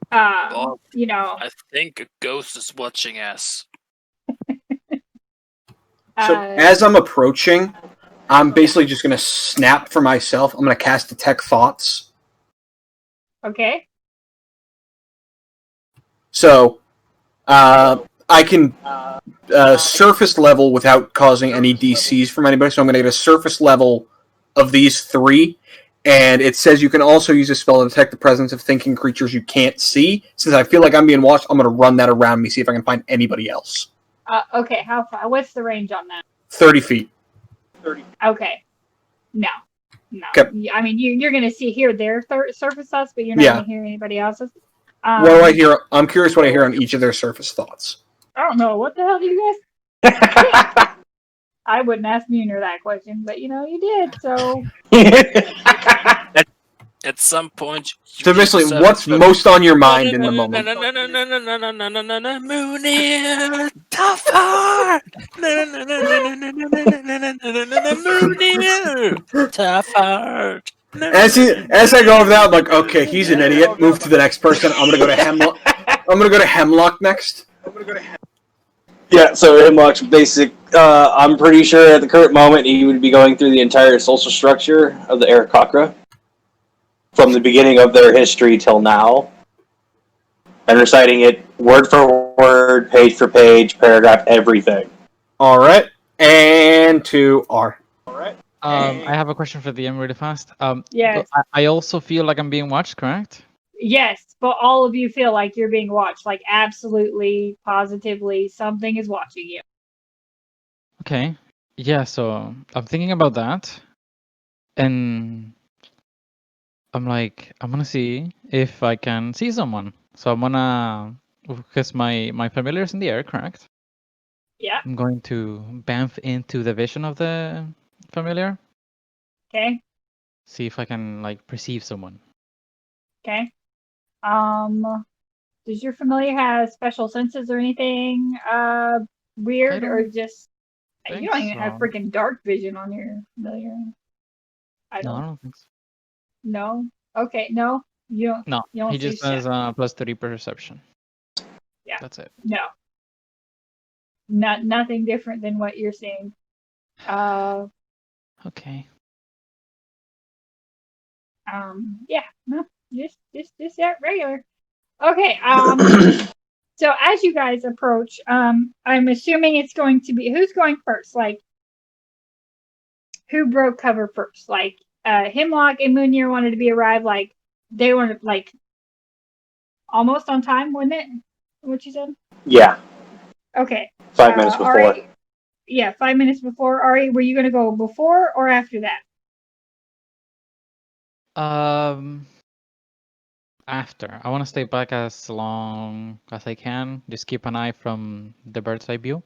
Boss, You know. I think a ghost is watching us. So as I'm approaching, I'm basically just gonna snap for myself. I'm gonna cast Detect Thoughts. Okay. So I can surface level without causing any DCs from anybody. So I'm gonna get a surface level of these three. And it says you can also use a spell to detect the presence of thinking creatures you can't see. Since I feel like I'm being watched, I'm going to run that around me, see if I can find anybody else. Okay, how far? What's the range on that? 30 feet. Okay. No. Okay. You're going to hear their surface thoughts, but you're not going to hear anybody else's. What do I hear? I'm curious what I hear on each of their surface thoughts. I don't know. What the hell do you guys? I wouldn't ask Muner that question, but you did, so. At some point, So basically, what's most on your mind in the moment? Munir, tough heart. Munir, tough heart. As I go over that, I'm like, okay, he's an idiot. Move to the next person. I'm gonna go to Hemlock. I'm gonna go to Hemlock next. Yeah, so Hemlock's basic. I'm pretty sure at the current moment he would be going through the entire social structure of the Aarakocra from the beginning of their history till now, and reciting it word for word, page for page, paragraph, everything. All right, and to R. I have a question for the DM really fast. Yes. I also feel like I'm being watched, correct? Yes, but all of you feel like you're being watched. Like, absolutely, positively, something is watching you. Okay. Yeah, so I'm thinking about that. And I'm like, I'm gonna see if I can see someone. So I'm gonna, because my familiar's in the air, correct? Yeah. I'm going to bamf into the vision of the familiar. Okay. See if I can like perceive someone. Okay. Does your familiar have special senses or anything weird, or just you don't even have freaking dark vision on your familiar? I don't think so. No. Okay. No. You don't. No, You don't he see just shit. has plus 30 perception. Yeah. That's it. No. Nothing different than what you're seeing. Okay. Yeah. No. Just yeah, regular. Okay. So as you guys approach, I'm assuming it's going to be who's going first. Like, who broke cover first? Like, Hemlock and Munir wanted to be arrived. Like, they were like almost on time, wasn't it? What you said? Yeah. Okay. 5 minutes before. Ari, yeah, 5 minutes before. Ari, were you going to go before or after that? after. I want to stay back as long as I can. Just keep an eye from the bird's eye view.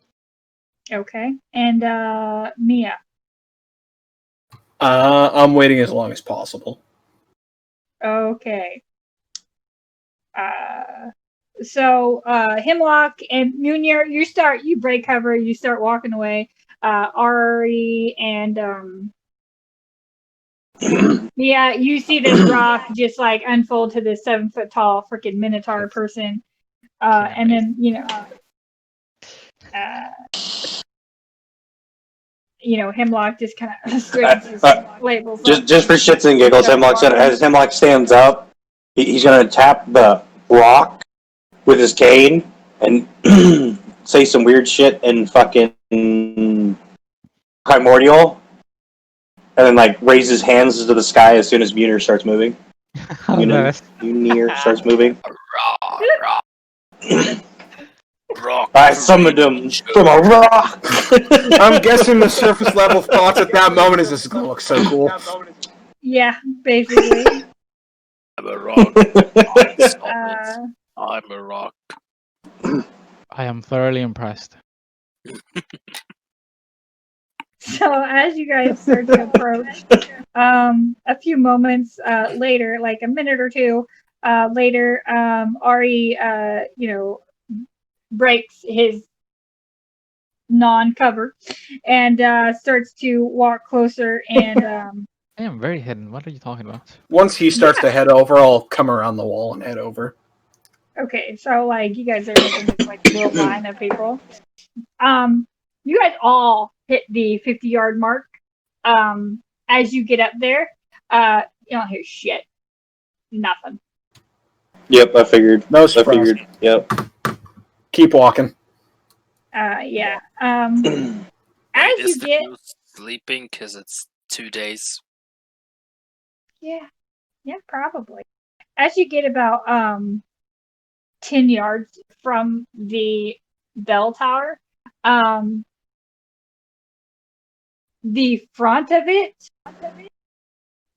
Okay. And Mia. I'm waiting as long as possible. Okay. So Hemlock and Munir, you break cover, you start walking away. Ari and yeah, you see this rock just like unfold to this 7-foot tall freaking minotaur person. And then Hemlock just kind of straightens his labels. Just for shits and giggles, as Hemlock stands up, he's gonna tap the rock with his cane and say some weird shit in fucking primordial, and then like raise his hands to the sky as soon as Munir starts moving. Munir starts moving. Rock. I summoned him from a rock. I'm guessing the surface level thoughts at that moment is this is gonna look so cool. Yeah, basically. I'm a rock. I'm a rock. I am thoroughly impressed. So as you guys start to approach, a few moments later, like a minute or two later, Ari, breaks his non-cover and starts to walk closer and I am very hidden. What are you talking about? Once he starts to head over, I'll come around the wall and head over. okay, so like you guys are making this like little line of people. You guys all hit the 50-yard mark. As you get up there, you don't hear shit. Nothing. Yep, I figured. No I surprise. figured. Yep. Keep walking. Yeah. Wait, As is you the get, dude sleeping because it's 2 days? yeah, probably. As you get about 10 yards from the bell tower, the front of it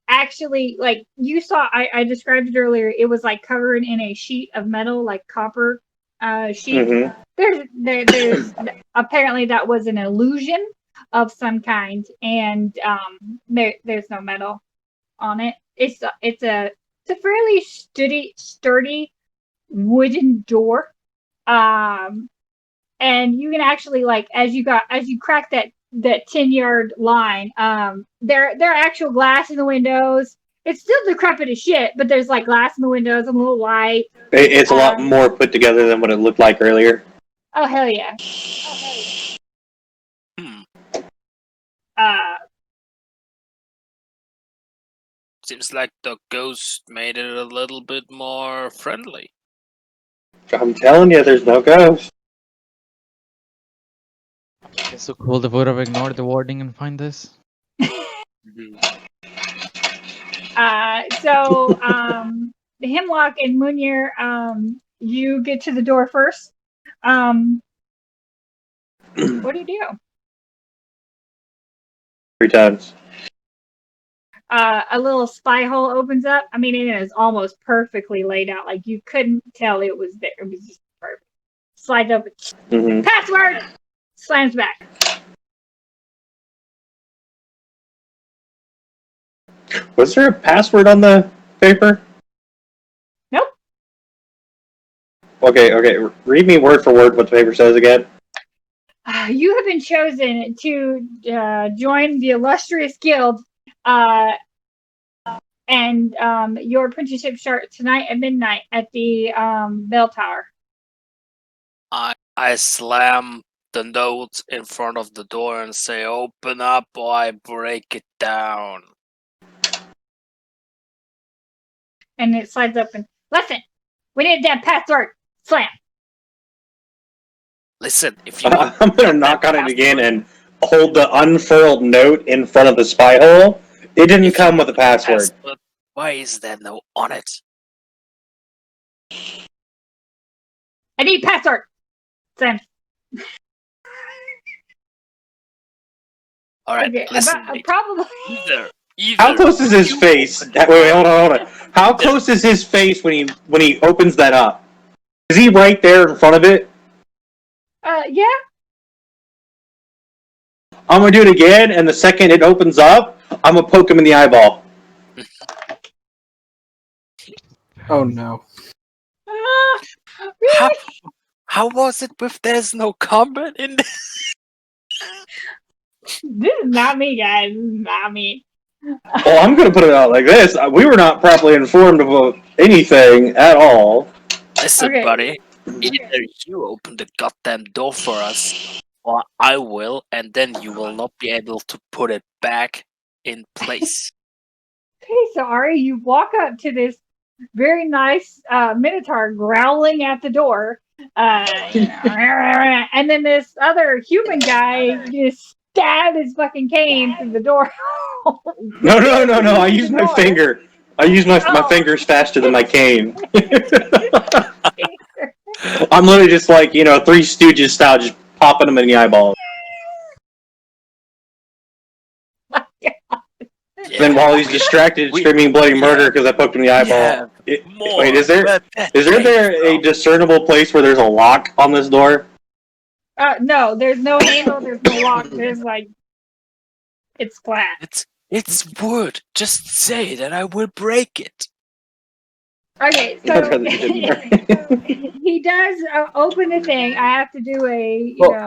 actually, like you saw, I described it earlier. It was like covered in a sheet of metal, like copper sheet. Mm-hmm. There's apparently that was an illusion of some kind, and there's no metal on it. It's a fairly sturdy wooden door, and you can actually like as you crack that 10-yard line, there are actual glass in the windows. It's still decrepit as shit, but there's like glass in the windows and a little light. It's a lot more put together than what it looked like earlier. Oh hell yeah! Seems like the ghost made it a little bit more friendly. I'm telling you, there's no ghost. So cool. The would have ignored the warning and find this. So the Hemlock and Munir, you get to the door first. What do you do? 3 times. A little spy hole opens up. I mean, it is almost perfectly laid out. Like you couldn't tell it was there. It was just perfect. Slides open. Mm-hmm. Password. Slams back. Was there a password on the paper? Nope. Okay. Read me word for word what the paper says again. You have been chosen to join the illustrious guild, and your apprenticeship starts tonight at midnight at the bell tower. I slam the note in front of the door and say, "Open up or I break it down." And it slides open. Listen, we need a damn password. Slam. Listen, if you want, I'm gonna knock on it again and hold the unfurled note in front of the spy hole. It didn't come with a password. Why is there no on it? I need password. Slam. All right, Okay, listen. probably. Either How close is his face? Wait, hold on. How close is his face when he opens that up? Is he right there in front of it? Yeah. I'm gonna do it again, and the second it opens up, I'm gonna poke him in the eyeball. Oh no. How, how was it with there's no combat in this? This is not me, guys. This is not me. Well, I'm gonna put it out like this: we were not properly informed about anything at all. Listen, Okay. buddy. Either you open the goddamn door for us, or I will, and then you will not be able to put it back in place. Okay, so Ari, you walk up to this very nice Minotaur growling at the door, and then this other human guy just stabbed his fucking cane through the door. No! I use my finger. I use my fingers faster than my cane. I'm literally just like, Three Stooges style, just popping him in the eyeball. Then while he's distracted, screaming bloody murder because I poked him in the eyeball. Wait, is there a discernible place where there's a lock on this door? No, there's no handle, there's no lock, there's it's flat. It's wood. Just say that I will break it. Okay, so he does open the thing. I have to do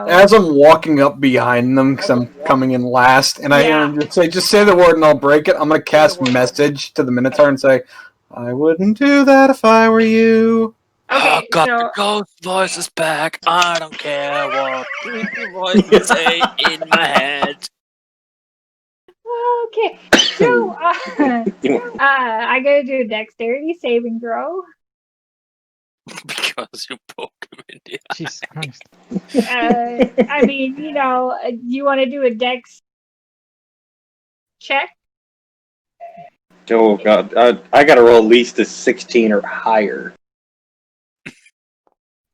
As I'm walking up behind them, because I'm coming in last, and I hear him just say the word and I'll break it, I'm going to cast message to the Minotaur and say, I wouldn't do that if I were you. I got the ghost voices back. I don't care what creepy voices say in my head. Okay, so I gotta do a dexterity saving throw. Because you poke him in the eye. Jesus Christ. I mean, you want to do a dex check? Oh god, I gotta roll at least a 16 or higher.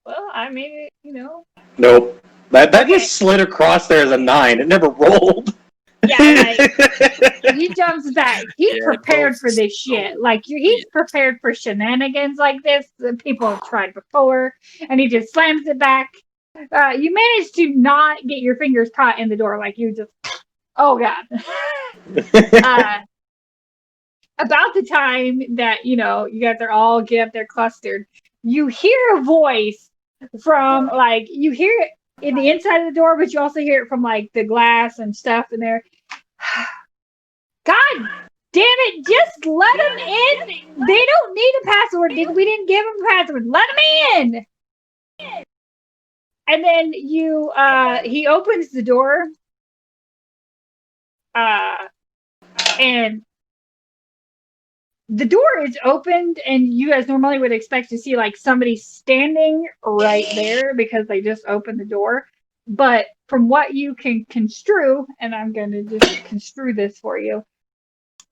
Well, I mean, Nope. That just slid across there as a 9. It never rolled. Yeah, he jumps back. He's prepared for this shit. He's prepared for shenanigans like this that people have tried before, and he just slams it back. You managed to not get your fingers caught in the door, oh god. About the time that you guys are all get up there clustered, you hear a voice from you hear it in the inside of the door, but you also hear it from the glass and stuff in there. God damn it, just let them in. They don't need a password. We didn't give them a password. Let them in. And then he opens the door. And the door is opened, and you guys normally would expect to see somebody standing right there because they just opened the door. But from what you can construe, and I'm going to just construe this for you,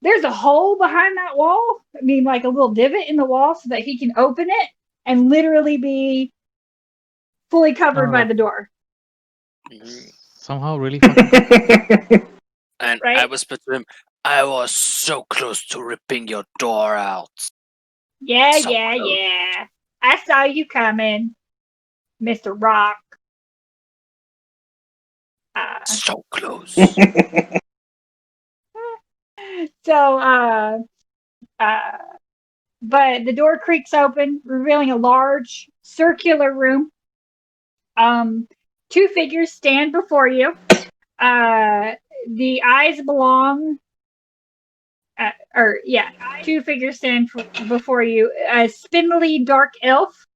there's a hole behind that wall. I mean, a little divot in the wall so that he can open it and literally be fully covered by the door. Somehow really fucking... And right? I whispered to him, I was so close to ripping your door out. Yeah. So I saw you coming, Mr. Rock. So close. So, but the door creaks open, revealing a large circular room. 2 figures stand before you. The eyes belong. 2 figures stand before you. A spindly dark elf,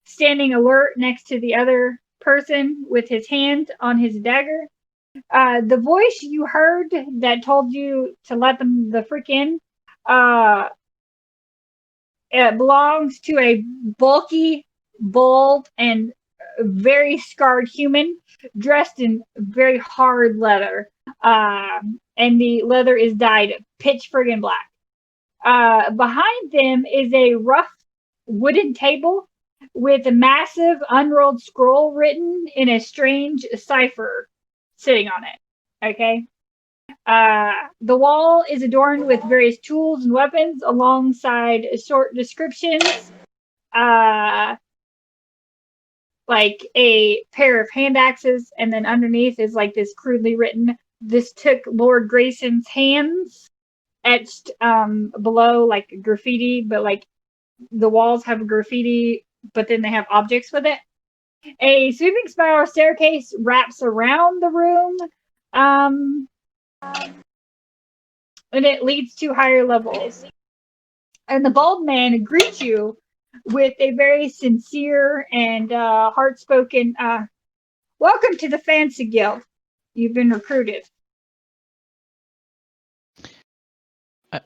standing alert next to the other person with his hand on his dagger. The voice you heard that told you to let them the frick in, it belongs to a bulky, bald, and very scarred human dressed in very hard leather. And the leather is dyed pitch friggin' black. Behind them is a rough wooden table with a massive unrolled scroll written in a strange cipher sitting on it. Okay. The wall is adorned with various tools and weapons alongside short descriptions. Like a pair of hand axes, and then underneath is like this crudely written, "This took Lord Grayson's hands," etched below like graffiti, but like the walls have graffiti, but then they have objects with it. A sweeping spiral staircase wraps around the room, and it leads to higher levels. And the bald man greets you with a very sincere and heart-spoken, "Welcome to the Fancy Guild. You've been recruited."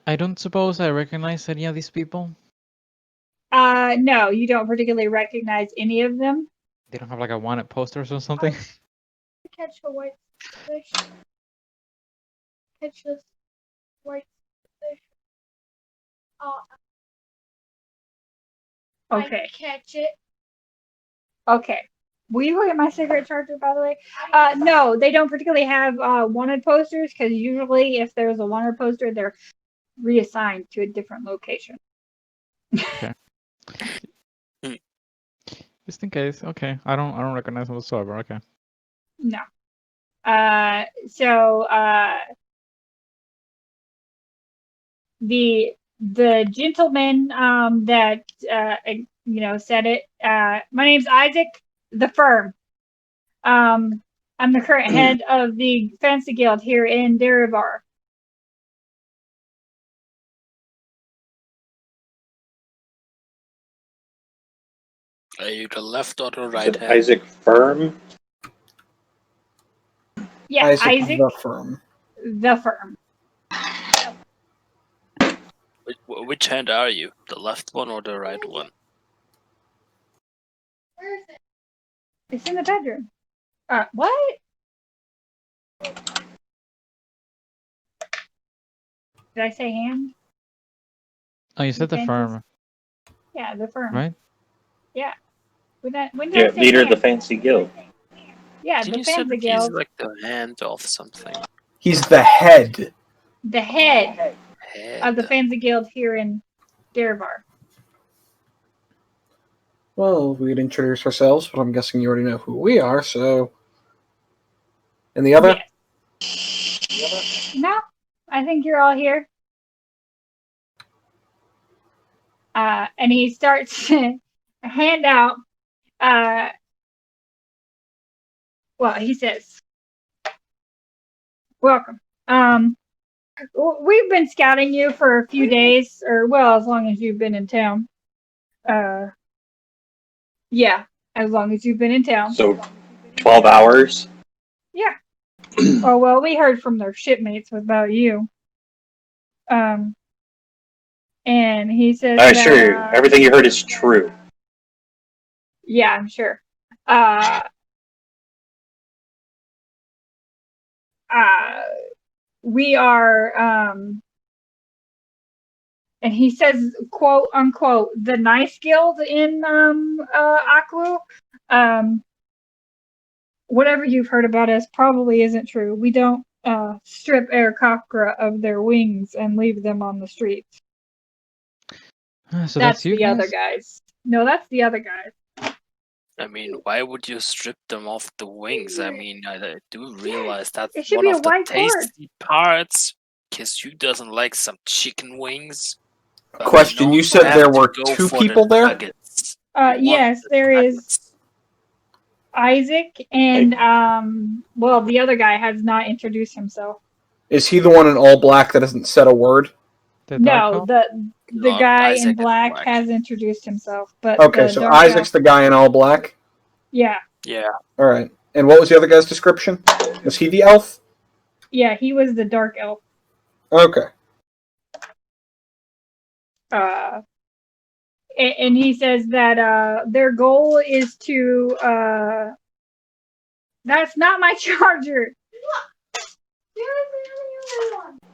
I don't suppose I recognize any of these people. No, you don't particularly recognize any of them. They don't have like a wanted posters or something. Catch a white fish. Catch this white fish. Okay. Catch it. Okay. Will you look at my cigarette charger, by the way? No, they don't particularly have wanted posters, because usually if there's a wanted poster, they're reassigned to a different location. Just in case. Okay. I don't recognize them whatsoever. Okay. No. So the gentleman that said it. My name's Isaac, the firm. I'm the current head of the Fancy Guild here in Derivar. Are you the left or the Is right it hand? Isaac Firm? Yeah, Isaac the firm. the firm. Which hand are you? The left one or the right one? Where is it? It's in the bedroom. What? Did I say hand? Oh, you said the Okay. firm, Yeah, the firm. right? When did Yeah, I say leader of the hand? Fancy Guild. Yeah, Did the you say Fancy that he's Guild. like the hand of something? He's the head. The head Head. of the Fancy Guild here in Derivar. Well, we'd introduce ourselves, but I'm guessing you already know who we are, so. And the other? Yes. No, I think you're all here. And he starts to hand out. Well, he says, "Welcome. We've been scouting you for a few days, or well, as long as you've been in town. Yeah, as long as you've been in town. So, 12 hours? Yeah. Oh well, we heard from their shipmates about you. And he says, I assure you, everything you heard is true. Yeah, I'm sure. We are, and he says, quote unquote, the nice guild in Aklu. Whatever you've heard about us probably isn't true. We don't strip Aarakocra of their wings and leave them on the streets. So that's you the other guys? guys. No, that's the other guys. I mean, why would you strip them off the wings? I mean, I do realize that's It should one be a of the white cord. tasty parts. Because you doesn't like some chicken wings. But Question, we you know said have there to were go 2 for the people there? nuggets. We want Yes, the there is nuggets. Isaac and well, the other guy has not introduced himself. Is he the one in all black that hasn't said a word? The No, Dark the Lord guy Isaac in is black black. has introduced himself, but Okay, the so dark Isaac's the guy in all black? yeah, Yeah. Alright. And what was the other guy's description? Was he the elf? yeah, he was the dark elf. Okay. And he says that their goal is to that's not my charger.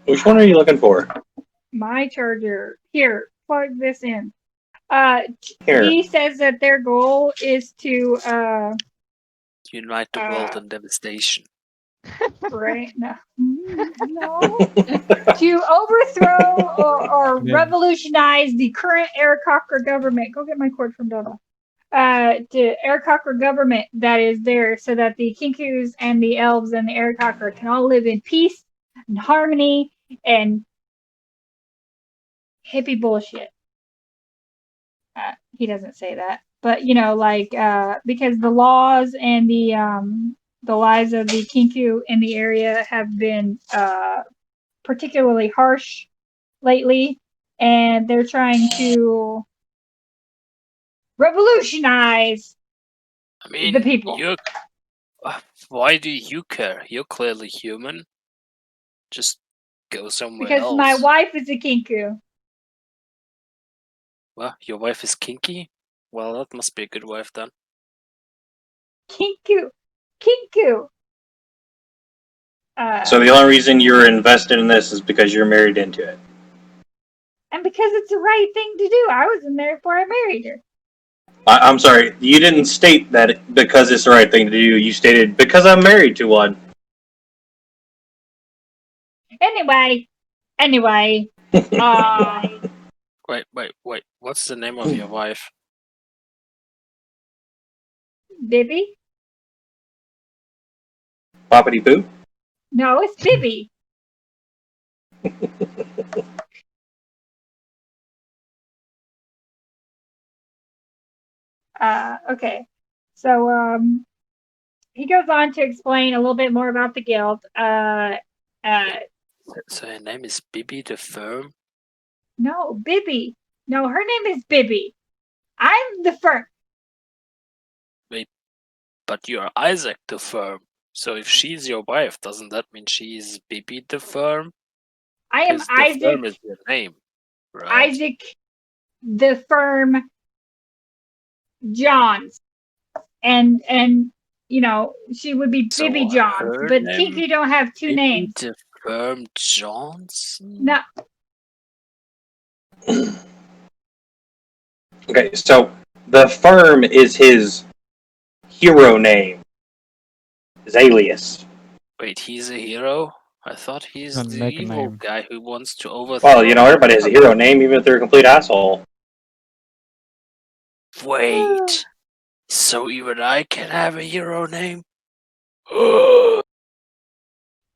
Which one are you looking for? My charger. Here, plug this in. Here. He says that their goal is to Unite the world in devastation. right now. No. To overthrow or Yeah. revolutionize the current Aarakocra government. Go get my cord from Donna. To Aarakocra government that is there so that the Kinkus and the elves and the Aarakocra can all live in peace and harmony and hippie bullshit. He doesn't say that, but you know, like because the laws and the lives of the Kinku in the area have been particularly harsh lately, and they're trying to revolutionize I mean, the people. why do you care? You're clearly human. Just go somewhere Because else. my wife is a Kinku. Well, your wife is kinky? Well, that must be a good wife then. Kinku. Kinku. So the only reason you're invested in this is because you're married into it. And because it's the right thing to do. I was in there before I married her. I'm sorry, you didn't state that because it's the right thing to do. You stated because I'm married to one. Anyway. Wait. What's the name of your wife? Bibby? Boppity boo? No, it's Bibby. Okay. So he goes on to explain a little bit more about the guild. So her name is Bibi the Firm? No, Bibby. No, her name is Bibby. I'm the firm. But you're Isaac the Firm. So if she's your wife, doesn't that mean she's Bibi the Firm? I am 'Cause the Firm is Isaac. your name, right? Isaac the firm Johns. And you know, she would be So Bibby Johns. her But name, Kiki don't have two Bibi names. the Firm Johnson? No, Okay, so the firm is his hero name, his alias. Wait, he's a hero? I thought he's A the evil nickname. guy who wants to overthrow. Well, you know, everybody has a hero name, even if they're a complete asshole. Wait, so even I can have a hero name?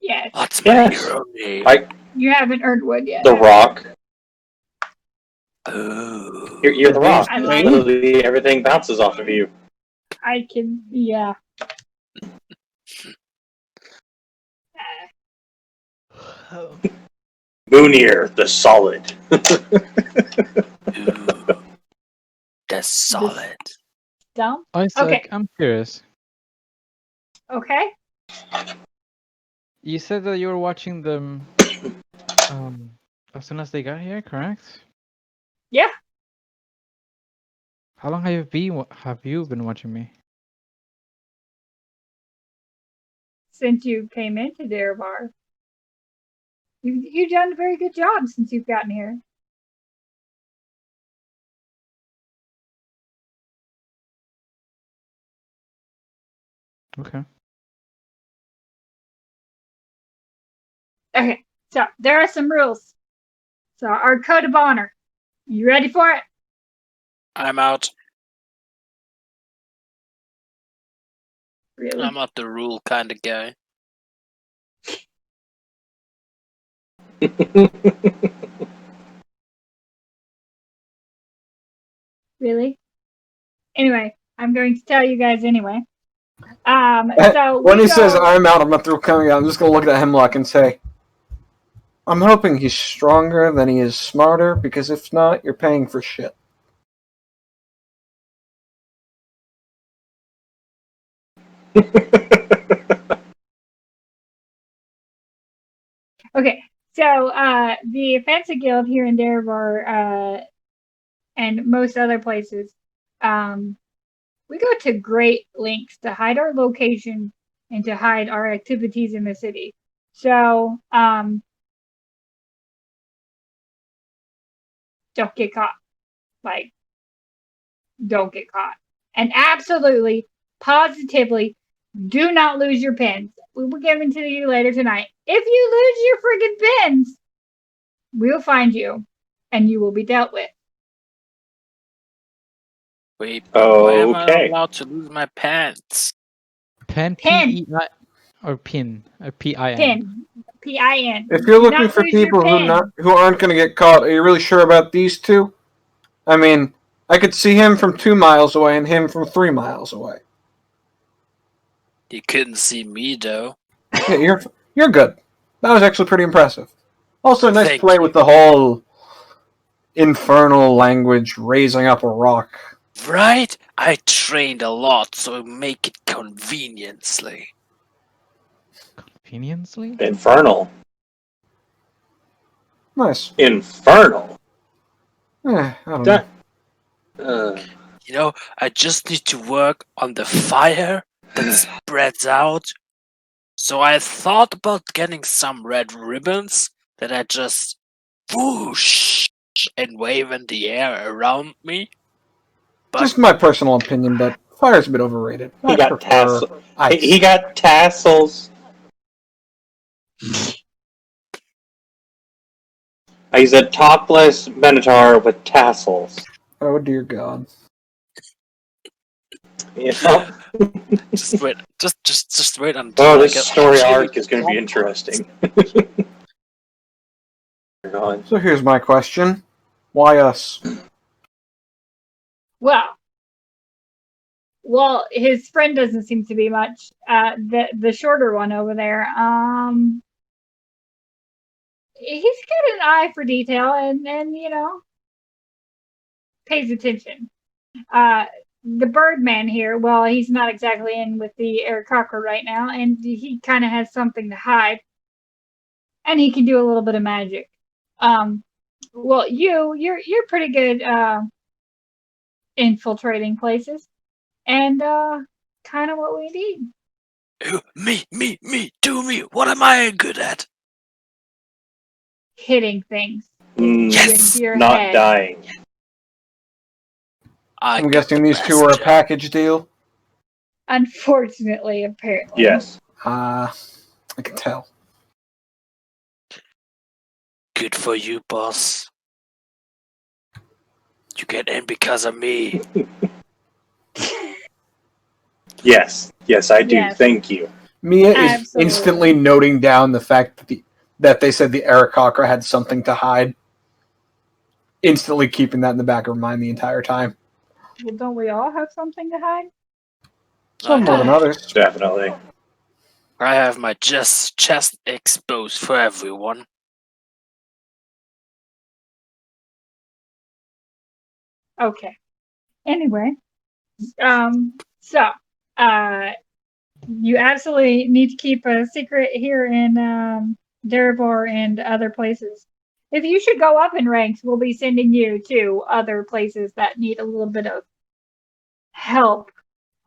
yes. What's my Yes. hero name? Like You haven't earned one yet. The Rock. Oh. You're The Rock. I like- Literally everything bounces off of you. I can, yeah. Moonier, the Solid. Ooh. That's solid. Dumb. Isaac, Okay. I'm curious. Okay. You said that you were watching them as soon as they got here, correct? Yeah. How long have you been watching me? Since you came into Darabar. You've done a very good job since you've gotten here. Okay. Okay, so there are some rules. So our code of honor. You ready for it? I'm out. Really? I'm not the rule kind of guy. Really? Anyway, I'm going to tell you guys anyway. So When we he go- says I'm out, I'm not through coming out. I'm just gonna look at Hemlock and say, I'm hoping he's stronger than he is smarter, because if not, you're paying for shit. Okay, so the Fancy Guild here in Darabar, and most other places, we go to great lengths to hide our location and to hide our activities in the city. So, don't get caught. Like, don't get caught. And absolutely, positively, Do not lose your pins. We will give them to you later tonight. If you lose your friggin' pins, we'll find you, and you will be dealt with. Wait, why am I Okay. allowed to lose my pants? Pen, Pin. P-E-I, or pin, P-I-N. Pin. P-I-N. If you're Do looking not for lose your people pin. who aren't going to get caught, are you really sure about these two? I mean, I could see him from 2 miles away and him from 3 miles away. You couldn't see me though. Yeah, you're good. That was actually pretty impressive. Also, nice Thank play you. with the whole infernal language raising up a rock. Right? I trained a lot, so make it conveniently. Conveniently? Infernal. Nice. Infernal. I don't know. That. You know, I just need to work on the fire that spreads out. So I thought about getting some red ribbons that I just whoosh and wave in the air around me. But Just my personal opinion, but fire's a bit overrated. He I got prefer tassels. ice. He got tassels. He's a topless minotaur with tassels. Oh dear God. You know? just wait, just wait until Oh, I this get story actually arc is going to be one interesting. You're going. So here's my question: why us? Well, his friend doesn't seem to be much. The shorter one over there, he's got an eye for detail and you know, pays attention. The Birdman here, well, he's not exactly in with the Aarakocra right now, and he kind of has something to hide, and he can do a little bit of magic. Well, you're pretty good infiltrating places, and kind of what we need. Me, do me. What am I good at? Hitting things Yes! with your Not head. dying. I I'm got guessing the these two are a best job. package deal. Unfortunately, apparently. Yes. I can tell. Good for you, boss. You get in because of me. Yes. Yes, I do. Yes. Thank you. Mia is Absolutely. instantly noting down the fact that they said the Aarakocra had something to hide. Instantly keeping that in the back of her mind the entire time. Well, don't we all have something to hide? Some I more than don't. others. Definitely. I have my chest exposed for everyone. Okay. Anyway, so you absolutely need to keep a secret here in Deribor and other places. If you should go up in ranks, we'll be sending you to other places that need a little bit of help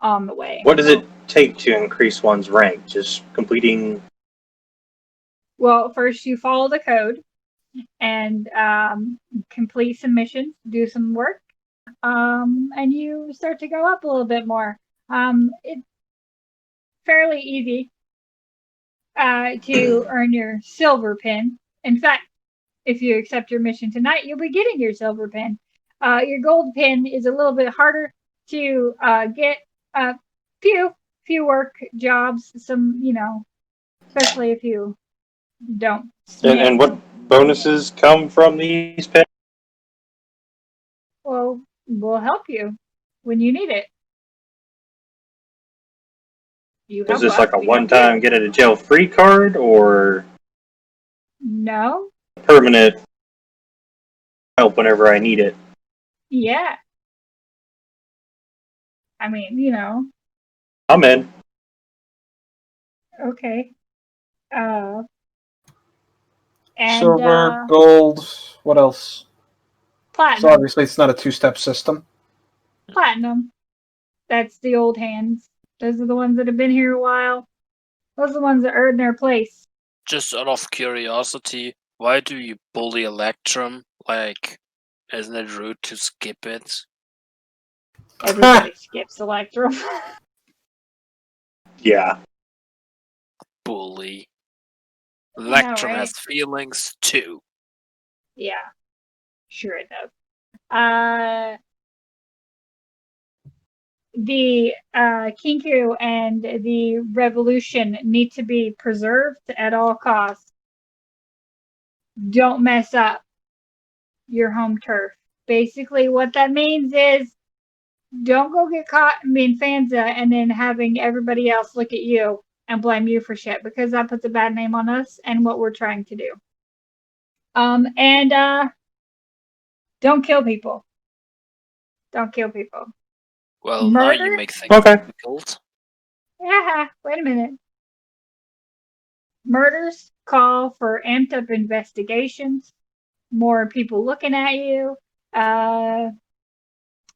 on the way. What does it take to increase one's rank? Just completing. Well, first you follow the code and complete some missions, do some work, and you start to go up a little bit more. It's fairly easy to earn your silver pin. In fact, if you accept your mission tonight, you'll be getting your silver pin. Your gold pin is a little bit harder to get. Few work jobs, some, you know, especially if you don't. And what bonuses come from these pins? Well, we'll help you when you need it. You Is help this us, like a we help one-time you. get out of jail free card or No. permanent help whenever I need it? Yeah. I mean, you know. I'm in. Okay. And Silver, gold, what else? So platinum. obviously it's not a two-step system. Platinum. That's the old hands. Those are the ones that have been here a while. Those are the ones that earned their place. Just out of curiosity, why do you bully Electrum? Like, isn't it rude to skip it? Everybody skips Electrum. Yeah. Bully. I know, Electrum right? has feelings too. Yeah, sure it does. The Kinku and the Revolution need to be preserved at all costs. Don't mess up your home turf. Basically, what that means is don't go get caught being Fanza and then having everybody else look at you and blame you for shit, because that puts a bad name on us and what we're trying to do. And don't kill people. Don't kill people. Well, now you Murder? make things Okay. difficult. Yeah, wait a minute. Murders call for amped up investigations, more people looking at you.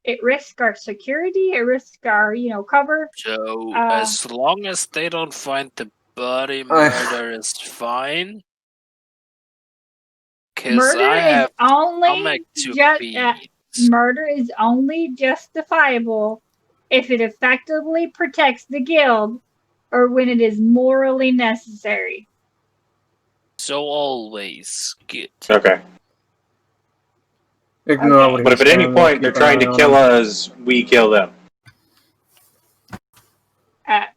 It risks our security. It risks our, cover. So, Uh, as long as they don't find the body, murder is fine. Because murder I is have only stomach to beat. murder is only justifiable if it effectively protects the guild or when it is morally necessary. So always good. Okay. Ignore Okay. what But he's if at any saying, point keep they're an trying eye to on kill him. us, we kill them.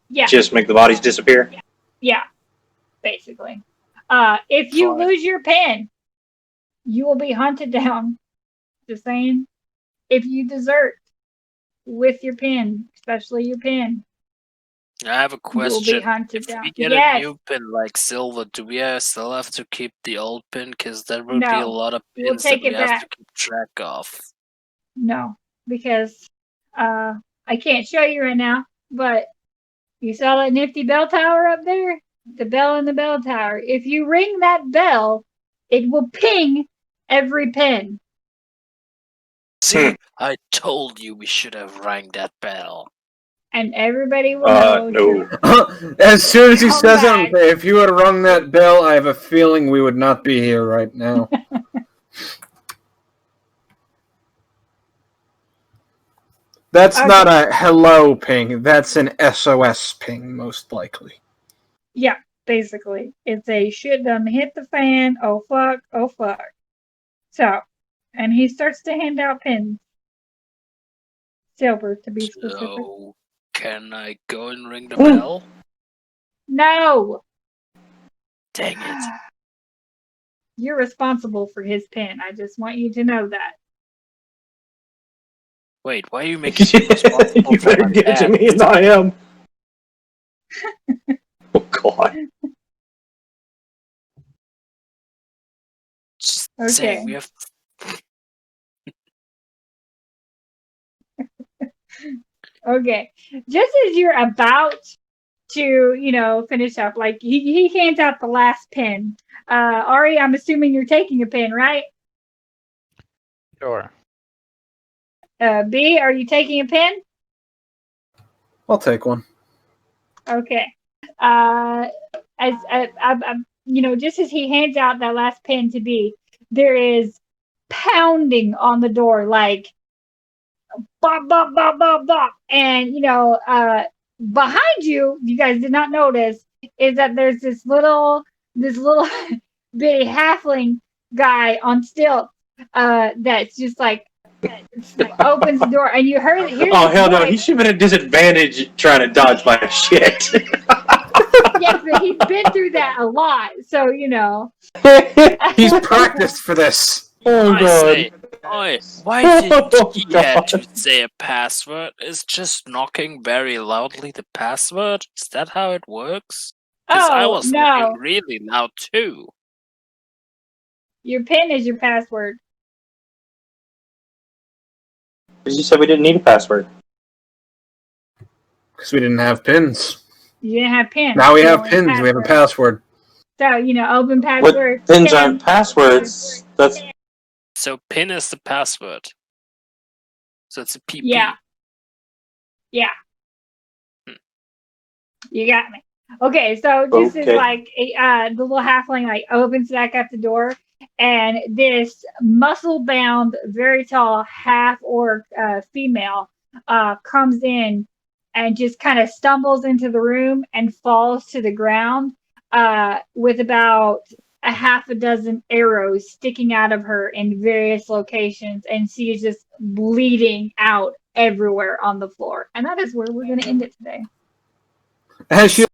Yeah, Just make the bodies disappear. yeah, basically. If you Fine. lose your pen, you will be hunted down. Just saying. If you desert with your pen, especially your pen, I have a you will be question. hunted If down. we get Yes. a new pin like silver, do we still have to keep the old pin? Because there would be a No. lot of We'll pins that take we it have back. to keep track of. No, because I can't show you right now, but you saw that nifty bell tower up there? The bell in the bell tower. If you ring that bell, it will ping every pin. See, I told you we should have rang that bell. And everybody will know No. to As soon as he Come says back. it, if you had rung that bell, I have a feeling we would not be here right now. That's Okay. not a hello ping. That's an SOS ping, most likely. Yeah, basically. It's a shit done hit the fan. Oh fuck, oh fuck. So, and he starts to hand out pins. Silver, to be specific. So, can I go and ring the bell? No! Dang it. You're responsible for his pin. I just want you to know that. Wait, why are you making me responsible You for better my give it to past? me and I am. Oh God. Just Okay. saying, we have... Okay. Just as you're about to, finish up, like he hands out the last pin. Ari, I'm assuming you're taking a pin, right? Sure. B, are you taking a pin? I'll take one. Okay. Just as he hands out that last pin to B, there is pounding on the door, like bop, bop, bop, bop, bop. And, behind you, you guys did not notice, is that there's this little bitty halfling guy on stilts, that's just like opens the door, and you heard. Oh hell no! He should have been at a disadvantage trying to dodge my shit. Yes, but he's been through that a lot, so He's practiced for this. Oh I God. say, why did Oh, he have to God. say a password? Is just knocking very loudly the password? Is that how it works? Because I Oh was no, knocking really loud too. your pin is your password. You said we didn't need a password. Because we didn't have pins. You didn't have pins. Now we You have only pins. We have a password. So open password. What pins pin. aren't passwords? That's So pin is the password. So it's a PP. Yeah. You got me. Okay, so just as Okay. like the little halfling like opens back up the door, and this muscle-bound, very tall half orc female comes in and just kind of stumbles into the room and falls to the ground with about a half a dozen arrows sticking out of her in various locations, and she is just bleeding out everywhere on the floor. And that is where we're going to end it today. As she